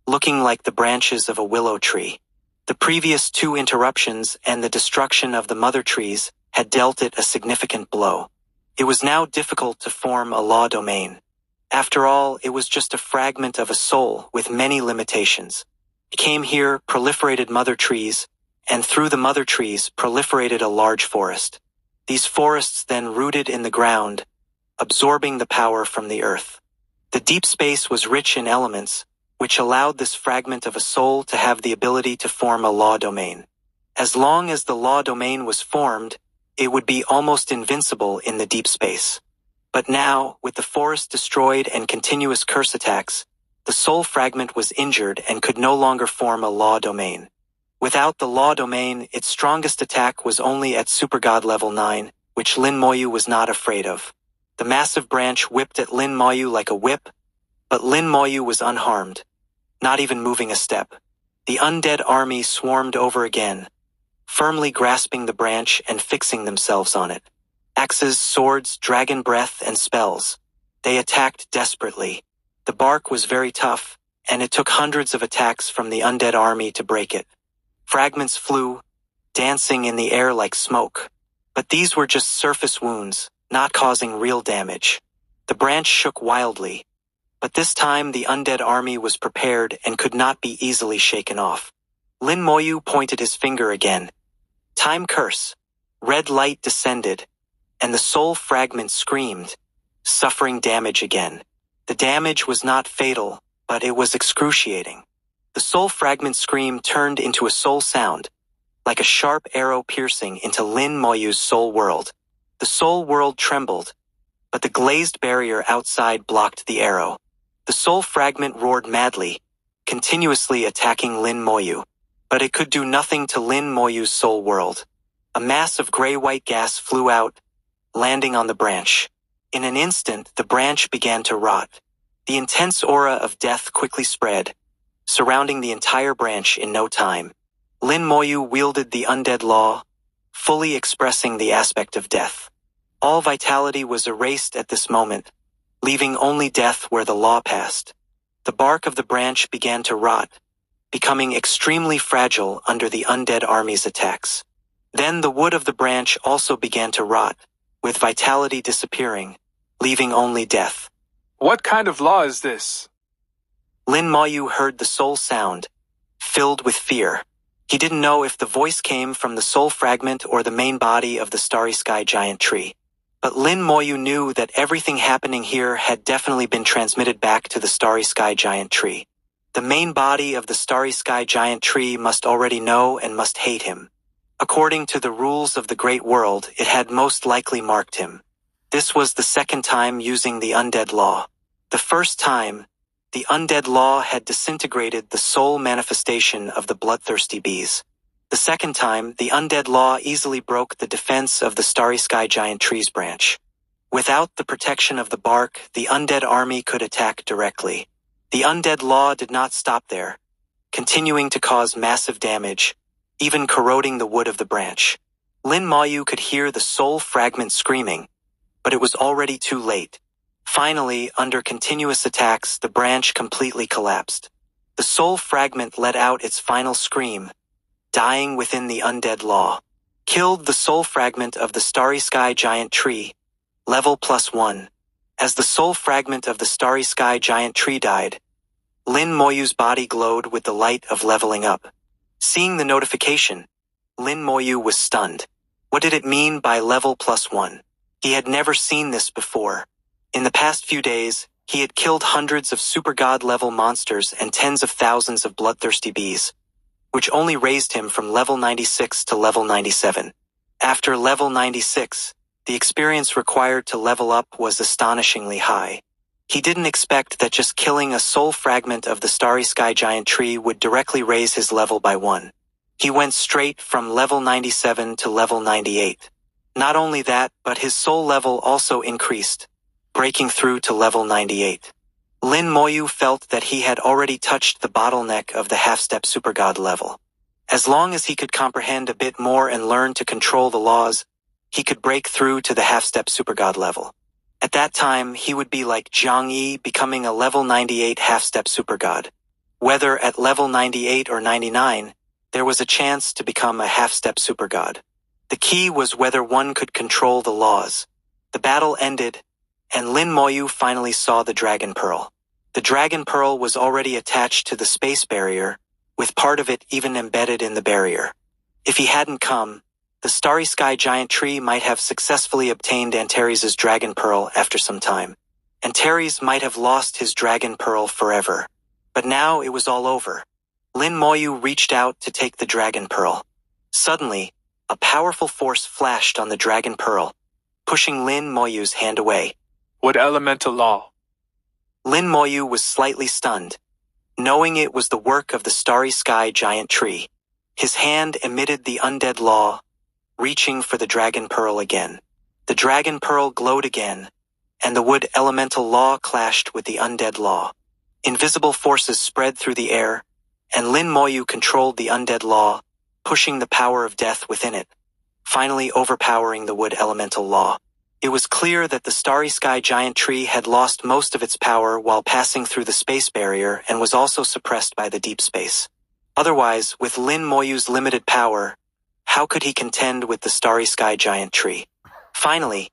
looking like the branches of a willow tree. The previous 2 interruptions and the destruction of the mother trees had dealt it a significant blow. It was now difficult to form a law domain. After all, it was just a fragment of a soul with many limitations. It came here, proliferated mother trees, and through the mother trees proliferated a large forest. These forests then rooted in the ground, absorbing the power from the earth. The deep space was rich in elements, which allowed this fragment of a soul to have the ability to form a law domain. As long as the law domain was formed, it would be almost invincible in the deep space. But now, with the forest destroyed and continuous curse attacks, the soul fragment was injured and could no longer form a law domain. Without the law domain, its strongest attack was only at super god level 9, which Lin Moyu was not afraid of. The massive branch whipped at Lin Moyu like a whip, but Lin Moyu was unharmed, not even moving a step. The undead army swarmed over again, firmly grasping the branch and fixing themselves on it. Axes, swords, dragon breath, and spells. They attacked desperately. The bark was very tough, and it took hundreds of attacks from the undead army to break it. Fragments flew, dancing in the air like smoke. But these were just surface wounds, not causing real damage. The branch shook wildly, but this time the undead army was prepared and could not be easily shaken off. Lin Moyu pointed his finger again. Time curse. Red light descended, and the soul fragment screamed, suffering damage again. The damage was not fatal, but it was excruciating. The soul fragment scream turned into a soul sound, like a sharp arrow piercing into Lin Moyu's soul world. The soul world trembled, but the glazed barrier outside blocked the arrow. The soul fragment roared madly, continuously attacking Lin Moyu, but it could do nothing to Lin Moyu's soul world. A mass of gray-white gas flew out, landing on the branch. In an instant, the branch began to rot. The intense aura of death quickly spread, surrounding the entire branch in no time. Lin Moyu wielded the undead law, fully expressing the aspect of death. All vitality was erased at this moment, leaving only death where the law passed. The bark of the branch began to rot, becoming extremely fragile under the undead army's attacks. Then the wood of the branch also began to rot, with vitality disappearing, leaving only death. What kind of law is this? Lin Moyu heard the soul sound, filled with fear. He didn't know if the voice came from the soul fragment or the main body of the starry sky giant tree. But Lin Moyu knew that everything happening here had definitely been transmitted back to the starry sky giant tree. The main body of the starry sky giant tree must already know and must hate him. According to the rules of the great world, it had most likely marked him. This was the second time using the undead law. The first time, the undead law had disintegrated the soul manifestation of the bloodthirsty bees. The second time, the undead law easily broke the defense of the starry sky giant tree's branch. Without the protection of the bark, the undead army could attack directly. The undead law did not stop there, continuing to cause massive damage, even corroding the wood of the branch. Lin Moyu could hear the soul fragment screaming, but it was already too late. Finally, under continuous attacks, the branch completely collapsed. The soul fragment let out its final scream, dying within the undead law. Killed the soul fragment of the starry sky giant tree, level +1. As the soul fragment of the starry sky giant tree died, Lin Moyu's body glowed with the light of leveling up. Seeing the notification, Lin Moyu was stunned. What did it mean by level +1? He had never seen this before. In the past few days, he had killed hundreds of super god level monsters and tens of thousands of bloodthirsty bees, which only raised him from level 96 to level 97. After level 96, the experience required to level up was astonishingly high. He didn't expect that just killing a soul fragment of the starry sky giant tree would directly raise his level by 1. He went straight from level 97 to level 98. Not only that, but his soul level also increased, breaking through to level 98. Lin Moyu felt that he had already touched the bottleneck of the half-step supergod level. As long as he could comprehend a bit more and learn to control the laws, he could break through to the half-step supergod level. At that time, he would be like Zhang Yi, becoming a level 98 half-step supergod. Whether at level 98 or 99, there was a chance to become a half-step supergod. The key was whether one could control the laws. The battle ended, and Lin Moyu finally saw the Dragon Pearl. The Dragon Pearl was already attached to the space barrier, with part of it even embedded in the barrier. If he hadn't come, the starry sky giant tree might have successfully obtained Antares' Dragon Pearl after some time. Antares might have lost his Dragon Pearl forever. But now it was all over. Lin Moyu reached out to take the Dragon Pearl. Suddenly, a powerful force flashed on the Dragon Pearl, pushing Lin Moyu's hand away. What elemental law? Lin Moyu was slightly stunned, knowing it was the work of the starry sky giant tree. His hand emitted the undead law, reaching for the Dragon Pearl again. The Dragon Pearl glowed again, and the wood elemental law clashed with the undead law. Invisible forces spread through the air, and Lin Moyu controlled the undead law, pushing the power of death within it, finally overpowering the wood elemental law. It was clear that the starry sky giant tree had lost most of its power while passing through the space barrier and was also suppressed by the deep space. Otherwise, with Lin Moyu's limited power, how could he contend with the starry sky giant tree? Finally,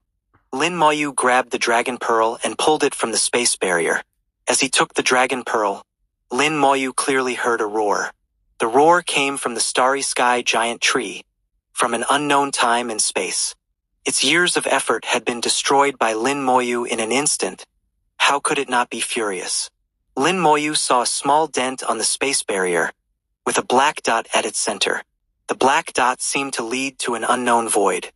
Lin Moyu grabbed the Dragon Pearl and pulled it from the space barrier. As he took the Dragon Pearl, Lin Moyu clearly heard a roar. The roar came from the starry sky giant tree, from an unknown time and space. Its years of effort had been destroyed by Lin Moyu in an instant. How could it not be furious? Lin Moyu saw a small dent on the space barrier, with a black dot at its center. The black dot seemed to lead to an unknown void.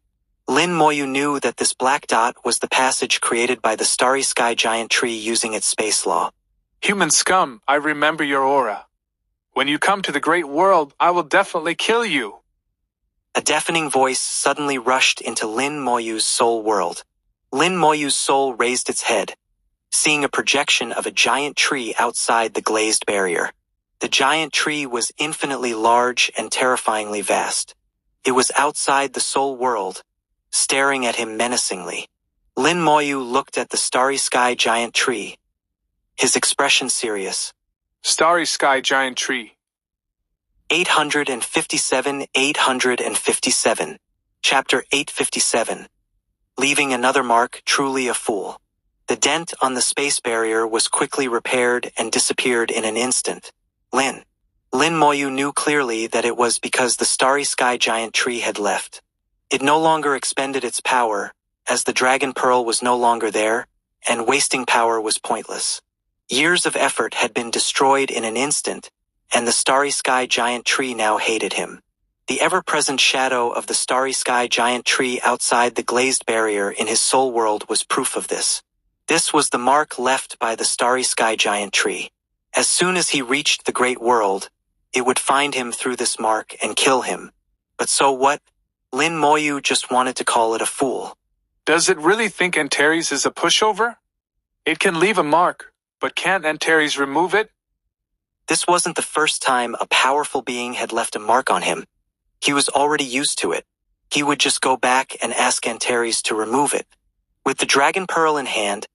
Lin Moyu knew that this black dot was the passage created by the starry sky giant tree using its space law. Human scum, I remember your aura. When you come to the great world, I will definitely kill you. A deafening voice suddenly rushed into Lin Moyu's soul world. Lin Moyu's soul raised its head, seeing a projection of a giant tree outside the glazed barrier. The giant tree was infinitely large and terrifyingly vast. It was outside the soul world, staring at him menacingly. Lin Moyu looked at the starry sky giant tree, his expression serious. Starry sky giant tree. 857. Chapter 857. Leaving another mark truly a fool. The dent on the space barrier was quickly repaired and disappeared in an instant. Lin Moyu knew clearly that it was because the starry sky giant tree had left. It no longer expended its power, as the Dragon Pearl was no longer there, and wasting power was pointless. Years of effort had been destroyed in an instant, and the starry sky giant tree now hated him. The ever-present shadow of the starry sky giant tree outside the glazed barrier in his soul world was proof of this. This was the mark left by the starry sky giant tree. As soon as he reached the great world, it would find him through this mark and kill him. But so what? Lin Moyu just wanted to call it a fool. Does it really think Antares is a pushover? It can leave a mark, but can't Antares remove it? This wasn't the first time a powerful being had left a mark on him. He was already used to it. He would just go back and ask Antares to remove it. With the Dragon Pearl in hand,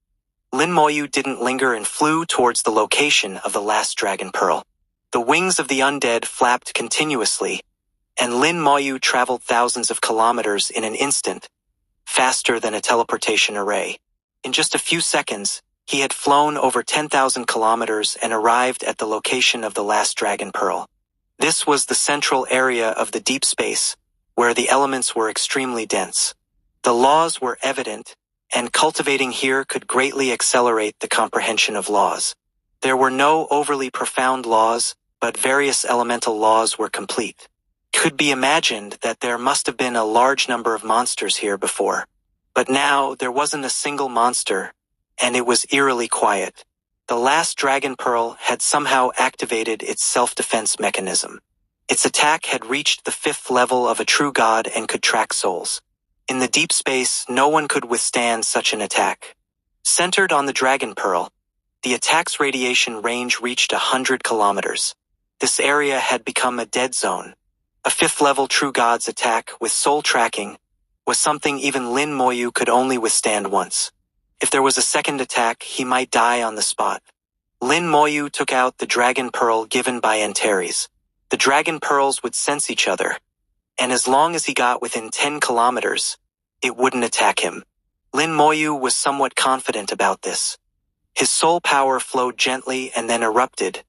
Lin Moyu didn't linger and flew towards the location of the last Dragon Pearl. The wings of the undead flapped continuously, and Lin Moyu traveled thousands of kilometers in an instant, faster than a teleportation array. In just a few seconds, he had flown over 10,000 kilometers and arrived at the location of the last Dragon Pearl. This was the central area of the deep space, where the elements were extremely dense. The laws were evident, and cultivating here could greatly accelerate the comprehension of laws. There were no overly profound laws, but various elemental laws were complete. It could be imagined that there must have been a large number of monsters here before. But now there wasn't a single monster, and it was eerily quiet. The last Dragon Pearl had somehow activated its self-defense mechanism. Its attack had reached the 5th level of a true god and could track souls. In the deep space, no one could withstand such an attack. Centered on the Dragon Pearl, the attack's radiation range reached 100 kilometers. This area had become a dead zone. A 5th-level true god's attack with soul tracking was something even Lin Moyu could only withstand once. If there was a second attack, he might die on the spot. Lin Moyu took out the Dragon Pearl given by Antares. The Dragon Pearls would sense each other, and as long as he got within 10 kilometers, it wouldn't attack him. Lin Moyu was somewhat confident about this. His soul power flowed gently and then erupted,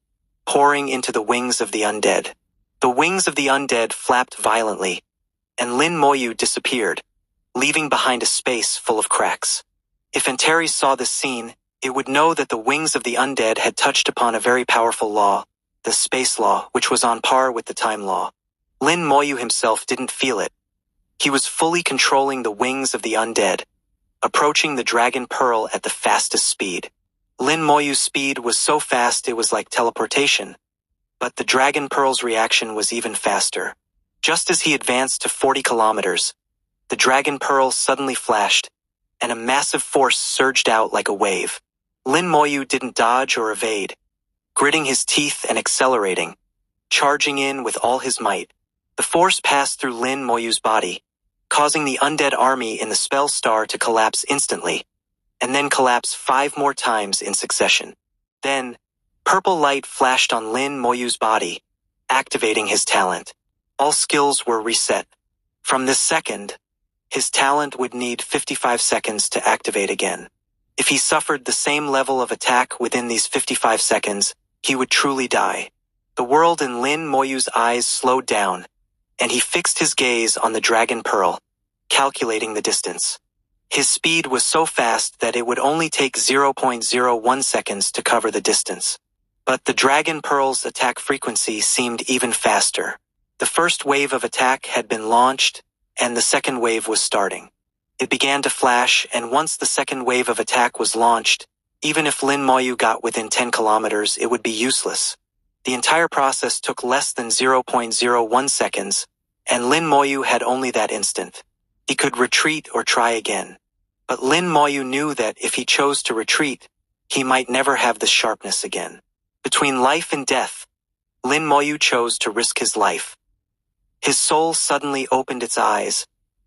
pouring into the wings of the undead. The wings of the undead flapped violently, and Lin Moyu disappeared, leaving behind a space full of cracks. If Antares saw this scene, it would know that the wings of the undead had touched upon a very powerful law, the space law, which was on par with the time law. Lin Moyu himself didn't feel it. He was fully controlling the wings of the undead, approaching the Dragon Pearl at the fastest speed. Lin Moyu's speed was so fast it was like teleportation, but the Dragon Pearl's reaction was even faster. Just as he advanced to 40 kilometers, the Dragon Pearl suddenly flashed, and a massive force surged out like a wave. Lin Moyu didn't dodge or evade, gritting his teeth and accelerating, charging in with all his might. The force passed through Lin Moyu's body, causing the undead army in the spell star to collapse instantly, and then collapse 5 more times in succession. Then, purple light flashed on Lin Moyu's body, activating his talent. All skills were reset. From this second, his talent would need 55 seconds to activate again. If he suffered the same level of attack within these 55 seconds, he would truly die. The world in Lin Moyu's eyes slowed down, and he fixed his gaze on the Dragon Pearl, calculating the distance. His speed was so fast that it would only take 0.01 seconds to cover the distance. But the Dragon Pearl's attack frequency seemed even faster. The first wave of attack had been launched, and the second wave was starting. It began to flash, and once the second wave of attack was launched, even if Lin Moyu got within 10 kilometers, it would be useless. The entire process took less than 0.01 seconds, and Lin Moyu had only that instant. He could retreat or try again. But Lin Moyu knew that if he chose to retreat, he might never have the sharpness again. Between life and death, Lin Moyu chose to risk his life. His soul suddenly opened its eyes,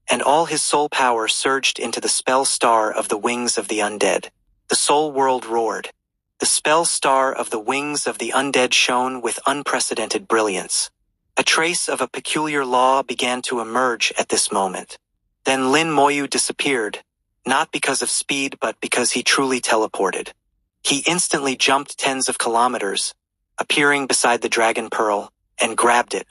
and all his soul power surged into the spell star of the wings of the undead. The soul world roared. The spell star of the wings of the undead shone with unprecedented brilliance. A trace of a peculiar law began to emerge at this moment. Then Lin Moyu disappeared, not because of speed but because he truly teleported. He instantly jumped tens of kilometers, appearing beside the dragon pearl, and grabbed it.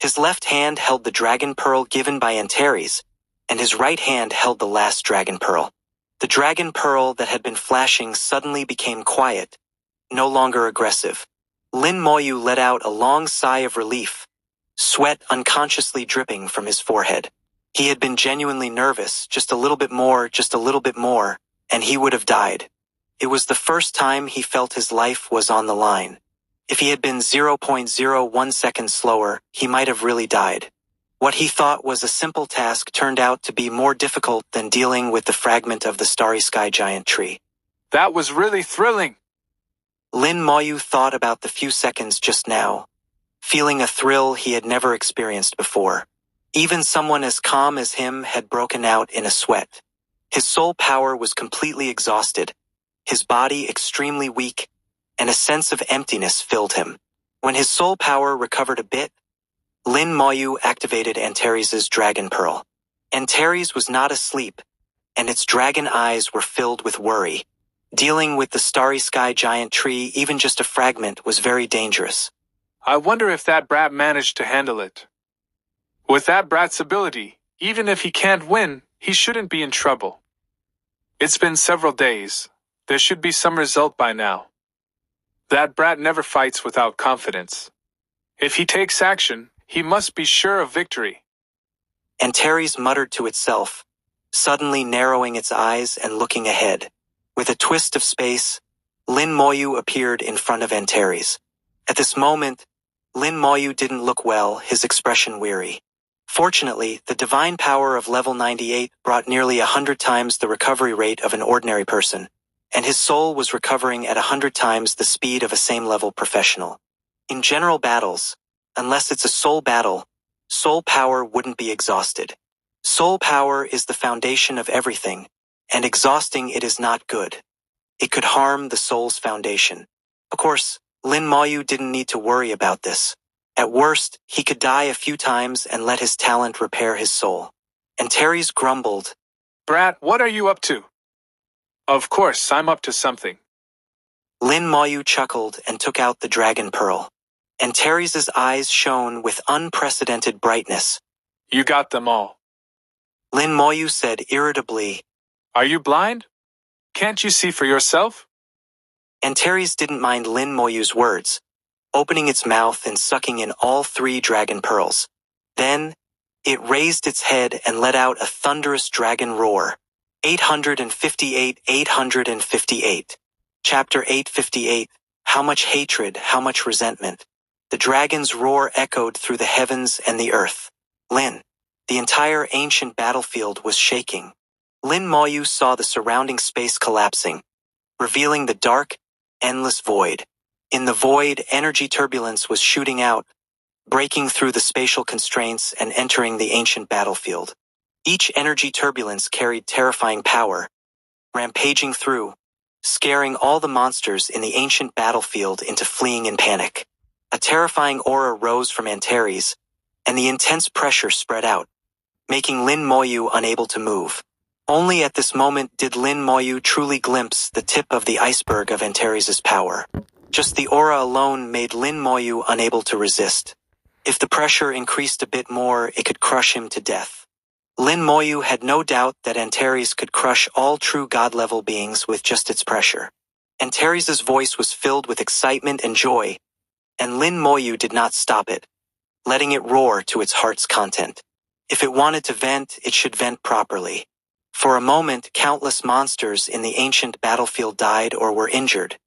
His left hand held the dragon pearl given by Antares, and his right hand held the last dragon pearl. The dragon pearl that had been flashing suddenly became quiet, no longer aggressive. Lin Moyu let out a long sigh of relief, sweat unconsciously dripping from his forehead. He had been genuinely nervous, just a little bit more, and he would have died. It was the first time he felt his life was on the line. If he had been 0.01 seconds slower, he might have really died. What he thought was a simple task turned out to be more difficult than dealing with the fragment of the starry sky giant tree. That was really thrilling. Lin Moyu thought about the few seconds just now, feeling a thrill he had never experienced before. Even someone as calm as him had broken out in a sweat. His soul power was completely exhausted, his body extremely weak, and a sense of emptiness filled him. When his soul power recovered a bit, Lin Moyu activated Antares' dragon pearl. Antares was not asleep, and its dragon eyes were filled with worry. Dealing with the starry sky giant tree, even just a fragment, was very dangerous. I wonder if that brat managed to handle it. With that brat's ability, even if he can't win, he shouldn't be in trouble. It's been several days. There should be some result by now. That brat never fights without confidence. If he takes action, he must be sure of victory. Antares muttered to itself, suddenly narrowing its eyes and looking ahead. With a twist of space, Lin Moyu appeared in front of Antares. At this moment, Lin Moyu didn't look well, his expression weary. Fortunately, the divine power of level 98 brought nearly 100 times the recovery rate of an ordinary person, and his soul was recovering at 100 times the speed of a same-level professional. In general battles, unless it's a soul battle, soul power wouldn't be exhausted. Soul power is the foundation of everything, and exhausting it is not good. It could harm the soul's foundation. Of course, Lin Moyu didn't need to worry about this. At worst, he could die a few times and let his talent repair his soul. Antares grumbled, Brat, what are you up to? Of course, I'm up to something. Lin Moyu chuckled and took out the dragon pearl. Antares' eyes shone with unprecedented brightness. You got them all. Lin Moyu said irritably, Are you blind? Can't you see for yourself? Antares didn't mind Lin Moyu's words, opening its mouth and sucking in all 3 dragon pearls. Then, it raised its head and let out a thunderous dragon roar. 858, 858. Chapter 858, How much hatred, how much resentment. The dragon's roar echoed through the heavens and the earth. The entire ancient battlefield was shaking. Lin Moyu saw the surrounding space collapsing, revealing the dark, endless void. In the void, energy turbulence was shooting out, breaking through the spatial constraints and entering the ancient battlefield. Each energy turbulence carried terrifying power, rampaging through, scaring all the monsters in the ancient battlefield into fleeing in panic. A terrifying aura rose from Antares, and the intense pressure spread out, making Lin Moyu unable to move. Only at this moment did Lin Moyu truly glimpse the tip of the iceberg of Antares' power. Just the aura alone made Lin Moyu unable to resist. If the pressure increased a bit more, it could crush him to death. Lin Moyu had no doubt that Antares could crush all true god-level beings with just its pressure. Antares' voice was filled with excitement and joy, and Lin Moyu did not stop it, letting it roar to its heart's content. If it wanted to vent, it should vent properly. For a moment, countless monsters in the ancient battlefield died or were injured.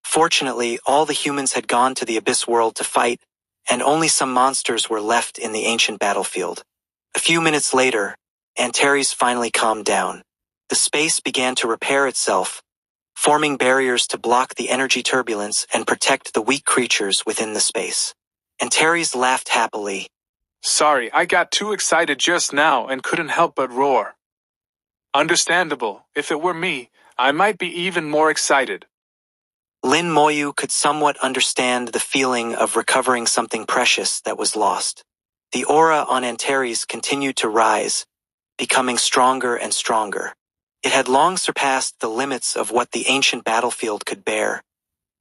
Fortunately, all the humans had gone to the Abyss World to fight, and only some monsters were left in the ancient battlefield. A few minutes later, Antares finally calmed down. The space began to repair itself, forming barriers to block the energy turbulence and protect the weak creatures within the space. Antares laughed happily. Sorry, I got too excited just now and couldn't help but roar. Understandable. If it were me, I might be even more excited. Lin Moyu could somewhat understand the feeling of recovering something precious that was lost. The aura on Antares continued to rise, becoming stronger and stronger. It had long surpassed the limits of what the ancient battlefield could bear,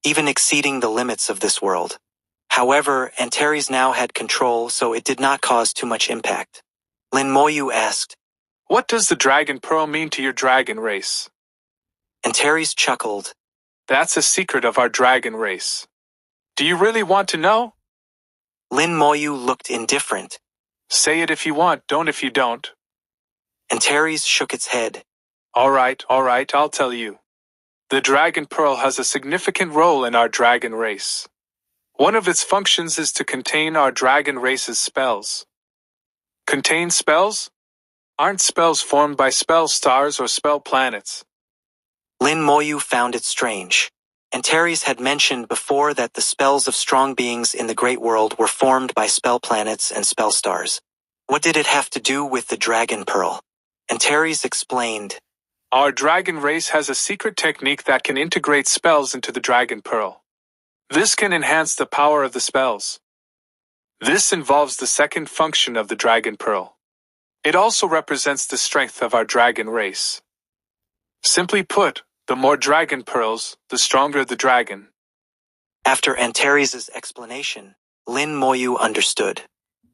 even exceeding the limits of this world. However, Antares now had control, so it did not cause too much impact. Lin Moyu asked, What does the Dragon Pearl mean to your dragon race? Antares chuckled. That's a secret of our dragon race. Do you really want to know? Lin Moyu looked indifferent. Say it if you want, don't if you don't. Antares shook its head. All right, I'll tell you. The Dragon Pearl has a significant role in our dragon race. One of its functions is to contain our dragon race's spells. Contain spells? Aren't spells formed by spell stars or spell planets? Lin Moyu found it strange. Antares had mentioned before that the spells of strong beings in the Great World were formed by spell planets and spell stars. What did it have to do with the Dragon Pearl? Antares explained. Our dragon race has a secret technique that can integrate spells into the Dragon Pearl. This can enhance the power of the spells. This involves the second function of the Dragon Pearl. It also represents the strength of our dragon race. Simply put, the more Dragon Pearls, the stronger the dragon. After Antares' explanation, Lin Moyu understood.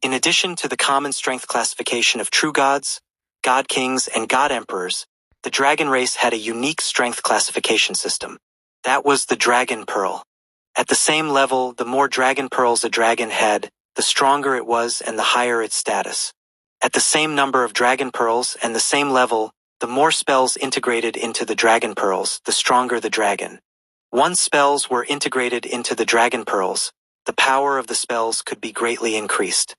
In addition to the common strength classification of true gods, god kings, and god emperors, the dragon race had a unique strength classification system. That was the Dragon Pearl. At the same level, the more Dragon Pearls a dragon had, the stronger it was and the higher its status. At the same number of Dragon Pearls and the same level, the more spells integrated into the Dragon Pearls, the stronger the dragon. Once spells were integrated into the Dragon Pearls, the power of the spells could be greatly increased.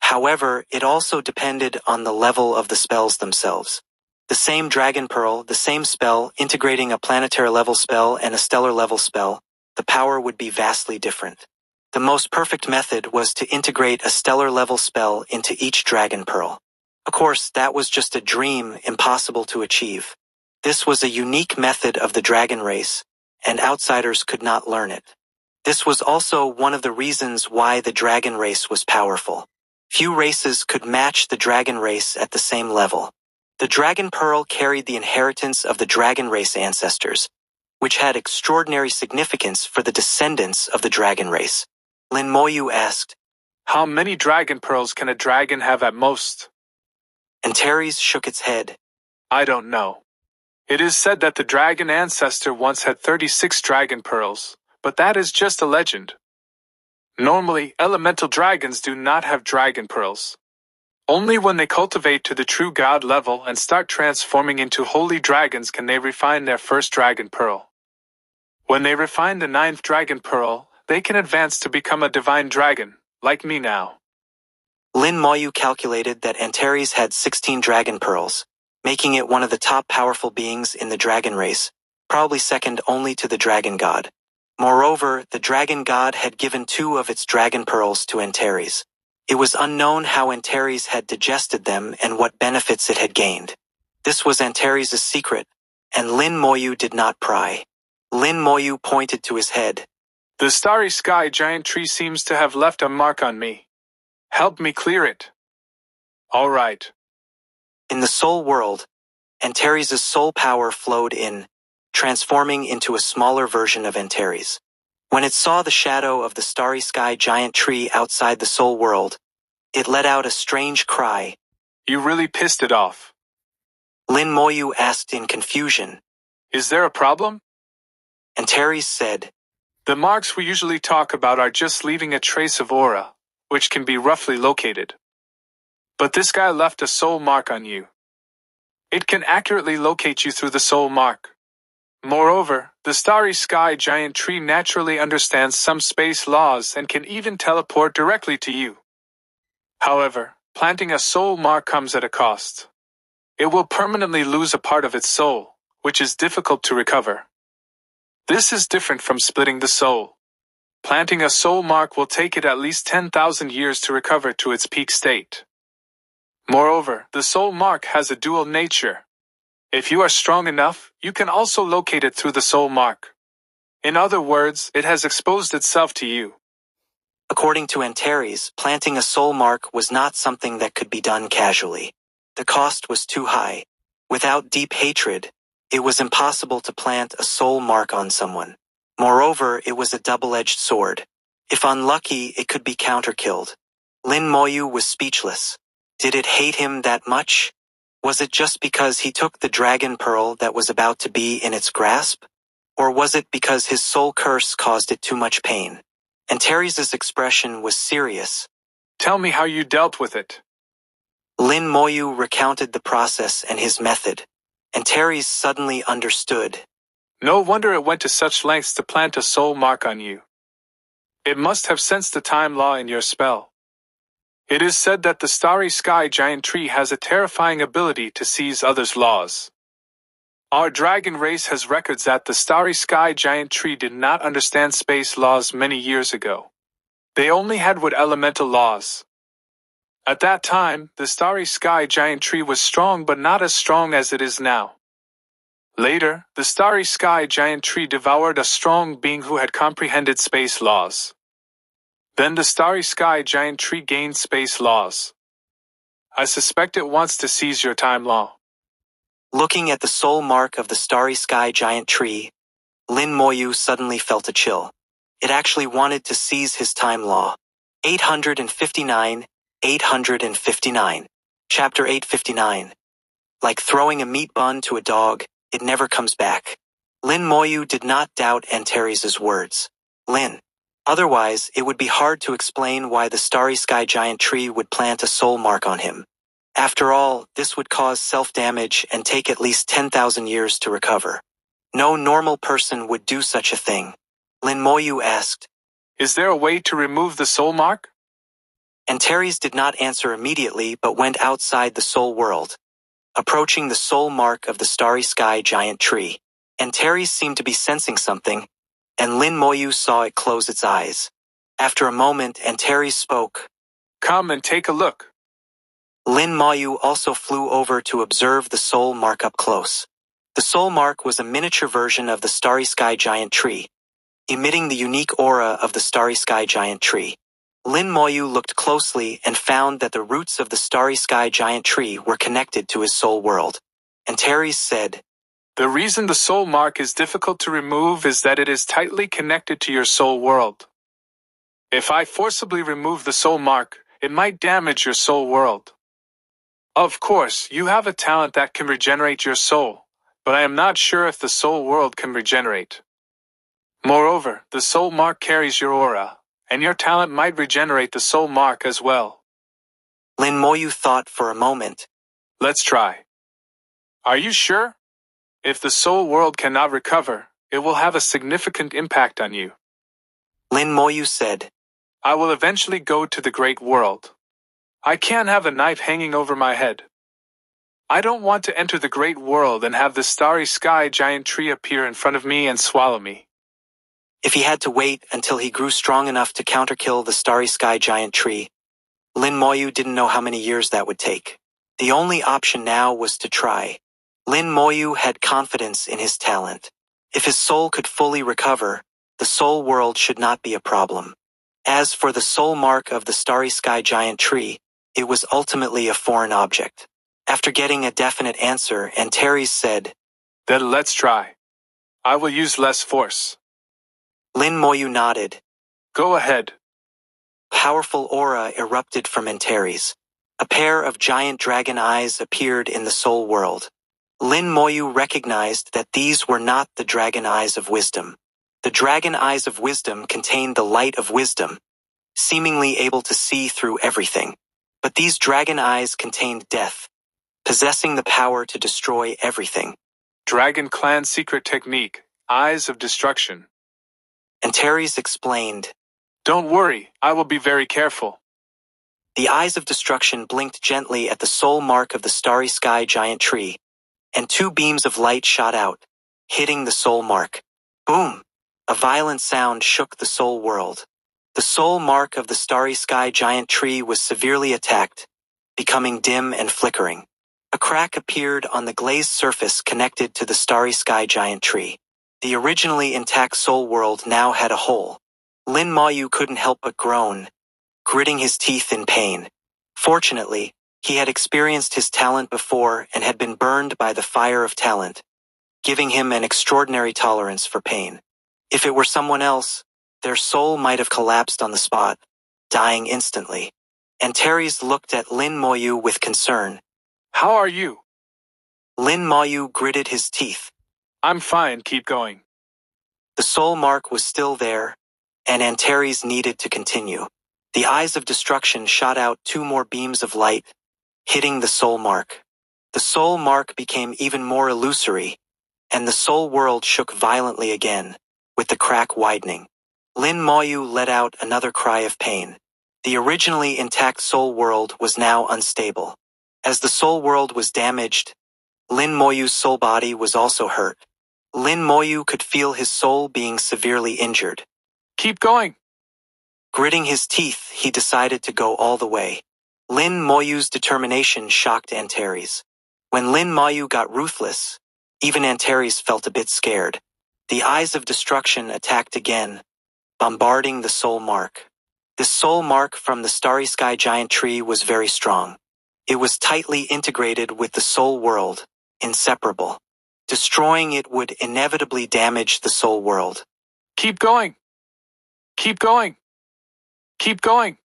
However, it also depended on the level of the spells themselves. The same Dragon Pearl, the same spell, integrating a planetary level spell and a stellar level spell, the power would be vastly different. The most perfect method was to integrate a stellar level spell into each Dragon Pearl. Of course, that was just a dream impossible to achieve. This was a unique method of the dragon race, and outsiders could not learn it. This was also one of the reasons why the dragon race was powerful. Few races could match the dragon race at the same level. The Dragon Pearl carried the inheritance of the dragon race ancestors, which had extraordinary significance for the descendants of the dragon race. Lin Moyu asked, How many Dragon Pearls can a dragon have at most? Antares shook its head. I don't know. It is said that the dragon ancestor once had 36 Dragon Pearls, but that is just a legend. Normally, elemental dragons do not have Dragon Pearls. Only when they cultivate to the true god level and start transforming into holy dragons can they refine their first Dragon Pearl. When they refine the 9th Dragon Pearl, they can advance to become a divine dragon, like me now. Lin Moyu calculated that Antares had 16 Dragon Pearls, making it one of the top powerful beings in the dragon race, probably second only to the dragon god. Moreover, the dragon god had given 2 of its Dragon Pearls to Antares. It was unknown how Antares had digested them and what benefits it had gained. This was Antares' secret, and Lin Moyu did not pry. Lin Moyu pointed to his head. The starry sky giant tree seems to have left a mark on me. Help me clear it. All right. In the soul world, Antares' soul power flowed in, transforming into a smaller version of Antares. When it saw the shadow of the starry sky giant tree outside the soul world, it let out a strange cry. You really pissed it off. Lin Moyu asked in confusion. Is there a problem? Antares said, The marks we usually talk about are just leaving a trace of aura, which can be roughly located. But this guy left a soul mark on you. It can accurately locate you through the soul mark. Moreover, the starry sky giant tree naturally understands some space laws and can even teleport directly to you. However, planting a soul mark comes at a cost. it will permanently lose a part of its soul, which is difficult to recover. This is different from splitting the soul. Planting a soul mark will take it at least 10,000 years to recover to its peak state. Moreover, the soul mark has a dual nature. If you are strong enough, you can also locate it through the soul mark. In other words, it has exposed itself to you. According to Antares, planting a soul mark was not something that could be done casually. The cost was too high. Without deep hatred, it was impossible to plant a soul mark on someone. Moreover, it was a double-edged sword. If unlucky, it could be counter-killed. Lin Moyu was speechless. Did it hate him that much? Was it just because he took the dragon pearl that was about to be in its grasp? Or was it because his soul curse caused it too much pain? Antares' expression was serious. Tell me how you dealt with it. Lin Moyu recounted the process and his method. Antares suddenly understood. No wonder it went to such lengths to plant a soul mark on you. It must have sensed the time law in your spell. It is said that the starry sky giant tree has a terrifying ability to seize others' laws. Our dragon race has records that the starry sky giant tree did not understand space laws many years ago. They only had wood elemental laws. At that time, the starry sky giant tree was strong but not as strong as it is now. Later, the starry sky giant tree devoured a strong being who had comprehended space laws. Then the starry sky giant tree gained space laws. I suspect it wants to seize your time law. Looking at the soul mark of the starry sky giant tree, Lin Moyu suddenly felt a chill. It actually wanted to seize his time law. 859, 859. Chapter 859. Like throwing a meat bun to a dog, it never comes back. Lin Moyu did not doubt Antares' words. Lin. Otherwise, it would be hard to explain why the starry sky giant tree would plant a soul mark on him. After all, this would cause self-damage and take at least 10,000 years to recover. No normal person would do such a thing. Lin Moyu asked, Is there a way to remove the soul mark? Antares did not answer immediately but went outside the soul world, approaching the soul mark of the starry sky giant tree. Antares seemed to be sensing something, and Lin Moyu saw it close its eyes. After a moment, Antares spoke. Come and take a look. Lin Moyu also flew over to observe the soul mark up close. The soul mark was a miniature version of the starry sky giant tree, emitting the unique aura of the starry sky giant tree. Lin Moyu looked closely and found that the roots of the starry sky giant tree were connected to his soul world. Antares said, The reason the soul mark is difficult to remove is that it is tightly connected to your soul world. If I forcibly remove the soul mark, it might damage your soul world. Of course, you have a talent that can regenerate your soul, but I am not sure if the soul world can regenerate. Moreover, the soul mark carries your aura, and your talent might regenerate the soul mark as well. Lin Moyu thought for a moment. Let's try. Are you sure? If the soul world cannot recover, it will have a significant impact on you. Lin Moyu said, I will eventually go to the great world. I can't have a knife hanging over my head. I don't want to enter the great world and have the starry sky giant tree appear in front of me and swallow me. If he had to wait until he grew strong enough to counterkill the starry sky giant tree, Lin Moyu didn't know how many years that would take. The only option now was to try. Lin Moyu had confidence in his talent. If his soul could fully recover, the soul world should not be a problem. As for the soul mark of the starry sky giant tree, it was ultimately a foreign object. After getting a definite answer, Antares said, Then let's try. I will use less force. Lin Moyu nodded. Go ahead. Powerful aura erupted from Antares. A pair of giant dragon eyes appeared in the soul world. Lin Moyu recognized that these were not the dragon eyes of wisdom. The dragon eyes of wisdom contained the light of wisdom, seemingly able to see through everything. But these dragon eyes contained death, possessing the power to destroy everything. Dragon Clan secret technique, Eyes of Destruction. Antares explained. Don't worry, I will be very careful. The eyes of destruction blinked gently at the soul mark of the starry sky giant tree, and two beams of light shot out, hitting the soul mark. Boom! A violent sound shook the soul world. The soul mark of the starry sky giant tree was severely attacked, becoming dim and flickering. A crack appeared on the glazed surface connected to the starry sky giant tree. The originally intact soul world now had a hole. Lin Moyu couldn't help but groan, gritting his teeth in pain. Fortunately, he had experienced his talent before and had been burned by the fire of talent, giving him an extraordinary tolerance for pain. If it were someone else, their soul might have collapsed on the spot, dying instantly. Antares looked at Lin Moyu with concern. How are you? Lin Moyu gritted his teeth. I'm fine, keep going. The soul mark was still there, and Antares needed to continue. The eyes of destruction shot out two more beams of light, hitting the soul mark. The soul mark became even more illusory, and the soul world shook violently again, with the crack widening. Lin Moyu let out another cry of pain. The originally intact soul world was now unstable. As the soul world was damaged, Lin Moyu's soul body was also hurt. Lin Moyu could feel his soul being severely injured. Keep going. Gritting his teeth, he decided to go all the way. Lin Moyu's determination shocked Antares. When Lin Moyu got ruthless, even Antares felt a bit scared. The eyes of destruction attacked again, bombarding the soul mark. The soul mark from the starry sky giant tree was very strong. It was tightly integrated with the soul world, inseparable. Destroying it would inevitably damage the soul world. Keep going. Keep going. Keep going.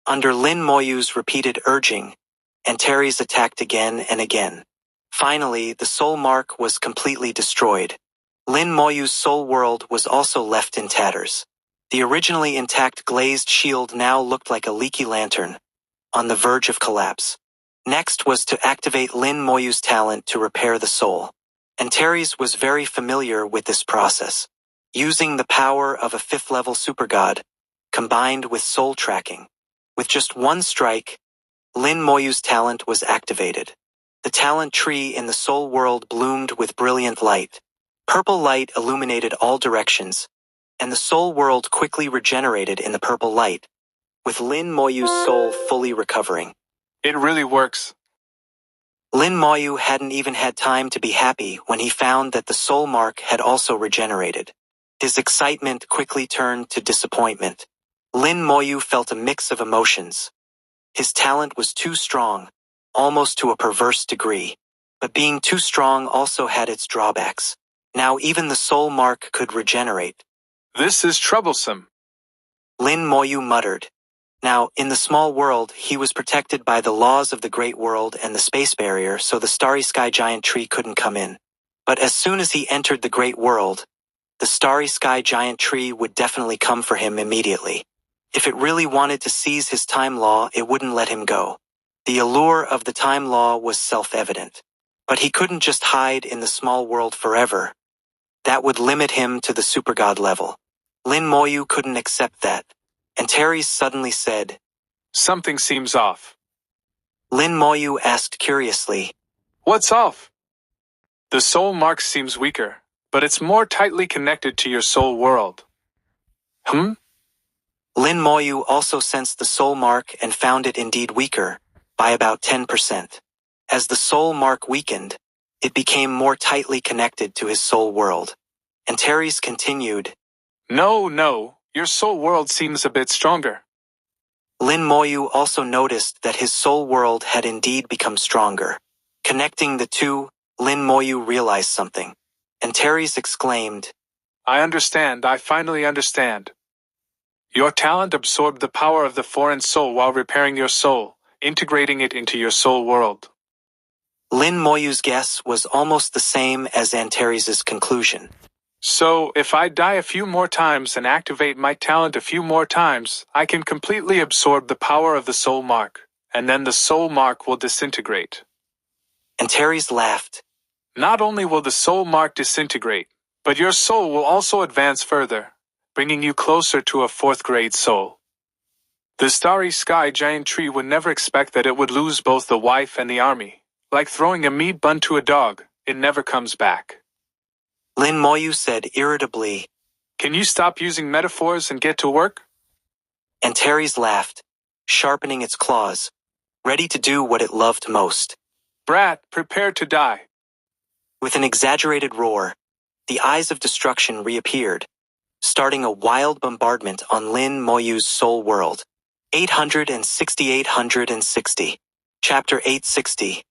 Under Lin Moyu's repeated urging, Antares attacked again and again. Finally, the soul mark was completely destroyed. Lin Moyu's soul world was also left in tatters. The originally intact glazed shield now looked like a leaky lantern, on the verge of collapse. Next was to activate Lin Moyu's talent to repair the soul. Antares was very familiar with this process. Using the power of a fifth-level supergod, combined with soul tracking. With just one strike, Lin Moyu's talent was activated. The talent tree in the soul world bloomed with brilliant light. Purple light illuminated all directions, and the soul world quickly regenerated in the purple light, with Lin Moyu's soul fully recovering. It really works. Lin Moyu hadn't even had time to be happy when he found that the soul mark had also regenerated. His excitement quickly turned to disappointment. Lin Moyu felt a mix of emotions. His talent was too strong, almost to a perverse degree. But being too strong also had its drawbacks. Now even the soul mark could regenerate. This is troublesome. Lin Moyu muttered. Now, in the small world, he was protected by the laws of the Great World and the space barrier, so the starry sky giant tree couldn't come in. But as soon as he entered the Great World, the starry sky giant tree would definitely come for him immediately. If it really wanted to seize his time law, it wouldn't let him go. The allure of the time law was self-evident. But he couldn't just hide in the small world forever. That would limit him to the supergod level. Lin Moyu couldn't accept that. Antares suddenly said, Something seems off. Lin Moyu asked curiously, What's off? The soul mark seems weaker, but it's more tightly connected to your soul world. Lin Moyu also sensed the soul mark and found it indeed weaker, by about 10%. As the soul mark weakened, it became more tightly connected to his soul world. Antares continued, No, your soul world seems a bit stronger. Lin Moyu also noticed that his soul world had indeed become stronger. Connecting the two, Lin Moyu realized something. Antares exclaimed, I finally understand. Your talent absorbed the power of the foreign soul while repairing your soul, integrating it into your soul world. Lin Moyu's guess was almost the same as Antares' conclusion. So, if I die a few more times and activate my talent a few more times, I can completely absorb the power of the soul mark, and then the soul mark will disintegrate. Antares laughed. Not only will the soul mark disintegrate, but your soul will also advance further, bringing you closer to a fourth-grade soul. The starry sky giant tree would never expect that it would lose both the wife and the army. Like throwing a meat bun to a dog, it never comes back. Lin Moyu said irritably. Can you stop using metaphors and get to work? Antares laughed, sharpening its claws, ready to do what it loved most. Brat, prepare to die. With an exaggerated roar, the eyes of destruction reappeared, starting a wild bombardment on Lin Moyu's soul world. 860. Chapter 860.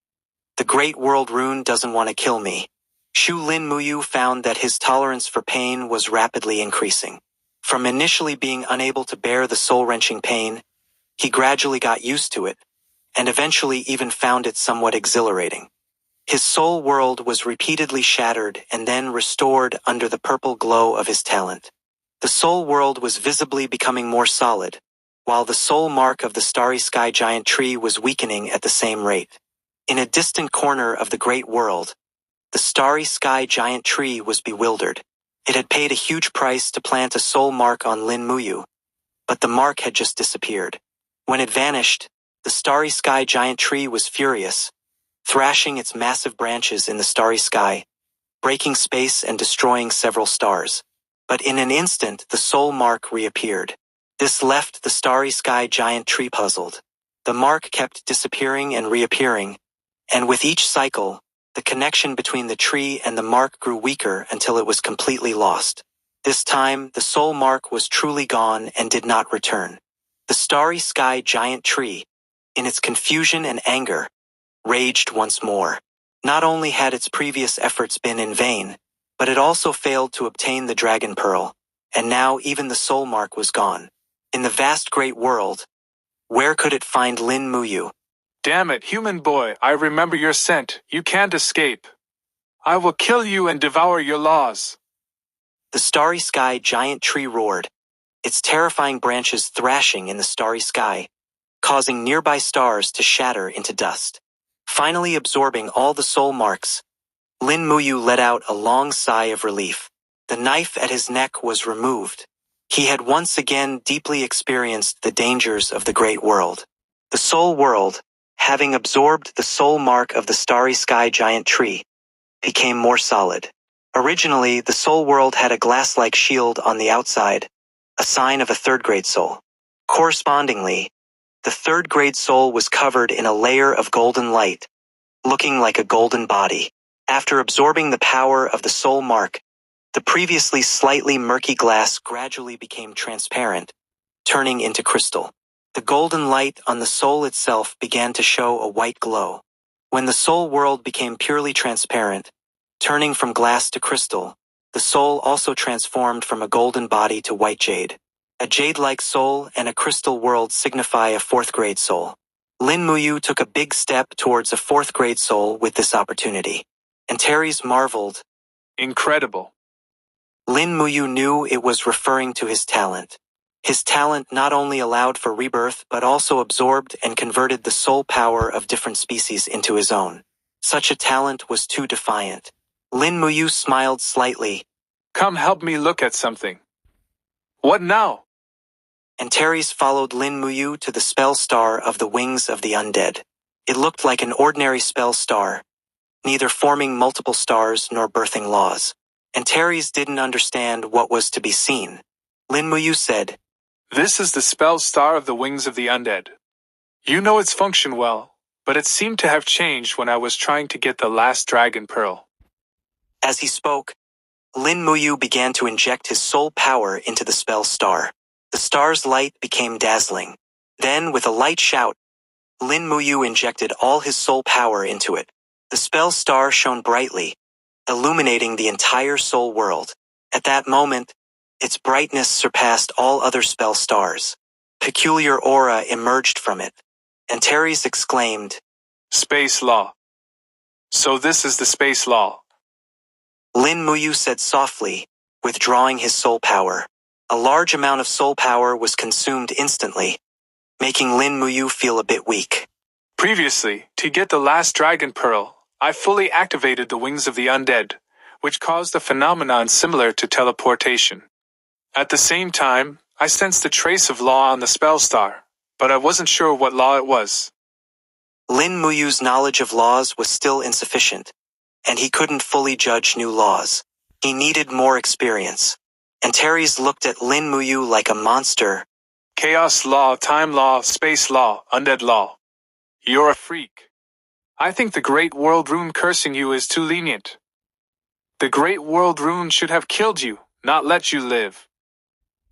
The Great World Rune Doesn't Want to Kill Me. Shu Lin Moyu found that his tolerance for pain was rapidly increasing. From initially being unable to bear the soul-wrenching pain, he gradually got used to it, and eventually even found it somewhat exhilarating. His soul world was repeatedly shattered and then restored under the purple glow of his talent. The soul world was visibly becoming more solid, while the soul mark of the starry sky giant tree was weakening at the same rate. In a distant corner of the great world, the starry sky giant tree was bewildered. It had paid a huge price to plant a soul mark on Lin Moyu, but the mark had just disappeared. When it vanished, the starry sky giant tree was furious, thrashing its massive branches in the starry sky, breaking space and destroying several stars. But in an instant, the soul mark reappeared. This left the starry sky giant tree puzzled. The mark kept disappearing and reappearing, and with each cycle, the connection between the tree and the mark grew weaker until it was completely lost. This time, the soul mark was truly gone and did not return. The starry sky giant tree, in its confusion and anger, raged once more. Not only had its previous efforts been in vain, but it also failed to obtain the dragon pearl, and now even the soul mark was gone. In the vast great world, where could it find Lin Moyu? Damn it, human boy, I remember your scent. You can't escape. I will kill you and devour your laws. The starry sky giant tree roared, its terrifying branches thrashing in the starry sky, causing nearby stars to shatter into dust. Finally absorbing all the soul marks, Lin Moyu let out a long sigh of relief. The knife at his neck was removed. He had once again deeply experienced the dangers of the great world. The soul world, having absorbed the soul mark of the starry sky giant tree, became more solid. Originally, the soul world had a glass-like shield on the outside, a sign of a third-grade soul. Correspondingly, the third-grade soul was covered in a layer of golden light, looking like a golden body. After absorbing the power of the soul mark, the previously slightly murky glass gradually became transparent, turning into crystal. The golden light on the soul itself began to show a white glow. When the soul world became purely transparent, turning from glass to crystal, the soul also transformed from a golden body to white jade. A jade-like soul and a crystal world signify a fourth-grade soul. Lin Moyu took a big step towards a fourth-grade soul with this opportunity. Antares marveled. Incredible. Lin Moyu knew it was referring to his talent. His talent not only allowed for rebirth but also absorbed and converted the soul power of different species into his own. Such a talent was too defiant. Lin Moyu smiled slightly. Come help me look at something. What now? Antares followed Lin Moyu to the spell star of the wings of the undead. It looked like an ordinary spell star, neither forming multiple stars nor birthing laws. Antares didn't understand what was to be seen. Lin Moyu said, This is the spell star of the wings of the undead. You know its function well, but it seemed to have changed when I was trying to get the last dragon pearl. As he spoke, Lin Moyu began to inject his soul power into the spell star. The star's light became dazzling. Then, with a light shout, Lin Moyu injected all his soul power into it. The spell star shone brightly, illuminating the entire soul world. At that moment, its brightness surpassed all other spell stars. Peculiar aura emerged from it. Antares exclaimed, Space law. So this is the space law. Lin Moyu said softly, withdrawing his soul power. A large amount of soul power was consumed instantly, making Lin Moyu feel a bit weak. Previously, to get the last dragon pearl, I fully activated the wings of the undead, which caused a phenomenon similar to teleportation. At the same time, I sensed a trace of law on the spell star, but I wasn't sure what law it was. Lin Muyu's knowledge of laws was still insufficient, and he couldn't fully judge new laws. He needed more experience. Antares looked at Lin Moyu like a monster. Chaos law, time law, space law, undead law. You're a freak. I think the Great World Rune cursing you is too lenient. The Great World Rune should have killed you, not let you live.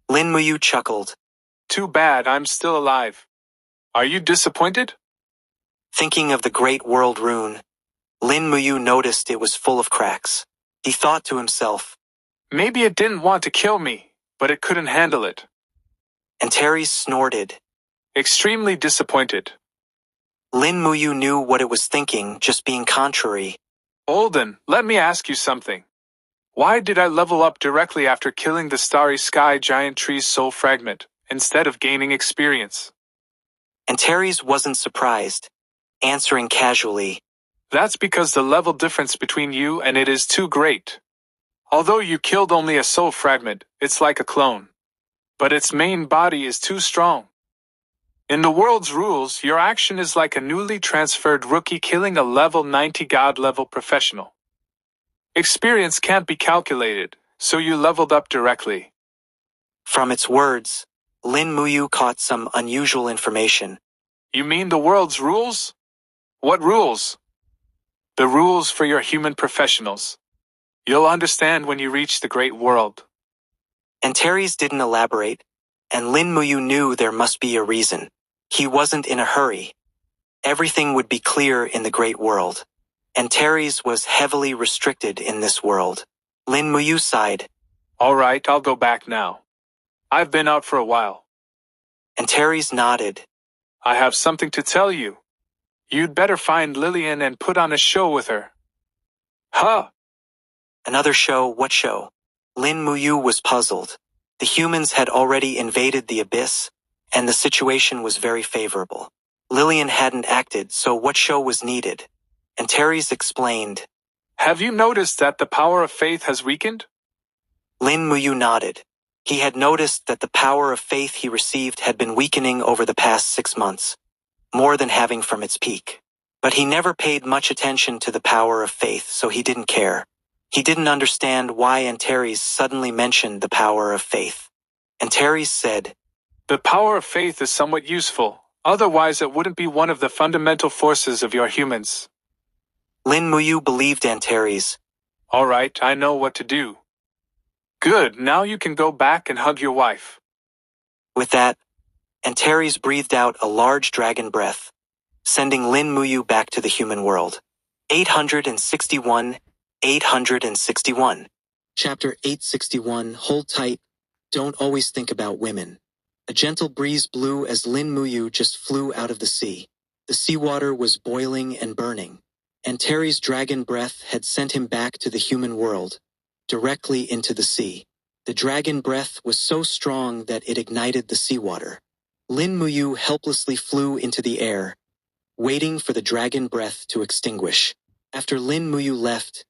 Lin Moyu chuckled. Too bad I'm still alive. Are you disappointed? Thinking of the Great World Rune, Lin Moyu noticed it was full of cracks. He thought to himself, maybe it didn't want to kill me, but it couldn't handle it. Antares snorted. Extremely disappointed. Lin Moyu knew what it was thinking, just being contrary. Olden, let me ask you something. Why did I level up directly after killing the Starry Sky Giant Tree's soul fragment, instead of gaining experience? Antares wasn't surprised, answering casually. That's because the level difference between you and it is too great. Although you killed only a soul fragment, it's like a clone. But its main body is too strong. In the world's rules, your action is like a newly transferred rookie killing a level 90 god-level professional. Experience can't be calculated, so you leveled up directly. From its words, Lin Moyu caught some unusual information. You mean the world's rules? What rules? The rules for your human professionals. You'll understand when you reach the great world. Antares didn't elaborate, and Lin Moyu knew there must be a reason. He wasn't in a hurry. Everything would be clear in the great world. Antares was heavily restricted in this world. Lin Moyu sighed. All right, I'll go back now. I've been out for a while. Antares nodded. I have something to tell you. You'd better find Lillian and put on a show with her. Huh? Another show? What show? Lin Moyu was puzzled. The humans had already invaded the abyss, and the situation was very favorable. Lillian hadn't acted, so what show was needed? Antares explained. Have you noticed that the power of faith has weakened? Lin Moyu nodded. He had noticed that the power of faith he received had been weakening over the past 6 months, more than having from its peak. But he never paid much attention to the power of faith, so he didn't care. He didn't understand why Antares suddenly mentioned the power of faith. Antares said, the power of faith is somewhat useful, otherwise it wouldn't be one of the fundamental forces of your humans. Lin Moyu believed Antares. All right, I know what to do. Good, now you can go back and hug your wife. With that, Antares breathed out a large dragon breath, sending Lin Moyu back to the human world. 861. Chapter 861. Hold tight. Don't always think about women. A gentle breeze blew as Lin Moyu just flew out of the sea. The seawater was boiling and burning. Antares' dragon breath had sent him back to the human world, directly into the sea. The dragon breath was so strong that it ignited the seawater. Lin Moyu helplessly flew into the air, waiting for the dragon breath to extinguish. After Lin Moyu left,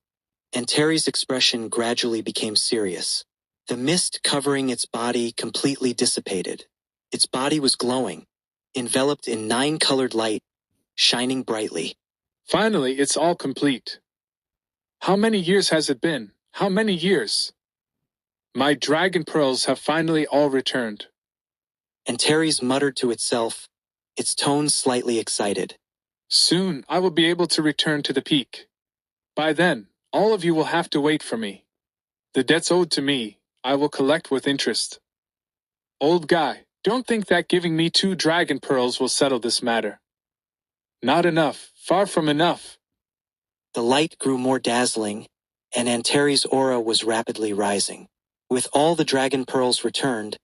Antares' expression gradually became serious. The mist covering its body completely dissipated. Its body was glowing, enveloped in 9-colored light, shining brightly. Finally, it's all complete. How many years has it been? How many years? My dragon pearls have finally all returned. Antares muttered to itself, its tone slightly excited. Soon, I will be able to return to the peak. By then, all of you will have to wait for me. The debts owed to me, I will collect with interest. Old guy, don't think that giving me 2 dragon pearls will settle this matter. Not enough, far from enough. The light grew more dazzling, and Antares' aura was rapidly rising. With all the dragon pearls returned,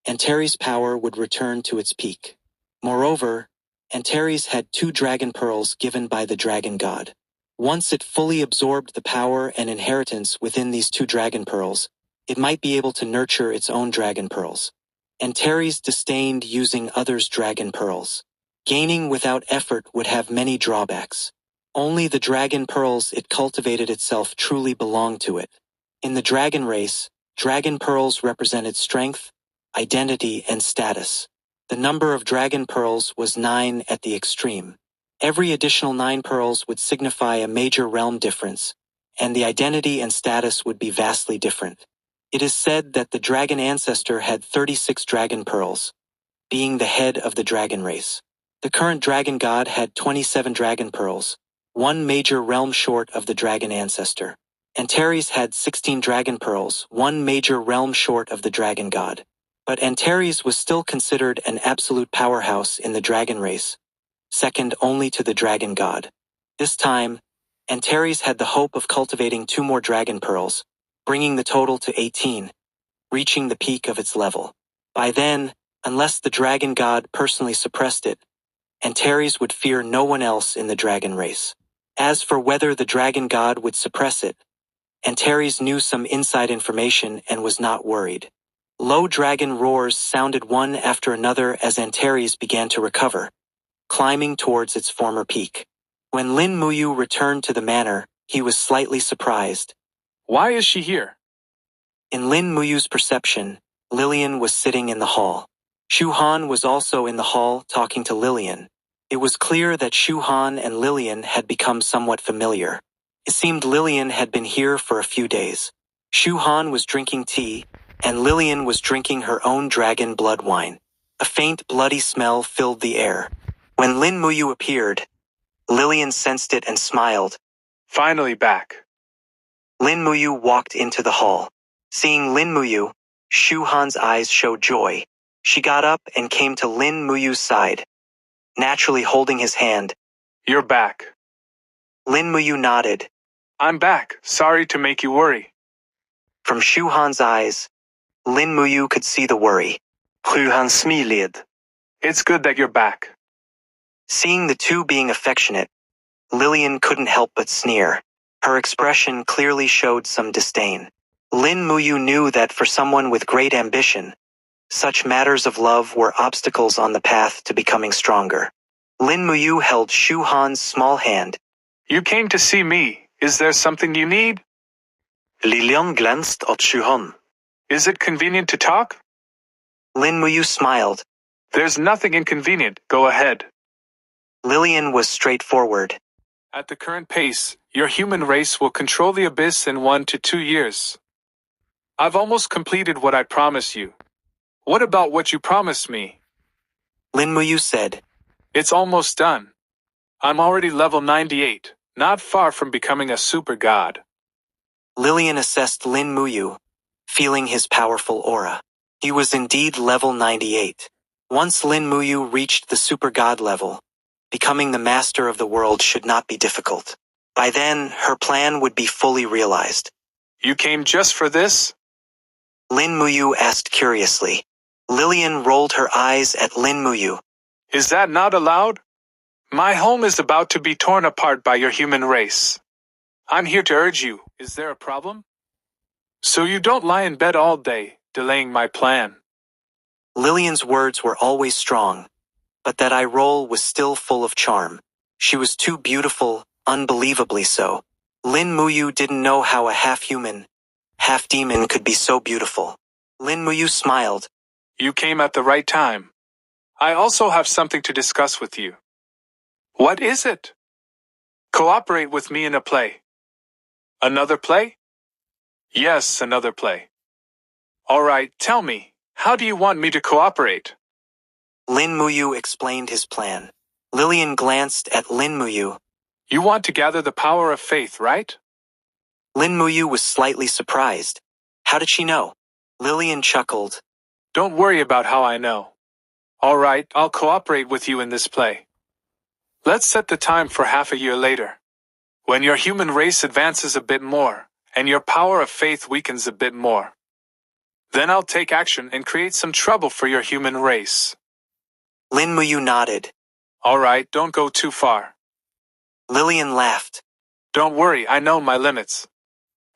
Antares' power would return to its peak. Moreover, Antares had 2 dragon pearls given by the dragon god. Once it fully absorbed the power and inheritance within these 2 dragon pearls, it might be able to nurture its own dragon pearls. Antares disdained using others' dragon pearls. Gaining without effort would have many drawbacks. Only the dragon pearls it cultivated itself truly belonged to it. In the dragon race, dragon pearls represented strength, identity, and status. The number of dragon pearls was 9 at the extreme. Every additional 9 pearls would signify a major realm difference, and the identity and status would be vastly different. It is said that the dragon ancestor had 36 dragon pearls, being the head of the dragon race. The current dragon god had 27 dragon pearls, one major realm short of the dragon ancestor. Antares had 16 dragon pearls, one major realm short of the dragon god. But Antares was still considered an absolute powerhouse in the dragon race, second only to the dragon god. This time, Antares had the hope of cultivating 2 more dragon pearls, bringing the total to 18, reaching the peak of its level. By then, unless the dragon god personally suppressed it, Antares would fear no one else in the dragon race. As for whether the dragon god would suppress it, Antares knew some inside information and was not worried. Low dragon roars sounded one after another as Antares began to recover, climbing towards its former peak. When Lin Moyu returned to the manor, he was slightly surprised. Why is she here? In Lin Muyu's perception, Lillian was sitting in the hall. Shu Han was also in the hall talking to Lillian. It was clear that Shu Han and Lillian had become somewhat familiar. It seemed Lillian had been here for a few days. Shu Han was drinking tea, and Lillian was drinking her own dragon blood wine. A faint bloody smell filled the air. When Lin Moyu appeared, Lillian sensed it and smiled. Finally back. Lin Moyu walked into the hall. Seeing Lin Moyu, Shu Han's eyes showed joy. She got up and came to Lin Muyu's side, naturally holding his hand. You're back. Lin Moyu nodded. I'm back. Sorry to make you worry. From Shu Han's eyes, Lin Moyu could see the worry. Shu Han smiled. It's good that you're back. Seeing the two being affectionate, Lillian couldn't help but sneer. Her expression clearly showed some disdain. Lin Moyu knew that for someone with great ambition, such matters of love were obstacles on the path to becoming stronger. Lin Moyu held Shu Han's small hand. You came to see me. Is there something you need? Lillian glanced at Shu Han. Is it convenient to talk? Lin Moyu smiled. There's nothing inconvenient. Go ahead. Lillian was straightforward. At the current pace, your human race will control the abyss in 1 to 2 years. I've almost completed what I promised you. What about what you promised me? Lin Moyu said. It's almost done. I'm already level 98, not far from becoming a super god. Lillian assessed Lin Moyu, feeling his powerful aura. He was indeed level 98. Once Lin Moyu reached the super god level, becoming the master of the world should not be difficult. By then, her plan would be fully realized. You came just for this? Lin Moyu asked curiously. Lillian rolled her eyes at Lin Moyu. Is that not allowed? My home is about to be torn apart by your human race. I'm here to urge you. Is there a problem? So you don't lie in bed all day, delaying my plan. Lillian's words were always strong, but that eye roll was still full of charm. She was too beautiful, unbelievably so. Lin Moyu didn't know how a half-human, half-demon could be so beautiful. Lin Moyu smiled. You came at the right time. I also have something to discuss with you. What is it? Cooperate with me in a play. Another play? Yes, another play. All right, tell me, how do you want me to cooperate? Lin Moyu explained his plan. Lillian glanced at Lin Moyu. You want to gather the power of faith, right? Lin Moyu was slightly surprised. How did she know? Lillian chuckled. Don't worry about how I know. All right, I'll cooperate with you in this play. Let's set the time for half a year later. When your human race advances a bit more, and your power of faith weakens a bit more. Then I'll take action and create some trouble for your human race. Lin Moyu nodded. All right, don't go too far. Lillian laughed. Don't worry, I know my limits.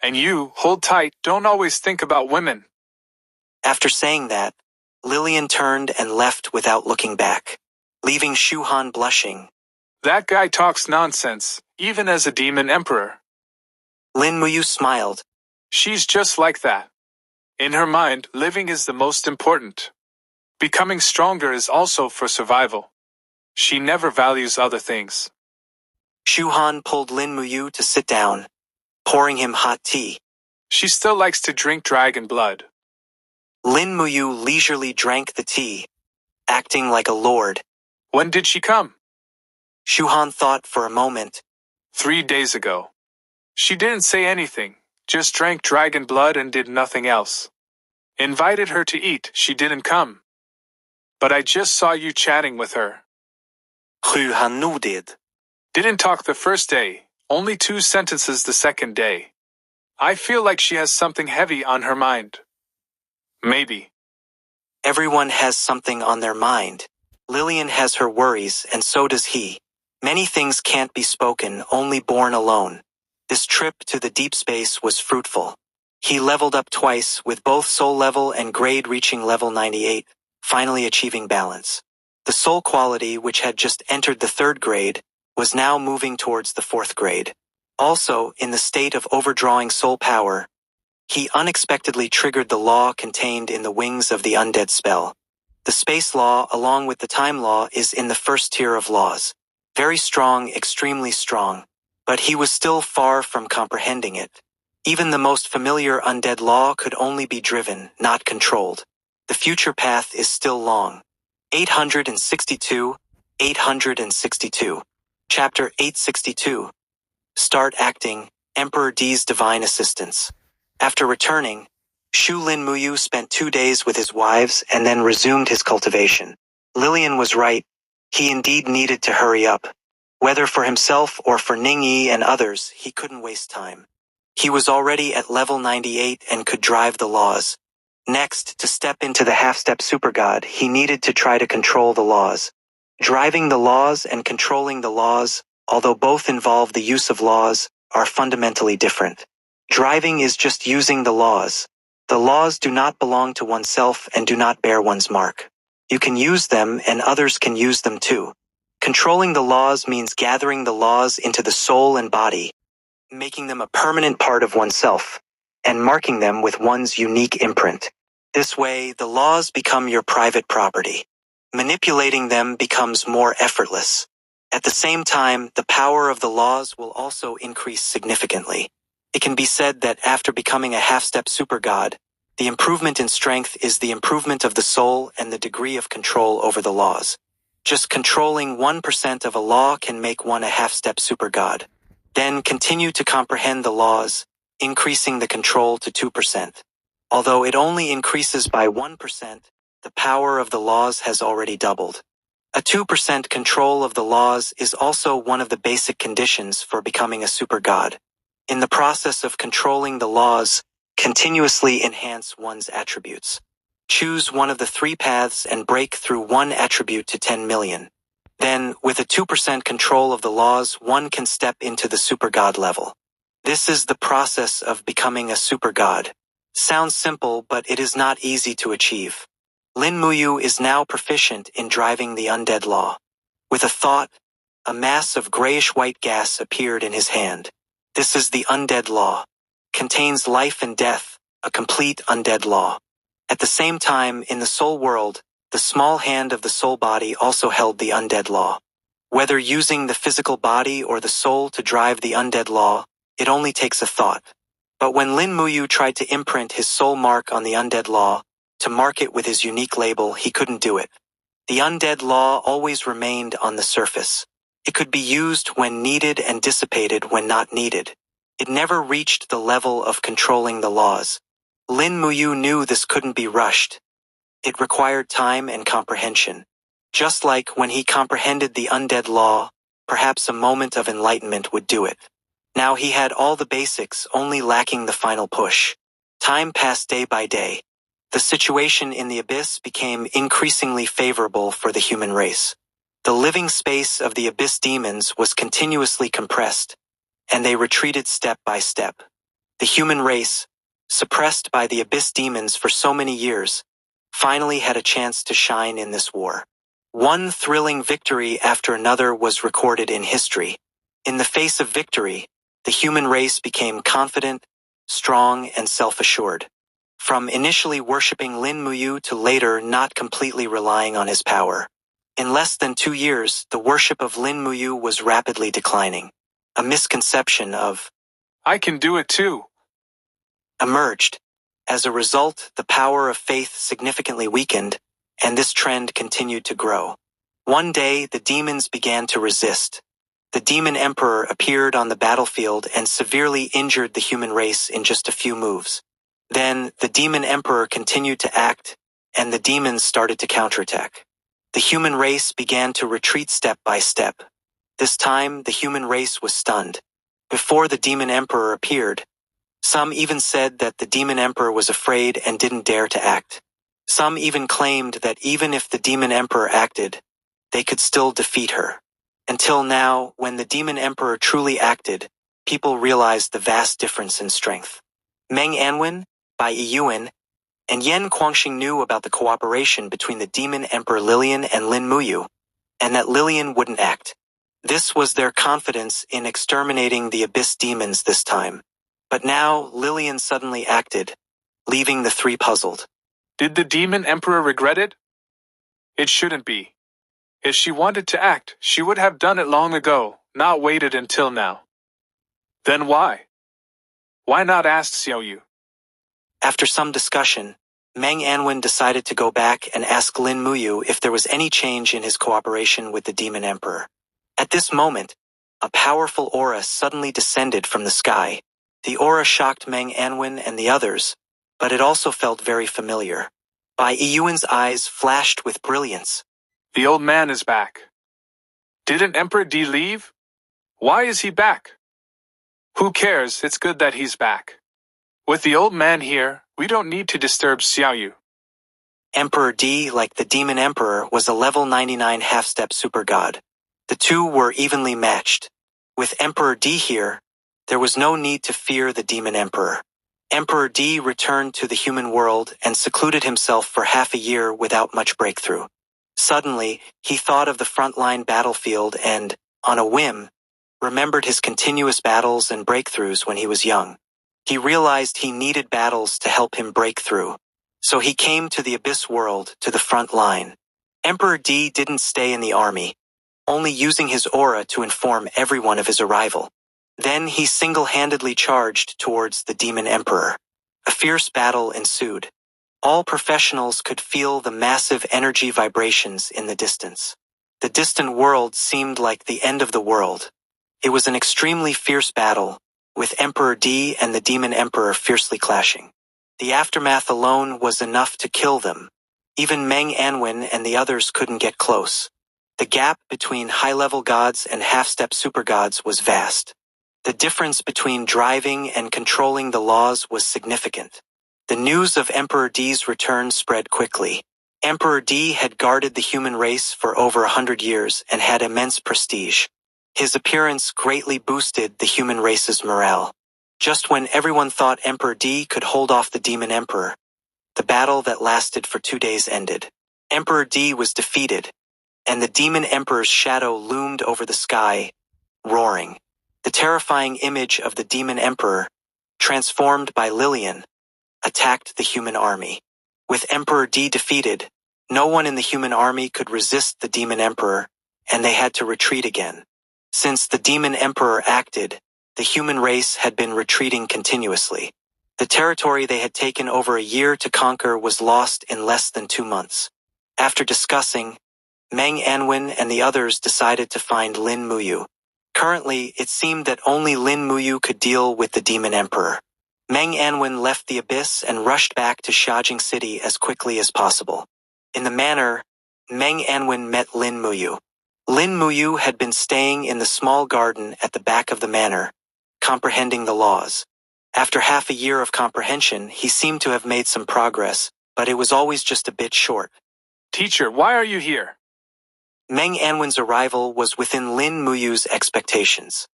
And you, hold tight, don't always think about women. After saying that, Lillian turned and left without looking back, leaving Shu Han blushing. That guy talks nonsense, even as a demon emperor. Lin Moyu smiled. She's just like that. In her mind, living is the most important. Becoming stronger is also for survival. She never values other things. Shu Han pulled Lin Moyu to sit down, pouring him hot tea. She still likes to drink dragon blood. Lin Moyu leisurely drank the tea, acting like a lord. When did she come? Shu Han thought for a moment. 3 days ago. She didn't say anything, just drank dragon blood and did nothing else. Invited her to eat, she didn't come. But I just saw you chatting with her. Shu Han nodded. Didn't talk the first day, only 2 sentences the second day. I feel like she has something heavy on her mind. Maybe. Everyone has something on their mind. Lillian has her worries, and so does he. Many things can't be spoken, only born alone. This trip to the deep space was fruitful. He leveled up twice, with both soul level and grade reaching level 98, finally achieving balance. The soul quality, which had just entered the 3rd grade, was now moving towards the 4th grade. Also, in the state of overdrawing soul power, he unexpectedly triggered the law contained in the wings of the undead spell. The space law, along with the time law, is in the 1st tier of laws. Very strong, extremely strong. But he was still far from comprehending it. Even the most familiar undead law could only be driven, not controlled. The future path is still long. 862, 862. Chapter 862. Start acting, Emperor D's divine assistance. After returning, Lin Moyu spent 2 days with his wives and then resumed his cultivation. Lillian was right. He indeed needed to hurry up. Whether for himself or for Ningyi and others, he couldn't waste time. He was already at level 98 and could drive the laws. Next, to step into the half-step super god, he needed to try to control the laws. Driving the laws and controlling the laws, although both involve the use of laws, are fundamentally different. Driving is just using the laws. The laws do not belong to oneself and do not bear one's mark. You can use them and others can use them too. Controlling the laws means gathering the laws into the soul and body, making them a permanent part of oneself, and marking them with one's unique imprint. This way, the laws become your private property. Manipulating them becomes more effortless. At the same time, the power of the laws will also increase significantly. It can be said that after becoming a half-step super god, the improvement in strength is the improvement of the soul and the degree of control over the laws. Just controlling 1% of a law can make one a half-step super god. Then continue to comprehend the laws, increasing the control to 2%. Although it only increases by 1%, the power of the laws has already doubled. A 2% control of the laws is also one of the basic conditions for becoming a super god. In the process of controlling the laws, continuously enhance one's attributes. Choose one of the 3 paths and break through one attribute to 10 million. Then, with a 2% control of the laws, one can step into the super god level. This is the process of becoming a super god. Sounds simple, but it is not easy to achieve. Lin Moyu is now proficient in driving the undead law. With a thought, a mass of grayish-white gas appeared in his hand. This is the undead law. Contains life and death, a complete undead law. At the same time, in the soul world, the small hand of the soul body also held the undead law. Whether using the physical body or the soul to drive the undead law, it only takes a thought. But when Lin Moyu tried to imprint his soul mark on the undead law, to mark it with his unique label, he couldn't do it. The undead law always remained on the surface. It could be used when needed and dissipated when not needed. It never reached the level of controlling the laws. Lin Moyu knew this couldn't be rushed. It required time and comprehension. Just like when he comprehended the undead law, perhaps a moment of enlightenment would do it. Now he had all the basics, only lacking the final push. Time passed day by day. The situation in the abyss became increasingly favorable for the human race. The living space of the abyss demons was continuously compressed, and they retreated step by step. The human race, suppressed by the abyss demons for so many years, finally had a chance to shine in this war. One thrilling victory after another was recorded in history. In the face of victory, the human race became confident, strong, and self-assured. from initially worshipping Lin Moyu to later not completely relying on his power. In less than 2 years, the worship of Lin Moyu was rapidly declining. A misconception of I can do it too emerged. As a result, the power of faith significantly weakened, and this trend continued to grow. One day, the demons began to resist. The demon emperor appeared on the battlefield and severely injured the human race in just a few moves. Then, the demon emperor continued to act, and the demons started to counterattack. The human race began to retreat step by step. This time, the human race was stunned. Before the demon emperor appeared, some even said that the demon emperor was afraid and didn't dare to act. Some even claimed that even if the demon emperor acted, they could still defeat her. Until now, when the demon emperor truly acted, people realized the vast difference in strength. Meng Anwen, Bai Yiyuan, and Yen Guangxing knew about the cooperation between the demon emperor Lilian and Lin Moyu, and that Lilian wouldn't act. This was their confidence in exterminating the abyss demons this time. But now, Lilian suddenly acted, leaving the three puzzled. Did the demon emperor regret it? It shouldn't be. If she wanted to act, she would have done it long ago, not waited until now. Then why? Why not ask Xiaoyu? After some discussion, Meng Anwen decided to go back and ask Lin Moyu if there was any change in his cooperation with the demon emperor. At this moment, a powerful aura suddenly descended from the sky. The aura shocked Meng Anwen and the others, but it also felt very familiar. Bai Yiyuan's eyes flashed with brilliance. The old man is back. Didn't Emperor Di leave? Why is he back? Who cares, it's good that he's back. With the old man here, we don't need to disturb Xiaoyu. Emperor Di, like the demon emperor, was a level 99 half-step super god. The two were evenly matched. With Emperor Di here, there was no need to fear the demon emperor. Emperor Di returned to the human world and secluded himself for half a year without much breakthrough. Suddenly, he thought of the frontline battlefield and, on a whim, remembered his continuous battles and breakthroughs when he was young. He realized he needed battles to help him break through. So he came to the abyss world, to the front line. Emperor Di didn't stay in the army, only using his aura to inform everyone of his arrival. Then he single-handedly charged towards the demon emperor. A fierce battle ensued. All professionals could feel the massive energy vibrations in the distance. The distant world seemed like the end of the world. It was an extremely fierce battle, with Emperor Di and the demon emperor fiercely clashing. The aftermath alone was enough to kill them. Even Meng Anwen and the others couldn't get close. The gap between high-level gods and half-step super gods was vast. The difference between driving and controlling the laws was significant. The news of Emperor Di's return spread quickly. Emperor Di had guarded the human race for over 100 years and had immense prestige. His appearance greatly boosted the human race's morale. Just when everyone thought Emperor Di could hold off the demon emperor, the battle that lasted for 2 days ended. Emperor Di was defeated, and the demon emperor's shadow loomed over the sky, roaring. The terrifying image of the demon emperor, transformed by Lilian, attacked the human army. With Emperor Di defeated, no one in the human army could resist the demon emperor, and they had to retreat again. Since the demon emperor acted, the human race had been retreating continuously. The territory they had taken over a year to conquer was lost in less than 2 months. After discussing, Meng Anwen and the others decided to find Lin Moyu. Currently, it seemed that only Lin Moyu could deal with the demon emperor. Meng Anwen left the abyss and rushed back to Shajing City as quickly as possible. In the manor, Meng Anwen met Lin Moyu. Lin Moyu had been staying in the small garden at the back of the manor, comprehending the laws. After half a year of comprehension, he seemed to have made some progress, but it was always just a bit short. Teacher, why are you here? Meng Anwen's arrival was within Lin Muyu's expectations.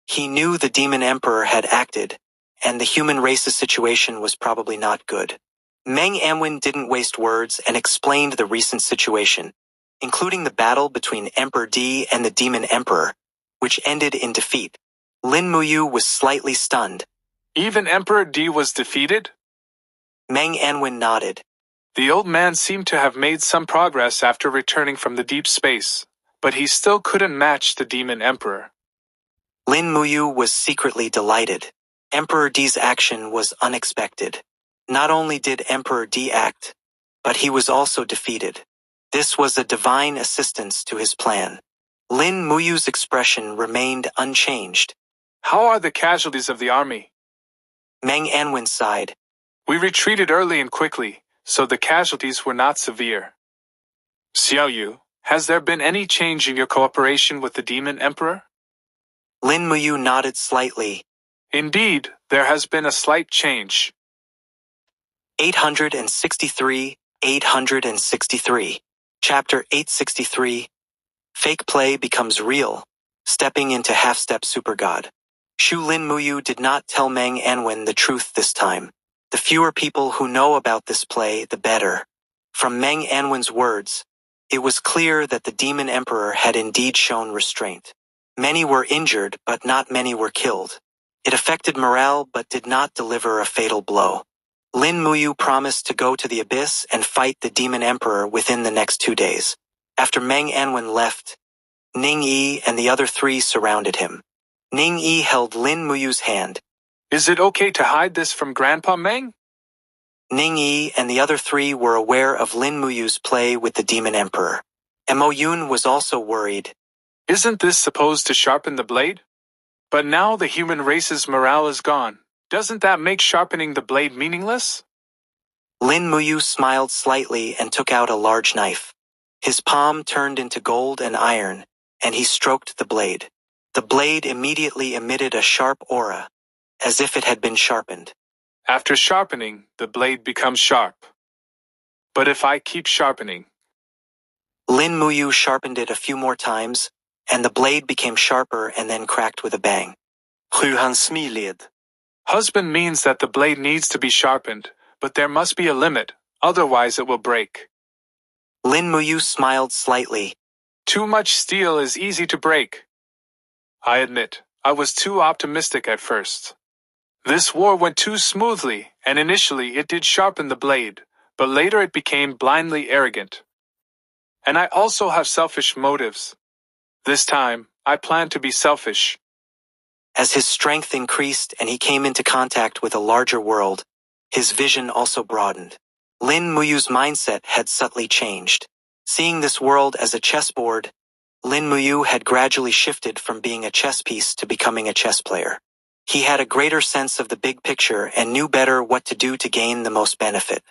He knew the demon emperor had acted, and the human race's situation was probably not good. Meng Anwen didn't waste words and explained the recent situation, including the battle between Emperor Di and the demon emperor, which ended in defeat. Lin Moyu was slightly stunned. Even Emperor Di was defeated? Meng Anwen nodded. The old man seemed to have made some progress after returning from the deep space, but he still couldn't match the demon emperor. Lin Moyu was secretly delighted. Emperor Di's action was unexpected. Not only did Emperor Di act, but he was also defeated. This was a divine assistance to his plan. Lin Muyu's expression remained unchanged. How are the casualties of the army? Meng Anwen sighed. We retreated early and quickly, so the casualties were not severe. Xiao Yu, has there been any change in your cooperation with the demon emperor? Lin Moyu nodded slightly. Indeed, there has been a slight change. 863, 863. Chapter 863. Fake play becomes real. Stepping into half-step super god. Shu Lin Moyu did not tell Meng Anwen the truth this time. The fewer people who know about this play, the better. From Meng Anwen's words, it was clear that the demon emperor had indeed shown restraint. Many were injured, but not many were killed. It affected morale, but did not deliver a fatal blow. Lin Moyu promised to go to the abyss and fight the demon emperor within the next 2 days. After Meng Anwen left, Ning Yi and the other 3 surrounded him. Ning Yi held Lin Muyu's hand. Is it okay to hide this from Grandpa Meng? Ning Yi and the other 3 were aware of Lin Muyu's play with the demon emperor. Mo Yun was also worried. Isn't this supposed to sharpen the blade? But now the human race's morale is gone. Doesn't that make sharpening the blade meaningless? Lin Moyu smiled slightly and took out a large knife. His palm turned into gold and iron, and he stroked the blade. The blade immediately emitted a sharp aura, as if it had been sharpened. After sharpening, the blade becomes sharp. But if I keep sharpening... Lin Moyu sharpened it a few more times, and the blade became sharper and then cracked with a bang. Fru han smiled. Husband means that the blade needs to be sharpened, but there must be a limit, otherwise it will break. Lin Moyu smiled slightly. Too much steel is easy to break. I admit, I was too optimistic at first. This war went too smoothly, and initially it did sharpen the blade, but later it became blindly arrogant. And I also have selfish motives. This time, I plan to be selfish. As his strength increased and he came into contact with a larger world, his vision also broadened. Lin Muyu's mindset had subtly changed. Seeing this world as a chessboard, Lin Moyu had gradually shifted from being a chess piece to becoming a chess player. He had a greater sense of the big picture and knew better what to do to gain the most benefit.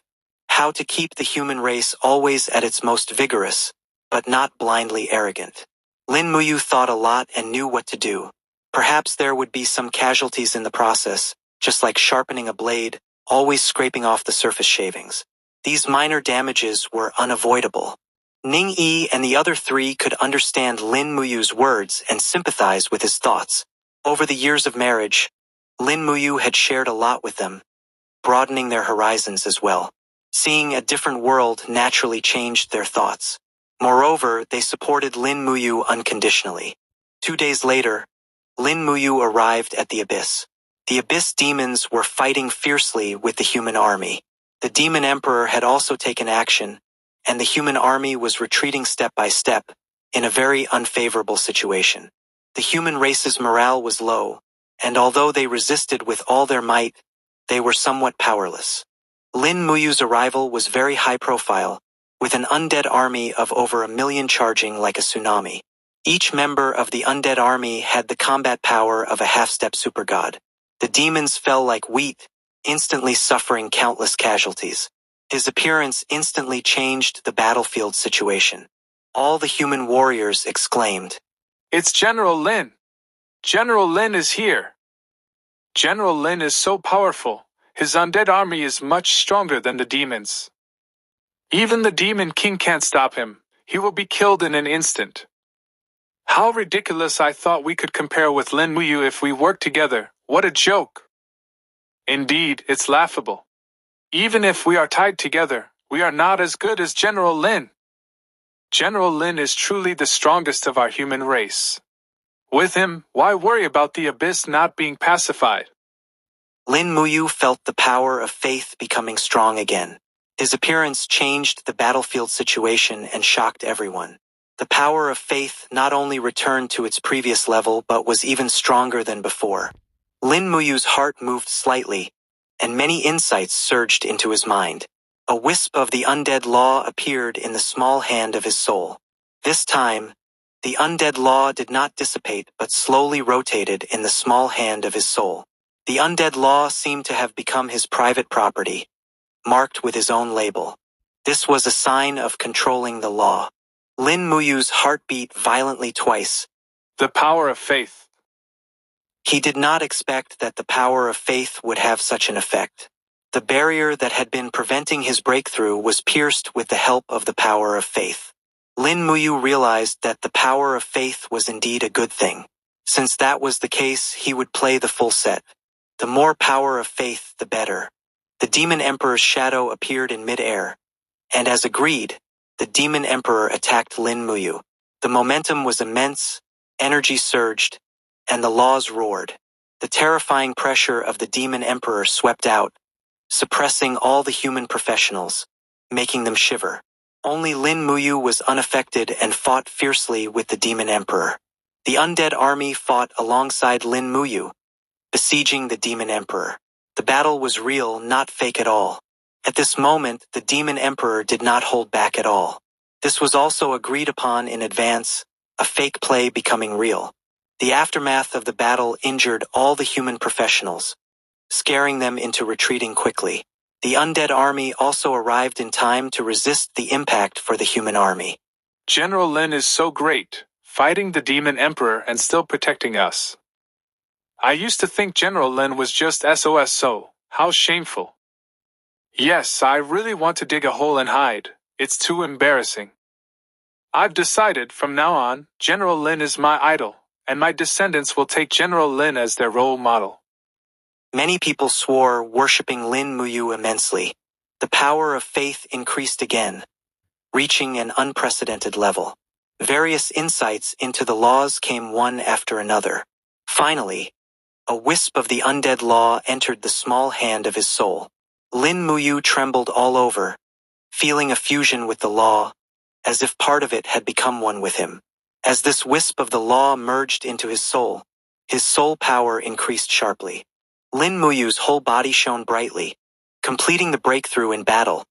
How to keep the human race always at its most vigorous, but not blindly arrogant. Lin Moyu thought a lot and knew what to do. Perhaps there would be some casualties in the process, just like sharpening a blade, always scraping off the surface shavings. These minor damages were unavoidable. Ning Yi and the other 3 could understand Lin Muyu's words and sympathize with his thoughts. Over the years of marriage, Lin Moyu had shared a lot with them, broadening their horizons as well. Seeing a different world naturally changed their thoughts. Moreover, they supported Lin Moyu unconditionally. 2 days later, Lin Moyu arrived at the abyss. The abyss demons were fighting fiercely with the human army. The demon emperor had also taken action, and the human army was retreating step by step, in a very unfavorable situation. The human race's morale was low, and although they resisted with all their might, they were somewhat powerless. Lin Muyu's arrival was very high profile, with an undead army of over 1 million charging like a tsunami. Each member of the undead army had the combat power of a half-step super god. The demons fell like wheat, instantly suffering countless casualties. His appearance instantly changed the battlefield situation. All the human warriors exclaimed, It's General Lin! General Lin is here! General Lin is so powerful. His undead army is much stronger than the demons. Even the demon king can't stop him. He will be killed in an instant. How ridiculous! I thought we could compare with Lin Moyu if we worked together. What a joke! Indeed, it's laughable. Even if we are tied together, we are not as good as General Lin. General Lin is truly the strongest of our human race. With him, why worry about the abyss not being pacified? Lin Moyu felt the power of faith becoming strong again. His appearance changed the battlefield situation and shocked everyone. The power of faith not only returned to its previous level but was even stronger than before. Lin Muyu's heart moved slightly, and many insights surged into his mind. A wisp of the undead law appeared in the small hand of his soul. This time, the undead law did not dissipate but slowly rotated in the small hand of his soul. The undead law seemed to have become his private property, marked with his own label. This was a sign of controlling the law. Lin Muyu's heart beat violently twice. The power of faith. He did not expect that the power of faith would have such an effect. The barrier that had been preventing his breakthrough was pierced with the help of the power of faith. Lin Moyu realized that the power of faith was indeed a good thing. Since that was the case, he would play the full set. The more power of faith, the better. The Demon Emperor's shadow appeared in mid-air, and as agreed, the Demon Emperor attacked Lin Moyu. The momentum was immense, energy surged, and the laws roared. The terrifying pressure of the Demon Emperor swept out, suppressing all the human professionals, making them shiver. Only Lin Moyu was unaffected and fought fiercely with the Demon Emperor. The undead army fought alongside Lin Moyu, besieging the Demon Emperor. The battle was real, not fake at all. At this moment, the Demon Emperor did not hold back at all. This was also agreed upon in advance, a fake play becoming real. The aftermath of the battle injured all the human professionals, scaring them into retreating quickly. The undead army also arrived in time to resist the impact for the human army. General Lin is so great, fighting the Demon Emperor and still protecting us. I used to think General Lin was just SOS, so how shameful. Yes, I really want to dig a hole and hide. It's too embarrassing. I've decided from now on, General Lin is my idol, and my descendants will take General Lin as their role model. Many people swore, worshipping Lin Moyu immensely. The power of faith increased again, reaching an unprecedented level. Various insights into the laws came one after another. Finally, a wisp of the undead law entered the small hand of his soul. Lin Moyu trembled all over, feeling a fusion with the law, as if part of it had become one with him. As this wisp of the law merged into his soul power increased sharply. Lin Muyu's whole body shone brightly, completing the breakthrough in battle,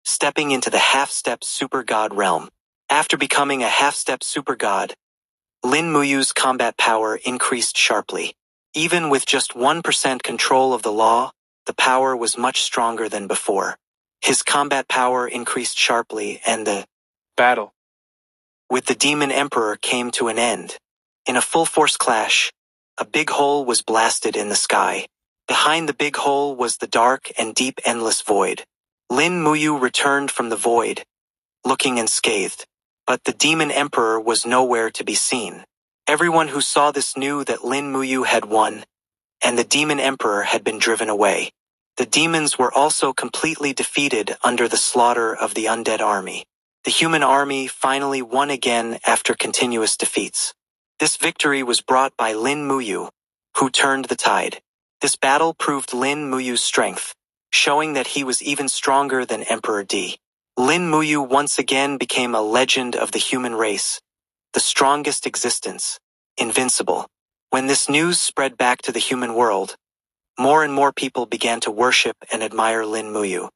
stepping into the half-step super god realm. After becoming a half-step super god, Lin Muyu's combat power increased sharply. Even with just 1% control of the law, the power was much stronger than before. His combat power increased sharply and the battle with the Demon Emperor came to an end. In a full-force clash, a big hole was blasted in the sky. Behind the big hole was the dark and deep endless void. Lin Moyu returned from the void, looking unscathed. But the Demon Emperor was nowhere to be seen. Everyone who saw this knew that Lin Moyu had won, and the Demon Emperor had been driven away. The demons were also completely defeated under the slaughter of the undead army. The human army finally won again after continuous defeats. This victory was brought by Lin Moyu, who turned the tide. This battle proved Lin Muyu's strength, showing that he was even stronger than Emperor D. Lin Moyu once again became a legend of the human race, the strongest existence, invincible. When this news spread back to the human world, more and more people began to worship and admire Lin Moyu.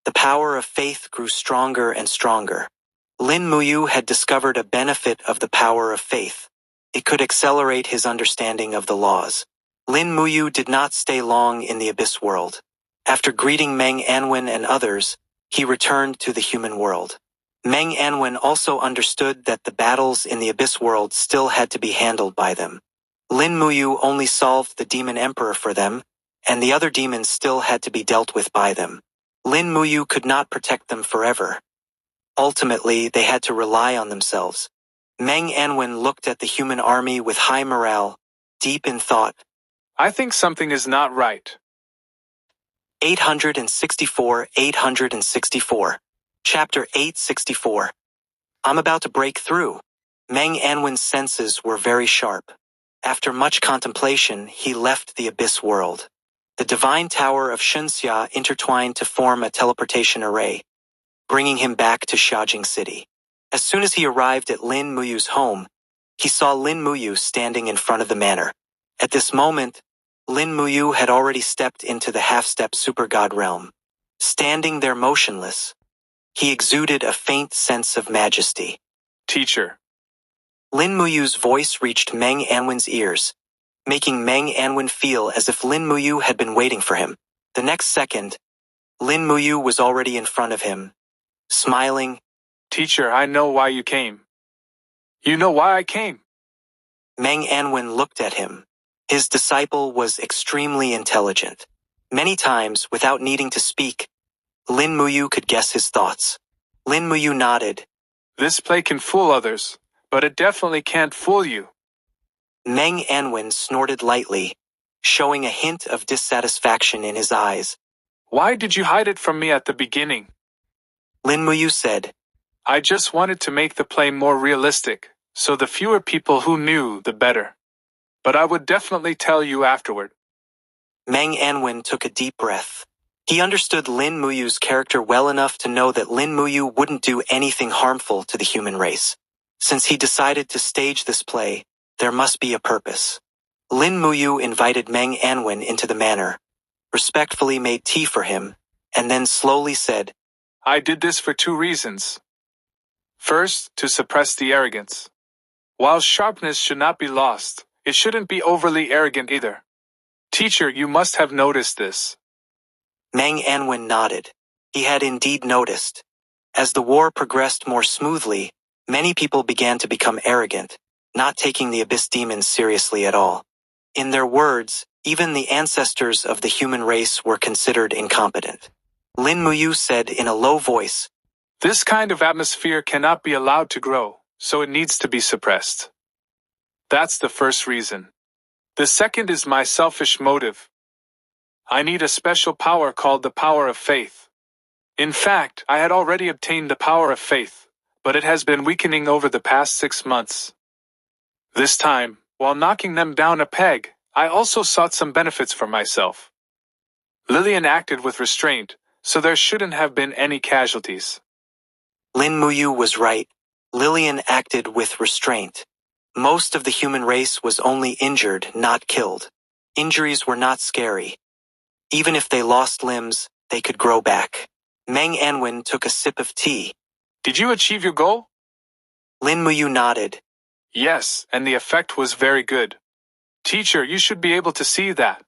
The power of faith grew stronger and stronger. Lin Moyu had discovered a benefit of the power of faith. It could accelerate his understanding of the laws. Lin Moyu did not stay long in the Abyss world. After greeting Meng Anwen and others, he returned to the human world. Meng Anwen also understood that the battles in the Abyss world still had to be handled by them. Lin Moyu only solved the Demon Emperor for them, and the other demons still had to be dealt with by them. Lin Moyu could not protect them forever. Ultimately, they had to rely on themselves. Meng Anwen looked at the human army with high morale, deep in thought. I think something is not right. 864. Chapter 864. I'm about to break through. Meng Anwen's senses were very sharp. After much contemplation, he left the Abyss world. The divine tower of Shunxia intertwined to form a teleportation array, bringing him back to Xiajing City. As soon as he arrived at Lin Muyu's home, he saw Lin Moyu standing in front of the manor. At this moment, Lin Moyu had already stepped into the half-step super-god realm. Standing there motionless, he exuded a faint sense of majesty. Teacher. Lin Muyu's voice reached Meng Anwen's ears, making Meng Anwen feel as if Lin Moyu had been waiting for him. The next second, Lin Moyu was already in front of him, smiling. Teacher, I know why you came. You know why I came? Meng Anwen looked at him. His disciple was extremely intelligent. Many times, without needing to speak, Lin Moyu could guess his thoughts. Lin Moyu nodded. This play can fool others, but it definitely can't fool you. Meng Anwen snorted lightly, showing a hint of dissatisfaction in his eyes. Why did you hide it from me at the beginning? Lin Moyu said, I just wanted to make the play more realistic, so the fewer people who knew, the better. But I would definitely tell you afterward. Meng Anwen took a deep breath. He understood Lin Muyu's character well enough to know that Lin Moyu wouldn't do anything harmful to the human race. Since he decided to stage this play, there must be a purpose. Lin Moyu invited Meng Anwen into the manor, respectfully made tea for him, and then slowly said, I did this for 2 reasons. First, to suppress the arrogance. While sharpness should not be lost, it shouldn't be overly arrogant either. Teacher, you must have noticed this. Meng Anwen nodded. He had indeed noticed. As the war progressed more smoothly, many people began to become arrogant, not taking the abyss demons seriously at all. In their words, even the ancestors of the human race were considered incompetent. Lin Moyu said in a low voice, This kind of atmosphere cannot be allowed to grow, so it needs to be suppressed. That's the first reason. The second is my selfish motive. I need a special power called the power of faith. In fact, I had already obtained the power of faith, but it has been weakening over the past 6 months. This time, while knocking them down a peg, I also sought some benefits for myself. Lillian acted with restraint, so there shouldn't have been any casualties. Lin Moyu was right. Lillian acted with restraint. Most of the human race was only injured, not killed. Injuries were not scary. Even if they lost limbs, they could grow back. Meng Anwen took a sip of tea. Did you achieve your goal? Lin Moyu nodded. Yes, and the effect was very good. Teacher, you should be able to see that.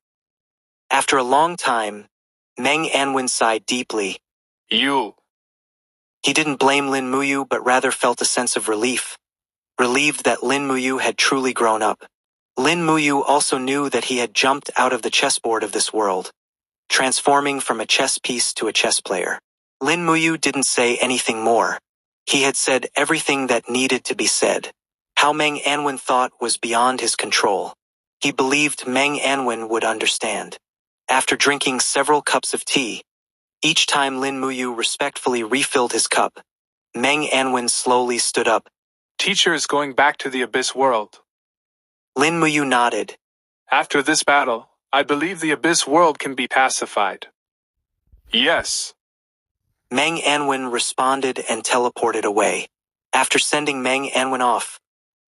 After a long time, Meng Anwen sighed deeply. You. He didn't blame Lin Moyu but rather felt a sense of relief. Relieved that Lin Moyu had truly grown up. Lin Moyu also knew that he had jumped out of the chessboard of this world, transforming from a chess piece to a chess player. Lin Moyu didn't say anything more. He had said everything that needed to be said. How Meng Anwen thought was beyond his control. He believed Meng Anwen would understand. After drinking several cups of tea, each time Lin Moyu respectfully refilled his cup, Meng Anwen slowly stood up. Teacher is going back to the abyss world. Lin Moyu nodded. After this battle, I believe the abyss world can be pacified. Yes. Meng Anwen responded and teleported away. After sending Meng Anwen off,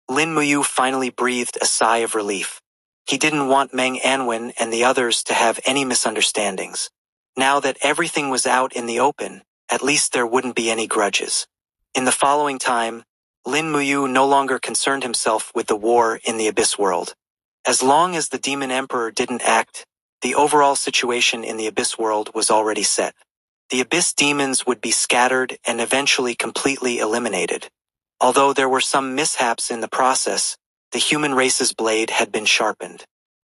Lin Moyu finally breathed a sigh of relief. He didn't want Meng Anwen and the others to have any misunderstandings. Now that everything was out in the open, at least there wouldn't be any grudges. In the following time, Lin Moyu no longer concerned himself with the war in the abyss world. As long as the demon emperor didn't act, the overall situation in the abyss world was already set. The abyss demons would be scattered and eventually completely eliminated. Although there were some mishaps in the process, the human race's blade had been sharpened.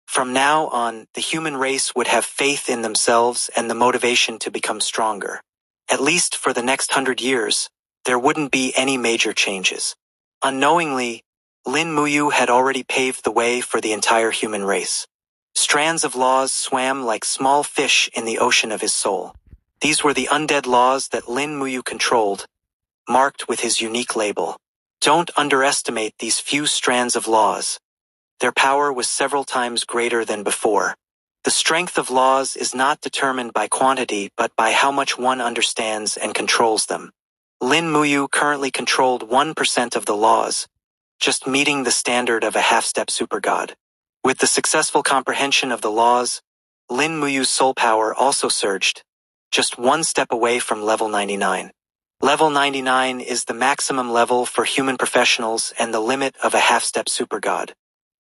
From now on, the human race would have faith in themselves and the motivation to become stronger. At least for the next 100 years, there wouldn't be any major changes. Unknowingly, Lin Moyu had already paved the way for the entire human race. Strands of laws swam like small fish in the ocean of his soul. These were the undead laws that Lin Moyu controlled, marked with his unique label. Don't underestimate these few strands of laws. Their power was several times greater than before. The strength of laws is not determined by quantity but by how much one understands and controls them. Lin Moyu currently controlled 1% of the laws, just meeting the standard of a half-step supergod. With the successful comprehension of the laws, Lin Muyu's soul power also surged, just one step away from level 99. Level 99 is the maximum level for human professionals and the limit of a half-step supergod.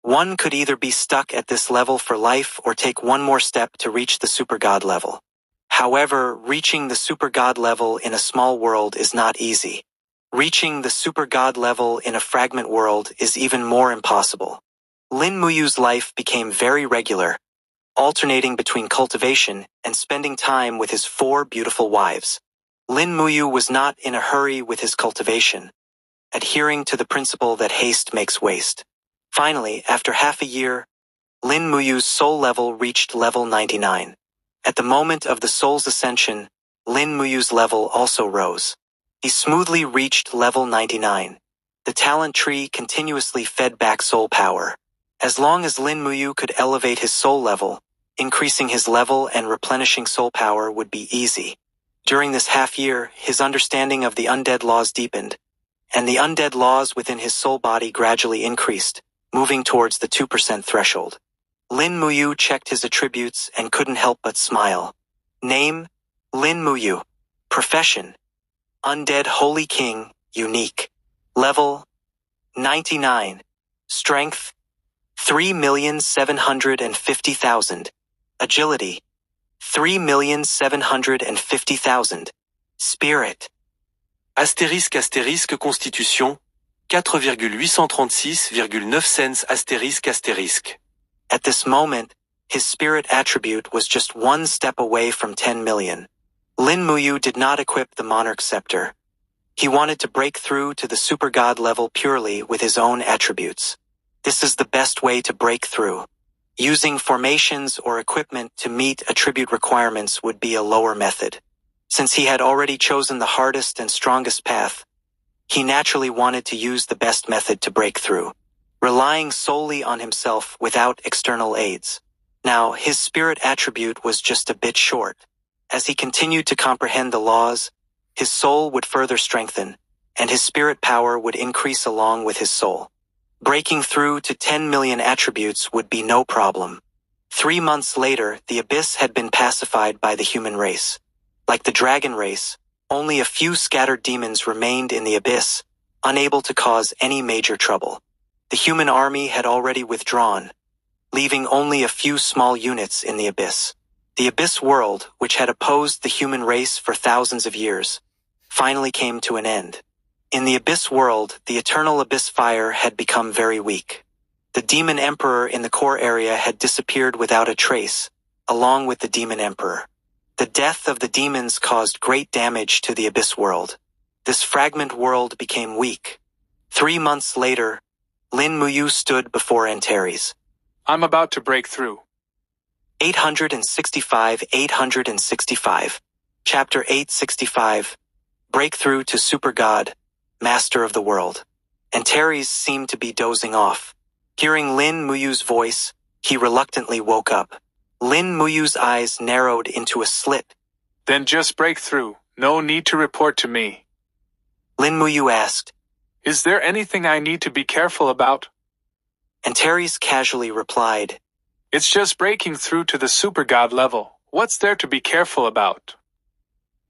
One could either be stuck at this level for life or take one more step to reach the supergod level. However, reaching the supergod level in a small world is not easy. Reaching the supergod level in a fragment world is even more impossible. Lin Muyu's life became very regular, alternating between cultivation and spending time with his 4 beautiful wives. Lin Moyu was not in a hurry with his cultivation, adhering to the principle that haste makes waste. Finally, after half a year, Lin Muyu's soul level reached level 99. At the moment of the soul's ascension, Lin Muyu's level also rose. He smoothly reached level 99. The talent tree continuously fed back soul power. As long as Lin Moyu could elevate his soul level, increasing his level and replenishing soul power would be easy. During this half year, his understanding of the undead laws deepened, and the undead laws within his soul body gradually increased, moving towards the 2% threshold. Lin Moyu checked his attributes and couldn't help but smile. Name: Lin Moyu. Profession: Undead Holy King, Unique. Level: 99. Strength: 3,750,000. Agility: 3,750,000. Spirit. Astérisque astérisque Constitution 4,836,9 cents astérisque astérisque. At this moment, his spirit attribute was just one step away from 10 million. Lin Moyu did not equip the Monarch Scepter. He wanted to break through to the supergod level purely with his own attributes. This is the best way to break through. Using formations or equipment to meet attribute requirements would be a lower method. Since he had already chosen the hardest and strongest path, he naturally wanted to use the best method to break through, relying solely on himself without external aids. Now, his spirit attribute was just a bit short. As he continued to comprehend the laws, his soul would further strengthen, and his spirit power would increase along with his soul. Breaking through to 10 million attributes would be no problem. 3 months later, the abyss had been pacified by the human race. Like the dragon race, only a few scattered demons remained in the abyss, unable to cause any major trouble. The human army had already withdrawn, leaving only a few small units in the abyss. The abyss world, which had opposed the human race for thousands of years, finally came to an end. In the abyss world, the eternal abyss fire had become very weak. The demon emperor in the core area had disappeared without a trace, along with the demon emperor. The death of the demons caused great damage to the abyss world. This fragment world became weak. 3 months later, Lin Moyu stood before Antares. I'm about to break through. 865. Chapter 865. Breakthrough to Supergod, Master of the World. Antares seemed to be dozing off. Hearing Lin Muyu's voice, he reluctantly woke up. Lin Muyu's eyes narrowed into a slit. Then just break through. No need to report to me. Lin Moyu asked, Is there anything I need to be careful about? Antares casually replied, It's just breaking through to the supergod level. What's there to be careful about?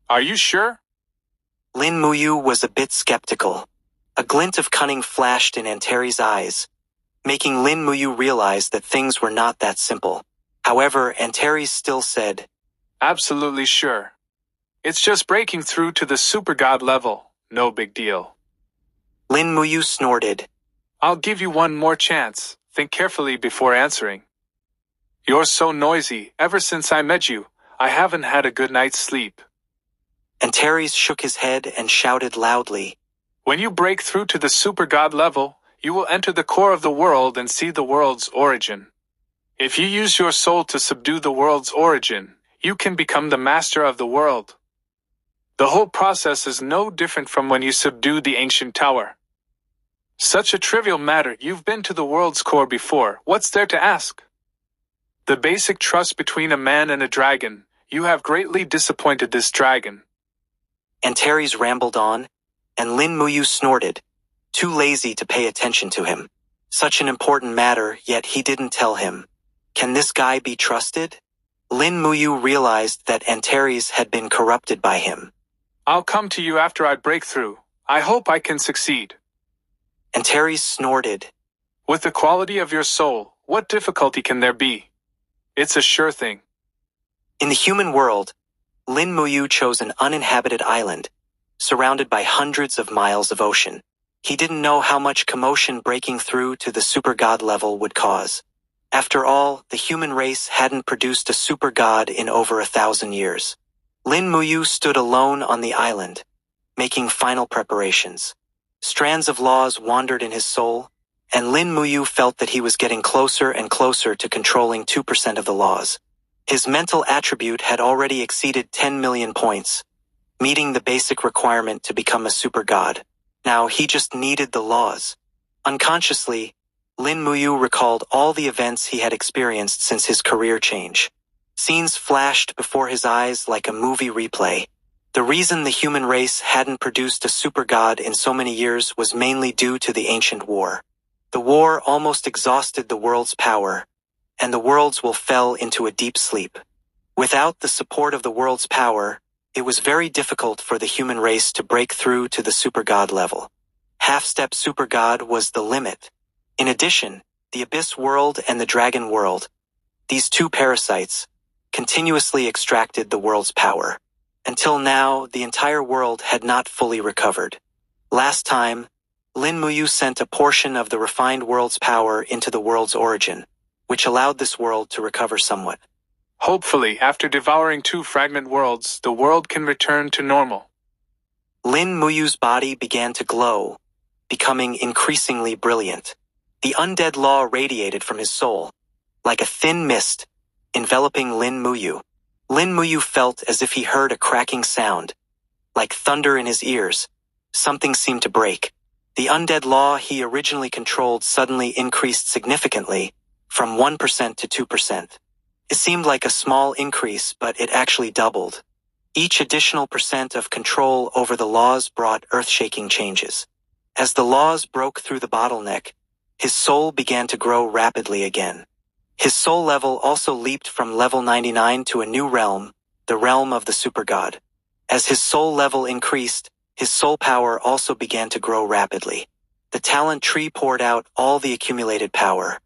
Are you sure? Lin Moyu was a bit skeptical. A glint of cunning flashed in Antares' eyes, making Lin Moyu realize that things were not that simple. However, Antares still said, Absolutely sure. It's just breaking through to the supergod level. No big deal. Lin Moyu snorted. I'll give you one more chance. Think carefully before answering. You're so noisy. Ever since I met you, I haven't had a good night's sleep. Antares shook his head and shouted loudly, When you break through to the supergod level, you will enter the core of the world and see the world's origin. If you use your soul to subdue the world's origin, you can become the master of the world. The whole process is no different from when you subdue the ancient tower. Such a trivial matter. You've been to the world's core before. What's there to ask? The basic trust between a man and a dragon. You have greatly disappointed this dragon. Antares rambled on, and Lin Moyu snorted, too lazy to pay attention to him. Such an important matter, yet he didn't tell him. Can this guy be trusted? Lin Moyu realized that Antares had been corrupted by him. I'll come to you after I break through. I hope I can succeed. Antares snorted. With the quality of your soul, what difficulty can there be? It's a sure thing. In the human world, Lin Moyu chose an uninhabited island, surrounded by hundreds of miles of ocean. He didn't know how much commotion breaking through to the super god level would cause. After all, the human race hadn't produced a super god in over 1,000 years. Lin Moyu stood alone on the island, making final preparations. Strands of laws wandered in his soul, and Lin Moyu felt that he was getting closer and closer to controlling 2% of the laws. His mental attribute had already exceeded 10 million points, meeting the basic requirement to become a super god. Now he just needed the laws. Unconsciously, Lin Moyu recalled all the events he had experienced since his career change. Scenes flashed before his eyes like a movie replay. The reason the human race hadn't produced a super god in so many years was mainly due to the ancient war. The war almost exhausted the world's power, and the worlds will fell into a deep sleep. Without the support of the world's power, it was very difficult for the human race to break through to the super god level. Half-step super god was the limit. In addition, the Abyss world and the Dragon world, these two parasites, continuously extracted the world's power. Until now, the entire world had not fully recovered. Last time, Lin Moyu sent a portion of the refined world's power into the world's origin, which allowed this world to recover somewhat. Hopefully, after devouring 2 fragment worlds, the world can return to normal. Lin Muyu's body began to glow, becoming increasingly brilliant. The undead law radiated from his soul, like a thin mist, enveloping Lin Moyu. Lin Moyu felt as if he heard a cracking sound, like thunder in his ears. Something seemed to break. The undead law he originally controlled suddenly increased significantly, from 1% to 2%. It seemed like a small increase, but it actually doubled. Each additional percent of control over the laws brought earth-shaking changes. As the laws broke through the bottleneck, his soul began to grow rapidly again. His soul level also leaped from level 99 to a new realm, the realm of the super god. As his soul level increased, his soul power also began to grow rapidly. The talent tree poured out all the accumulated power.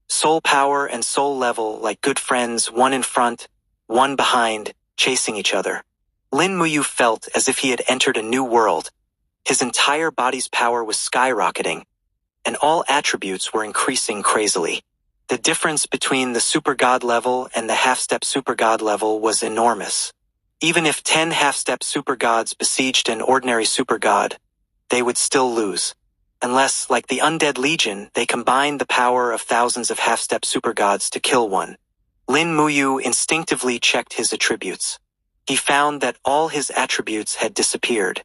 Soul power and soul level like good friends, one in front, one behind, chasing each other. Lin Moyu felt as if he had entered a new world. His entire body's power was skyrocketing, and all attributes were increasing crazily. The difference between the super god level and the half-step super god level was enormous. Even if 10 half-step super gods besieged an ordinary super god, they would still lose. Unless, like the Undead Legion, they combined the power of thousands of half-step super gods to kill one. Lin Moyu instinctively checked his attributes. He found that all his attributes had disappeared.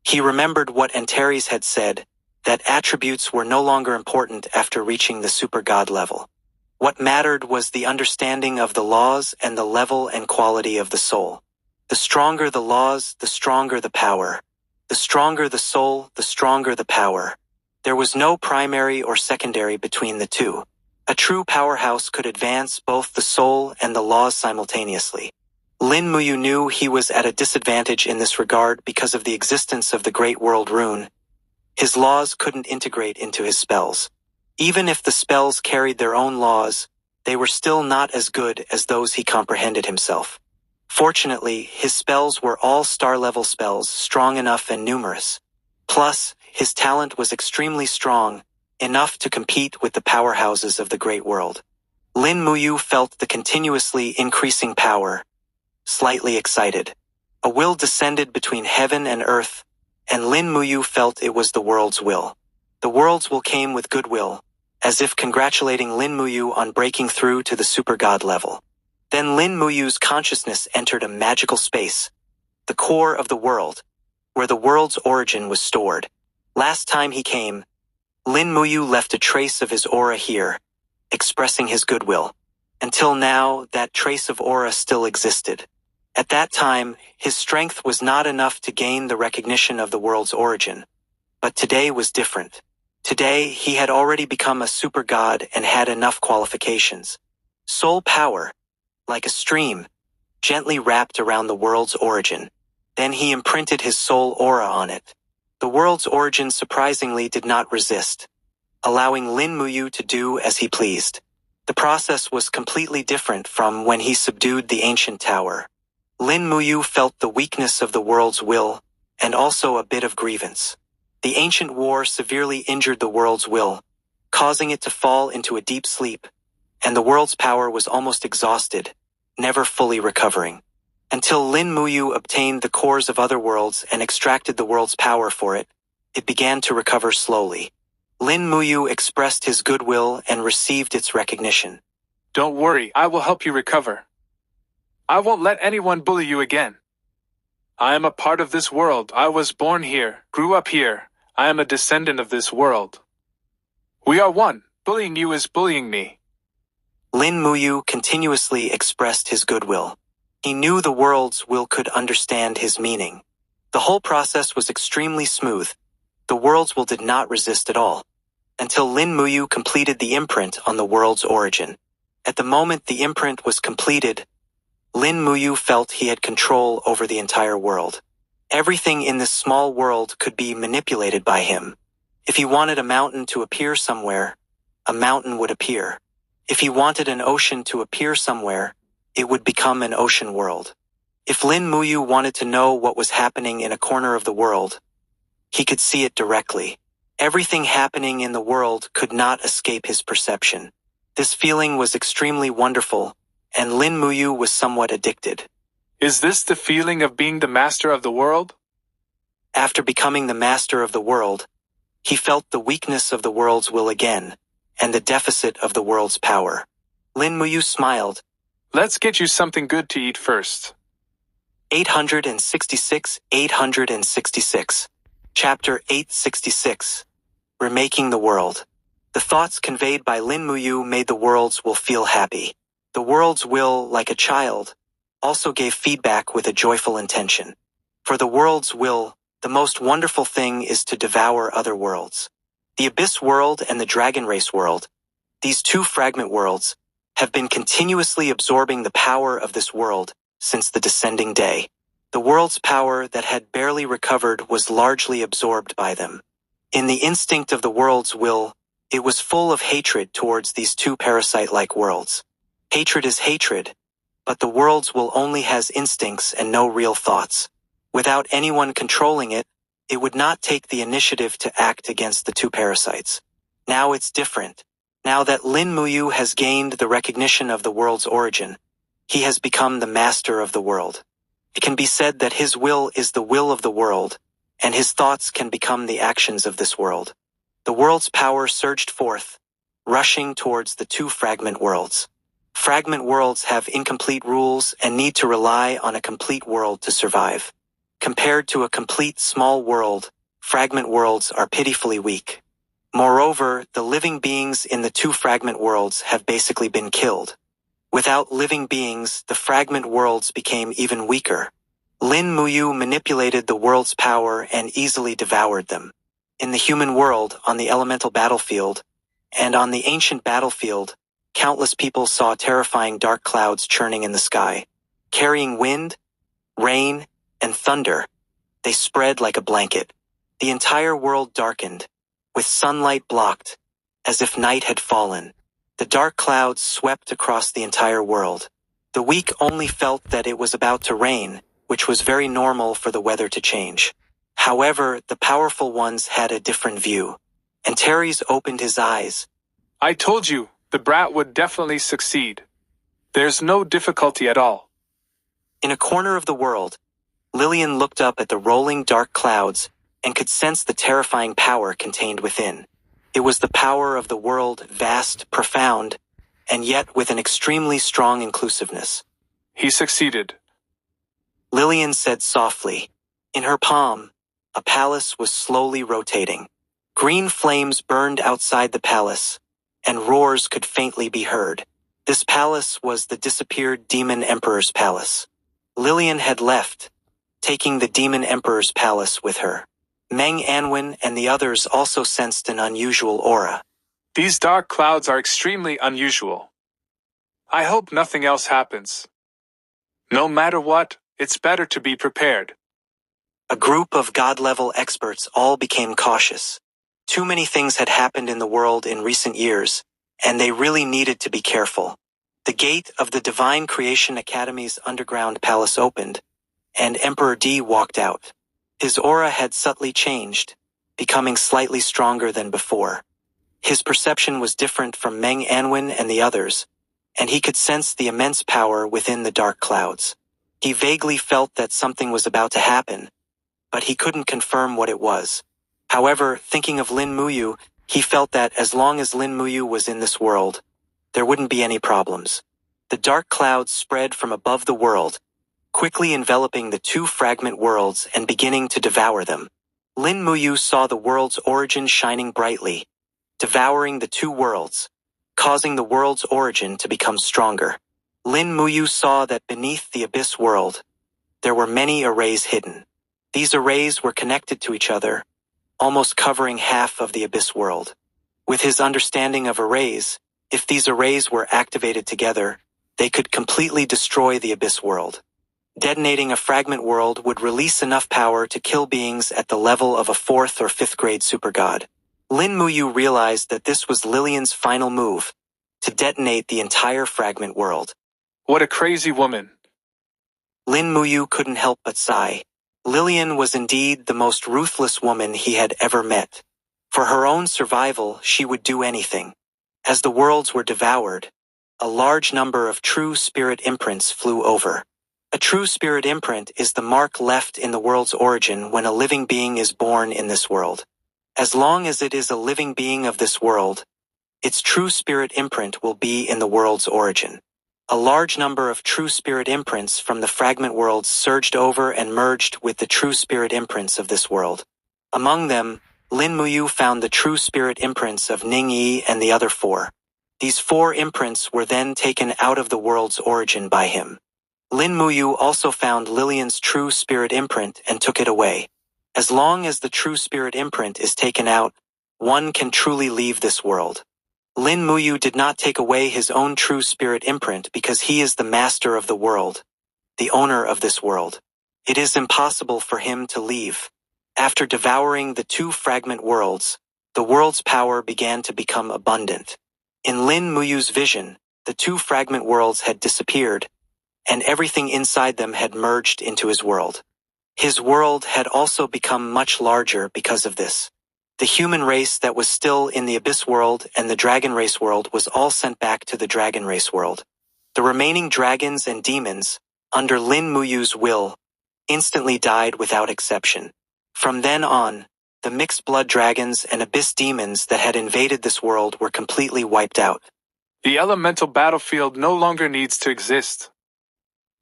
He remembered what Antares had said, that attributes were no longer important after reaching the super god level. What mattered was the understanding of the laws and the level and quality of the soul. The stronger the laws, the stronger the power. The stronger the soul, the stronger the power. There was no primary or secondary between the two. A true powerhouse could advance both the soul and the laws simultaneously. Lin Moyu knew he was at a disadvantage in this regard because of the existence of the Great World Rune. His laws couldn't integrate into his spells. Even if the spells carried their own laws, they were still not as good as those he comprehended himself. Fortunately, his spells were all star-level spells, strong enough and numerous. Plus, his talent was extremely strong, enough to compete with the powerhouses of the Great World. Lin Moyu felt the continuously increasing power, slightly excited. A will descended between heaven and earth, and Lin Moyu felt it was the world's will. The world's will came with goodwill, as if congratulating Lin Moyu on breaking through to the super god level. Then Lin Muyu's consciousness entered a magical space, the core of the world, where the world's origin was stored. Last time he came, Lin Moyu left a trace of his aura here, expressing his goodwill. Until now, that trace of aura still existed. At that time, his strength was not enough to gain the recognition of the world's origin. But today was different. Today, he had already become a super god and had enough qualifications. Soul power, like a stream, gently wrapped around the world's origin. Then he imprinted his soul aura on it. The world's origin surprisingly did not resist, allowing Lin Moyu to do as he pleased. The process was completely different from when he subdued the ancient tower. Lin Moyu felt the weakness of the world's will, and also a bit of grievance. The ancient war severely injured the world's will, causing it to fall into a deep sleep, and the world's power was almost exhausted, never fully recovering. Until Lin Moyu obtained the cores of other worlds and extracted the world's power for it, it began to recover slowly. Lin Moyu expressed his goodwill and received its recognition. Don't worry, I will help you recover. I won't let anyone bully you again. I am a part of this world. I was born here, grew up here. I am a descendant of this world. We are one. Bullying you is bullying me. Lin Moyu continuously expressed his goodwill. He knew the world's will could understand his meaning. The whole process was extremely smooth. The world's will did not resist at all, until Lin Moyu completed the imprint on the world's origin. At the moment the imprint was completed, Lin Moyu felt he had control over the entire world. Everything in this small world could be manipulated by him. If he wanted a mountain to appear somewhere, a mountain would appear. If he wanted an ocean to appear somewhere, it would become an ocean world. If Lin Moyu wanted to know what was happening in a corner of the world, he could see it directly. Everything happening in the world could not escape his perception. This feeling was extremely wonderful, and Lin Moyu was somewhat addicted. Is this the feeling of being the master of the world? After becoming the master of the world, he felt the weakness of the world's will again, and the deficit of the world's power. Lin Moyu smiled. Let's get you something good to eat first. 866. Chapter 866. Remaking the World. The thoughts conveyed by Lin Moyu made the world's will feel happy. The world's will, like a child, also gave feedback with a joyful intention. For the world's will, the most wonderful thing is to devour other worlds. The Abyss world and the Dragon Race world, these two fragment worlds, have been continuously absorbing the power of this world since the descending day. The world's power that had barely recovered was largely absorbed by them. In the instinct of the world's will, it was full of hatred towards these two parasite-like worlds. Hatred is hatred, but the world's will only has instincts and no real thoughts. Without anyone controlling it, it would not take the initiative to act against the two parasites. Now it's different. Now that Lin Moyu has gained the recognition of the world's origin, he has become the master of the world. It can be said that his will is the will of the world, and his thoughts can become the actions of this world. The world's power surged forth, rushing towards the two fragment worlds. Fragment worlds have incomplete rules and need to rely on a complete world to survive. Compared to a complete small world, fragment worlds are pitifully weak. Moreover, the living beings in the two fragment worlds have basically been killed. Without living beings, the fragment worlds became even weaker. Lin Moyu manipulated the world's power and easily devoured them. In the human world, on the elemental battlefield, and on the ancient battlefield, countless people saw terrifying dark clouds churning in the sky. Carrying wind, rain, and thunder, they spread like a blanket. The entire world darkened, with sunlight blocked, as if night had fallen. The dark clouds swept across the entire world. The weak only felt that it was about to rain, which was very normal for the weather to change. However, the powerful ones had a different view. And Terry's opened his eyes. I told you, the brat would definitely succeed. There's no difficulty at all. In a corner of the world, Lillian looked up at the rolling dark clouds and could sense the terrifying power contained within. It was the power of the world, vast, profound, and yet with an extremely strong inclusiveness. He succeeded. Lillian said softly. In her palm, a palace was slowly rotating. Green flames burned outside the palace, and roars could faintly be heard. This palace was the disappeared Demon Emperor's palace. Lillian had left, taking the Demon Emperor's palace with her. Meng Anwen and the others also sensed an unusual aura. These dark clouds are extremely unusual. I hope nothing else happens. No matter what, it's better to be prepared. A group of God-level experts all became cautious. Too many things had happened in the world in recent years, and they really needed to be careful. The gate of the Divine Creation Academy's underground palace opened, and Emperor D walked out. His aura had subtly changed, becoming slightly stronger than before. His perception was different from Meng Anwen and the others, and he could sense the immense power within the dark clouds. He vaguely felt that something was about to happen, but he couldn't confirm what it was. However, thinking of Lin Moyu, he felt that as long as Lin Moyu was in this world, there wouldn't be any problems. The dark clouds spread from above the world, quickly enveloping the two fragment worlds and beginning to devour them. Lin Moyu saw the world's origin shining brightly, devouring the two worlds, causing the world's origin to become stronger. Lin Moyu saw that beneath the abyss world, there were many arrays hidden. These arrays were connected to each other, almost covering half of the abyss world. With his understanding of arrays, if these arrays were activated together, they could completely destroy the abyss world. Detonating a fragment world would release enough power to kill beings at the level of a 4th or 5th grade supergod. Lin Moyu realized that this was Lillian's final move, to detonate the entire fragment world. What a crazy woman. Lin Moyu couldn't help but sigh. Lillian was indeed the most ruthless woman he had ever met. For her own survival, she would do anything. As the worlds were devoured, a large number of true spirit imprints flew over. A true spirit imprint is the mark left in the world's origin when a living being is born in this world. As long as it is a living being of this world, its true spirit imprint will be in the world's origin. A large number of true spirit imprints from the fragment worlds surged over and merged with the true spirit imprints of this world. Among them, Lin Moyu found the true spirit imprints of Ning Yi and the other 4. These 4 imprints were then taken out of the world's origin by him. Lin Moyu also found Lillian's true spirit imprint and took it away. As long as the true spirit imprint is taken out, one can truly leave this world. Lin Moyu did not take away his own true spirit imprint because he is the master of the world, the owner of this world. It is impossible for him to leave. After devouring the 2 fragment worlds, the world's power began to become abundant. In Lin Moyu's vision, the 2 fragment worlds had disappeared, and everything inside them had merged into his world. His world had also become much larger because of this. The human race that was still in the abyss world and the dragon race world was all sent back to the dragon race world. The remaining dragons and demons, under Lin Moyu's will, instantly died without exception. From then on, the mixed blood dragons and abyss demons that had invaded this world were completely wiped out. The elemental battlefield no longer needs to exist.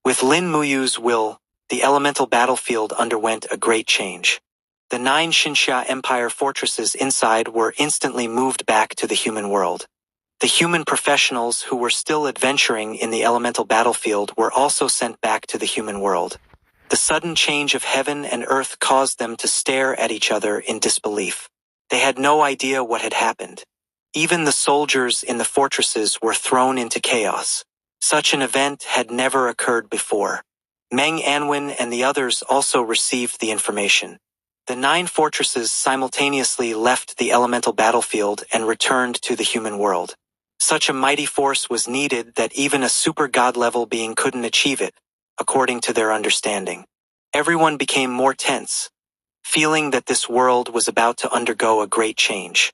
With Lin Moyu's will, the elemental battlefield underwent a great change. The 9 Xinxia Empire fortresses inside were instantly moved back to the human world. The human professionals who were still adventuring in the elemental battlefield were also sent back to the human world. The sudden change of heaven and earth caused them to stare at each other in disbelief. They had no idea what had happened. Even the soldiers in the fortresses were thrown into chaos. Such an event had never occurred before. Meng Anwen and the others also received the information. The 9 fortresses simultaneously left the elemental battlefield and returned to the human world. Such a mighty force was needed that even a super god-level being couldn't achieve it, according to their understanding. Everyone became more tense, feeling that this world was about to undergo a great change.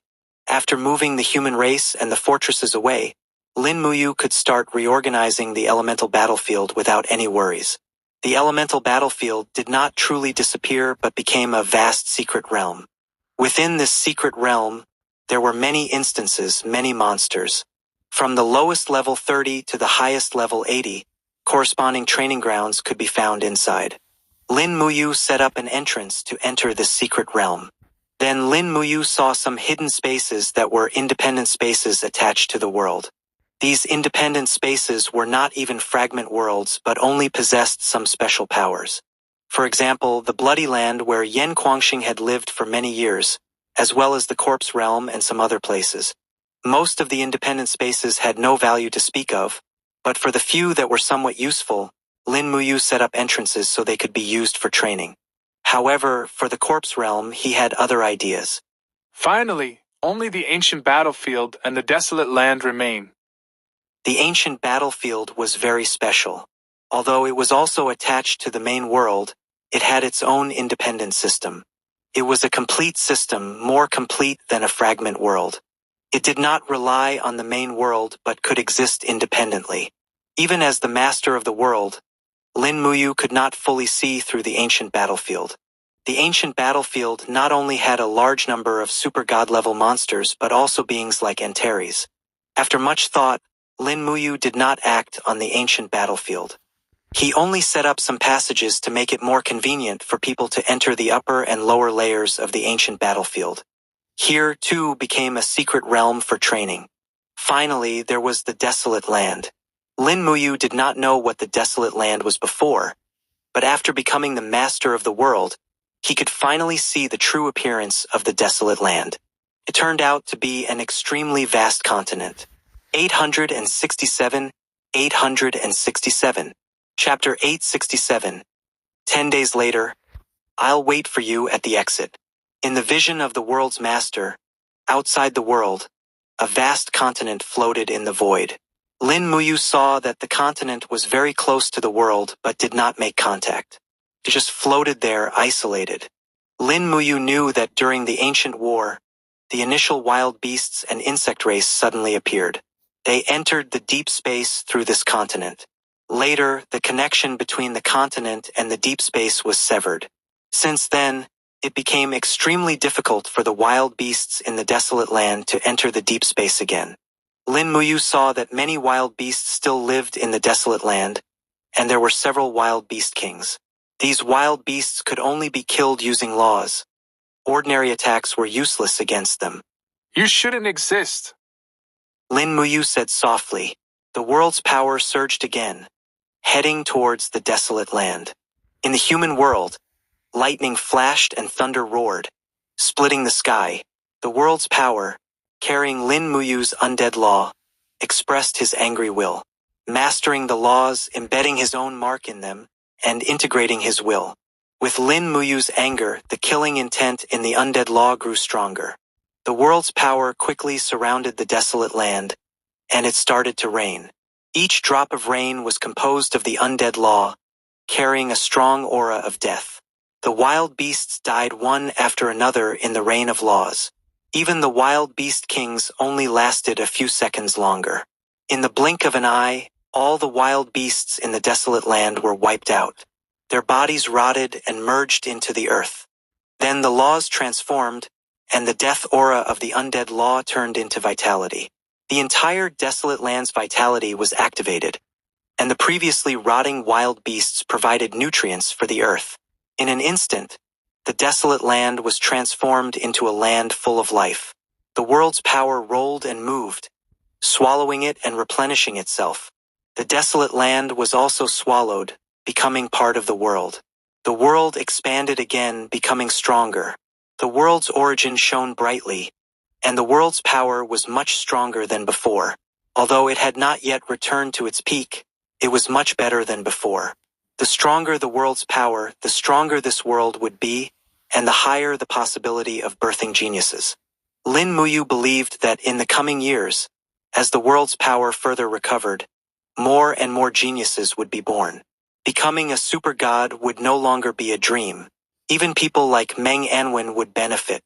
After moving the human race and the fortresses away, Lin Moyu could start reorganizing the elemental battlefield without any worries. The elemental battlefield did not truly disappear but became a vast secret realm. Within this secret realm, there were many instances, many monsters. From the lowest level 30 to the highest level 80, corresponding training grounds could be found inside. Lin Moyu set up an entrance to enter this secret realm. Then Lin Moyu saw some hidden spaces that were independent spaces attached to the world. These independent spaces were not even fragment worlds but only possessed some special powers. For example, the Bloody Land where Yen Guangxing had lived for many years, as well as the Corpse Realm and some other places. Most of the independent spaces had no value to speak of, but for the few that were somewhat useful, Lin Moyu set up entrances so they could be used for training. However, for the Corpse Realm, he had other ideas. Finally, only the ancient battlefield and the desolate land remain. The ancient battlefield was very special. Although it was also attached to the main world, it had its own independent system. It was a complete system, more complete than a fragment world. It did not rely on the main world but could exist independently. Even as the master of the world, Lin Moyu could not fully see through the ancient battlefield. The ancient battlefield not only had a large number of super god-level monsters but also beings like Antares. After much thought, Lin Moyu did not act on the ancient battlefield. He only set up some passages to make it more convenient for people to enter the upper and lower layers of the ancient battlefield. Here, too, became a secret realm for training. Finally, there was the desolate land. Lin Moyu did not know what the desolate land was before, but after becoming the master of the world, he could finally see the true appearance of the desolate land. It turned out to be an extremely vast continent. 867, 867. Chapter 867. 10 days later, I'll wait for you at the exit. In the vision of the world's master, outside the world, a vast continent floated in the void. Lin Moyu saw that the continent was very close to the world but did not make contact. It just floated there isolated. Lin Moyu knew that during the ancient war, the initial wild beasts and insect race suddenly appeared. They entered the deep space through this continent. Later, the connection between the continent and the deep space was severed. Since then, it became extremely difficult for the wild beasts in the desolate land to enter the deep space again. Lin Moyu saw that many wild beasts still lived in the desolate land, and there were several wild beast kings. These wild beasts could only be killed using laws. Ordinary attacks were useless against them. You shouldn't exist. Lin Moyu said softly. The world's power surged again, heading towards the desolate land. In the human world, lightning flashed and thunder roared, splitting the sky. The world's power, carrying Lin Muyu's undead law, expressed his angry will, mastering the laws, embedding his own mark in them, and integrating his will. With Lin Muyu's anger, the killing intent in the undead law grew stronger. The world's power quickly surrounded the desolate land, and it started to rain. Each drop of rain was composed of the undead law, carrying a strong aura of death. The wild beasts died one after another in the rain of laws. Even the wild beast kings only lasted a few seconds longer. In the blink of an eye, all the wild beasts in the desolate land were wiped out. Their bodies rotted and merged into the earth. Then the laws transformed, and the death aura of the undead law turned into vitality. The entire desolate land's vitality was activated, and the previously rotting wild beasts provided nutrients for the earth. In an instant, the desolate land was transformed into a land full of life. The world's power rolled and moved, swallowing it and replenishing itself. The desolate land was also swallowed, becoming part of the world. The world expanded again, becoming stronger. The world's origin shone brightly, and the world's power was much stronger than before. Although it had not yet returned to its peak, it was much better than before. The stronger the world's power, the stronger this world would be, and the higher the possibility of birthing geniuses. Lin Moyu believed that in the coming years, as the world's power further recovered, more and more geniuses would be born. Becoming a super god would no longer be a dream. Even people like Meng Anwen would benefit.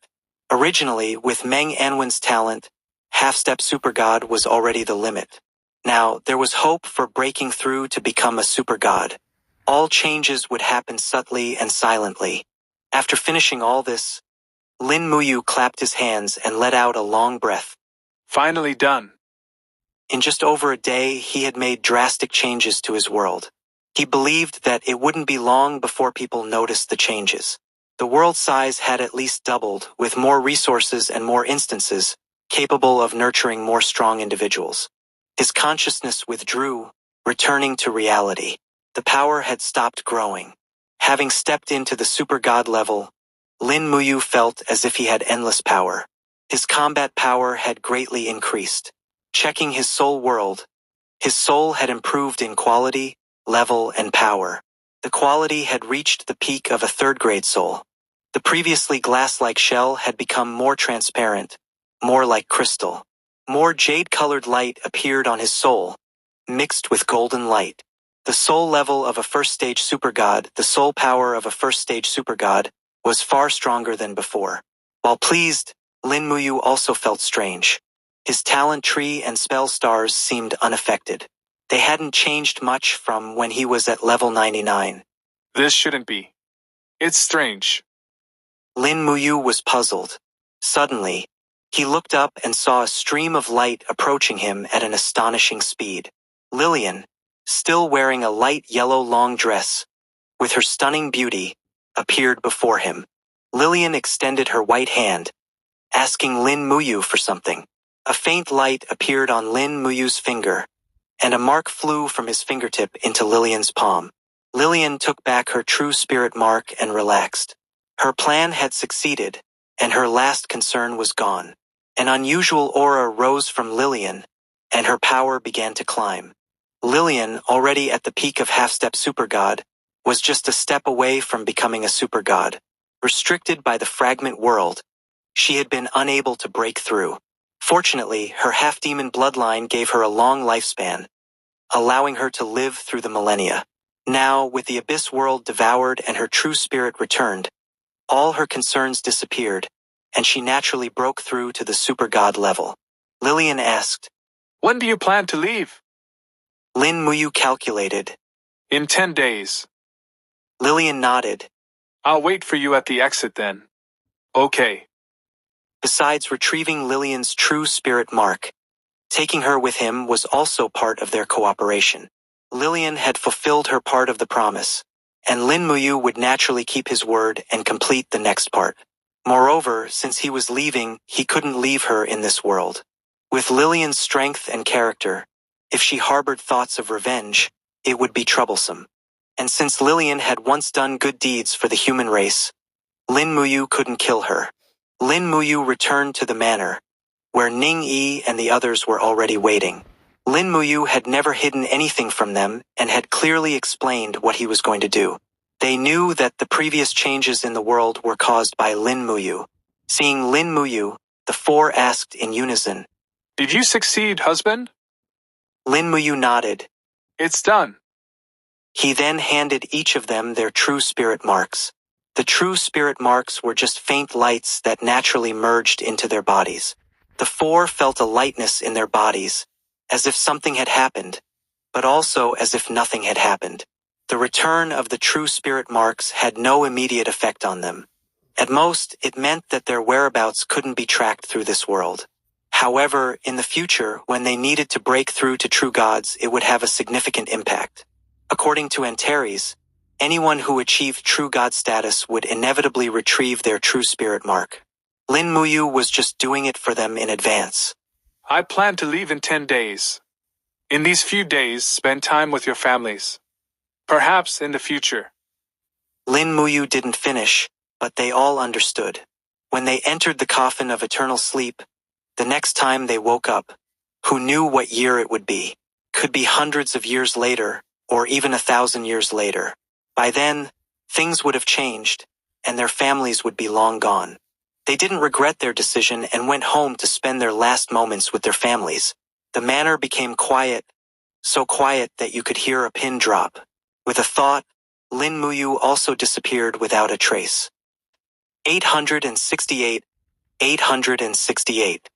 Originally, with Meng Anwen's talent, half-step super god was already the limit. Now, there was hope for breaking through to become a super god. All changes would happen subtly and silently. After finishing all this, Lin Moyu clapped his hands and let out a long breath. Finally done. In just over a day, he had made drastic changes to his world. He believed that it wouldn't be long before people noticed the changes. The world size had at least doubled, with more resources and more instances, capable of nurturing more strong individuals. His consciousness withdrew, returning to reality. The power had stopped growing. Having stepped into the super god level, Lin Moyu felt as if he had endless power. His combat power had greatly increased. Checking his soul world, his soul had improved in quality, level, and power. The quality had reached the peak of a third-grade soul. The previously glass-like shell had become more transparent, more like crystal. More jade-colored light appeared on his soul, mixed with golden light. The soul level of a first-stage supergod, the soul power of a first-stage supergod, was far stronger than before. While pleased, Lin Moyu also felt strange. His talent tree and spell stars seemed unaffected. They hadn't changed much from when he was at level 99. This shouldn't be. It's strange. Lin Moyu was puzzled. Suddenly, he looked up and saw a stream of light approaching him at an astonishing speed. Lillian, still wearing a light yellow long dress, with her stunning beauty, appeared before him. Lillian extended her white hand, asking Lin Moyu for something. A faint light appeared on Lin Muyu's finger, and a mark flew from his fingertip into Lillian's palm. Lillian took back her true spirit mark and relaxed. Her plan had succeeded, and her last concern was gone. An unusual aura rose from Lillian, and her power began to climb. Lillian, already at the peak of half-step supergod, was just a step away from becoming a supergod. Restricted by the fragment world, she had been unable to break through. Fortunately, her half-demon bloodline gave her a long lifespan, allowing her to live through the millennia. Now, with the abyss world devoured and her true spirit returned, all her concerns disappeared, and she naturally broke through to the supergod level. Lillian asked, When do you plan to leave? Lin Moyu calculated. In 10 days. Lillian nodded. I'll wait for you at the exit then. Okay. Besides retrieving Lillian's true spirit mark, taking her with him was also part of their cooperation. Lillian had fulfilled her part of the promise, and Lin Moyu would naturally keep his word and complete the next part. Moreover, since he was leaving, he couldn't leave her in this world. With Lillian's strength and character, if she harbored thoughts of revenge, it would be troublesome. And since Lillian had once done good deeds for the human race, Lin Moyu couldn't kill her. Lin Moyu returned to the manor, where Ning Yi and the others were already waiting. Lin Moyu had never hidden anything from them and had clearly explained what he was going to do. They knew that the previous changes in the world were caused by Lin Moyu. Seeing Lin Moyu, the four asked in unison, Did you succeed, husband? Lin Moyu nodded. It's done. He then handed each of them their true spirit marks. The true spirit marks were just faint lights that naturally merged into their bodies. The four felt a lightness in their bodies, as if something had happened, but also as if nothing had happened. The return of the true spirit marks had no immediate effect on them. At most, it meant that their whereabouts couldn't be tracked through this world. However, in the future, when they needed to break through to true gods, it would have a significant impact. According to Antares, anyone who achieved true god status would inevitably retrieve their true spirit mark. Lin Moyu was just doing it for them in advance. I plan to leave in 10 days. In these few days, spend time with your families. Perhaps in the future. Lin Moyu didn't finish, but they all understood. When they entered the coffin of eternal sleep, the next time they woke up, who knew what year it would be? Could be hundreds of years later, or even 1,000 years later. By then, things would have changed, and their families would be long gone. They didn't regret their decision and went home to spend their last moments with their families. The manor became quiet, so quiet that you could hear a pin drop. With a thought, Lin Moyu also disappeared without a trace. 868.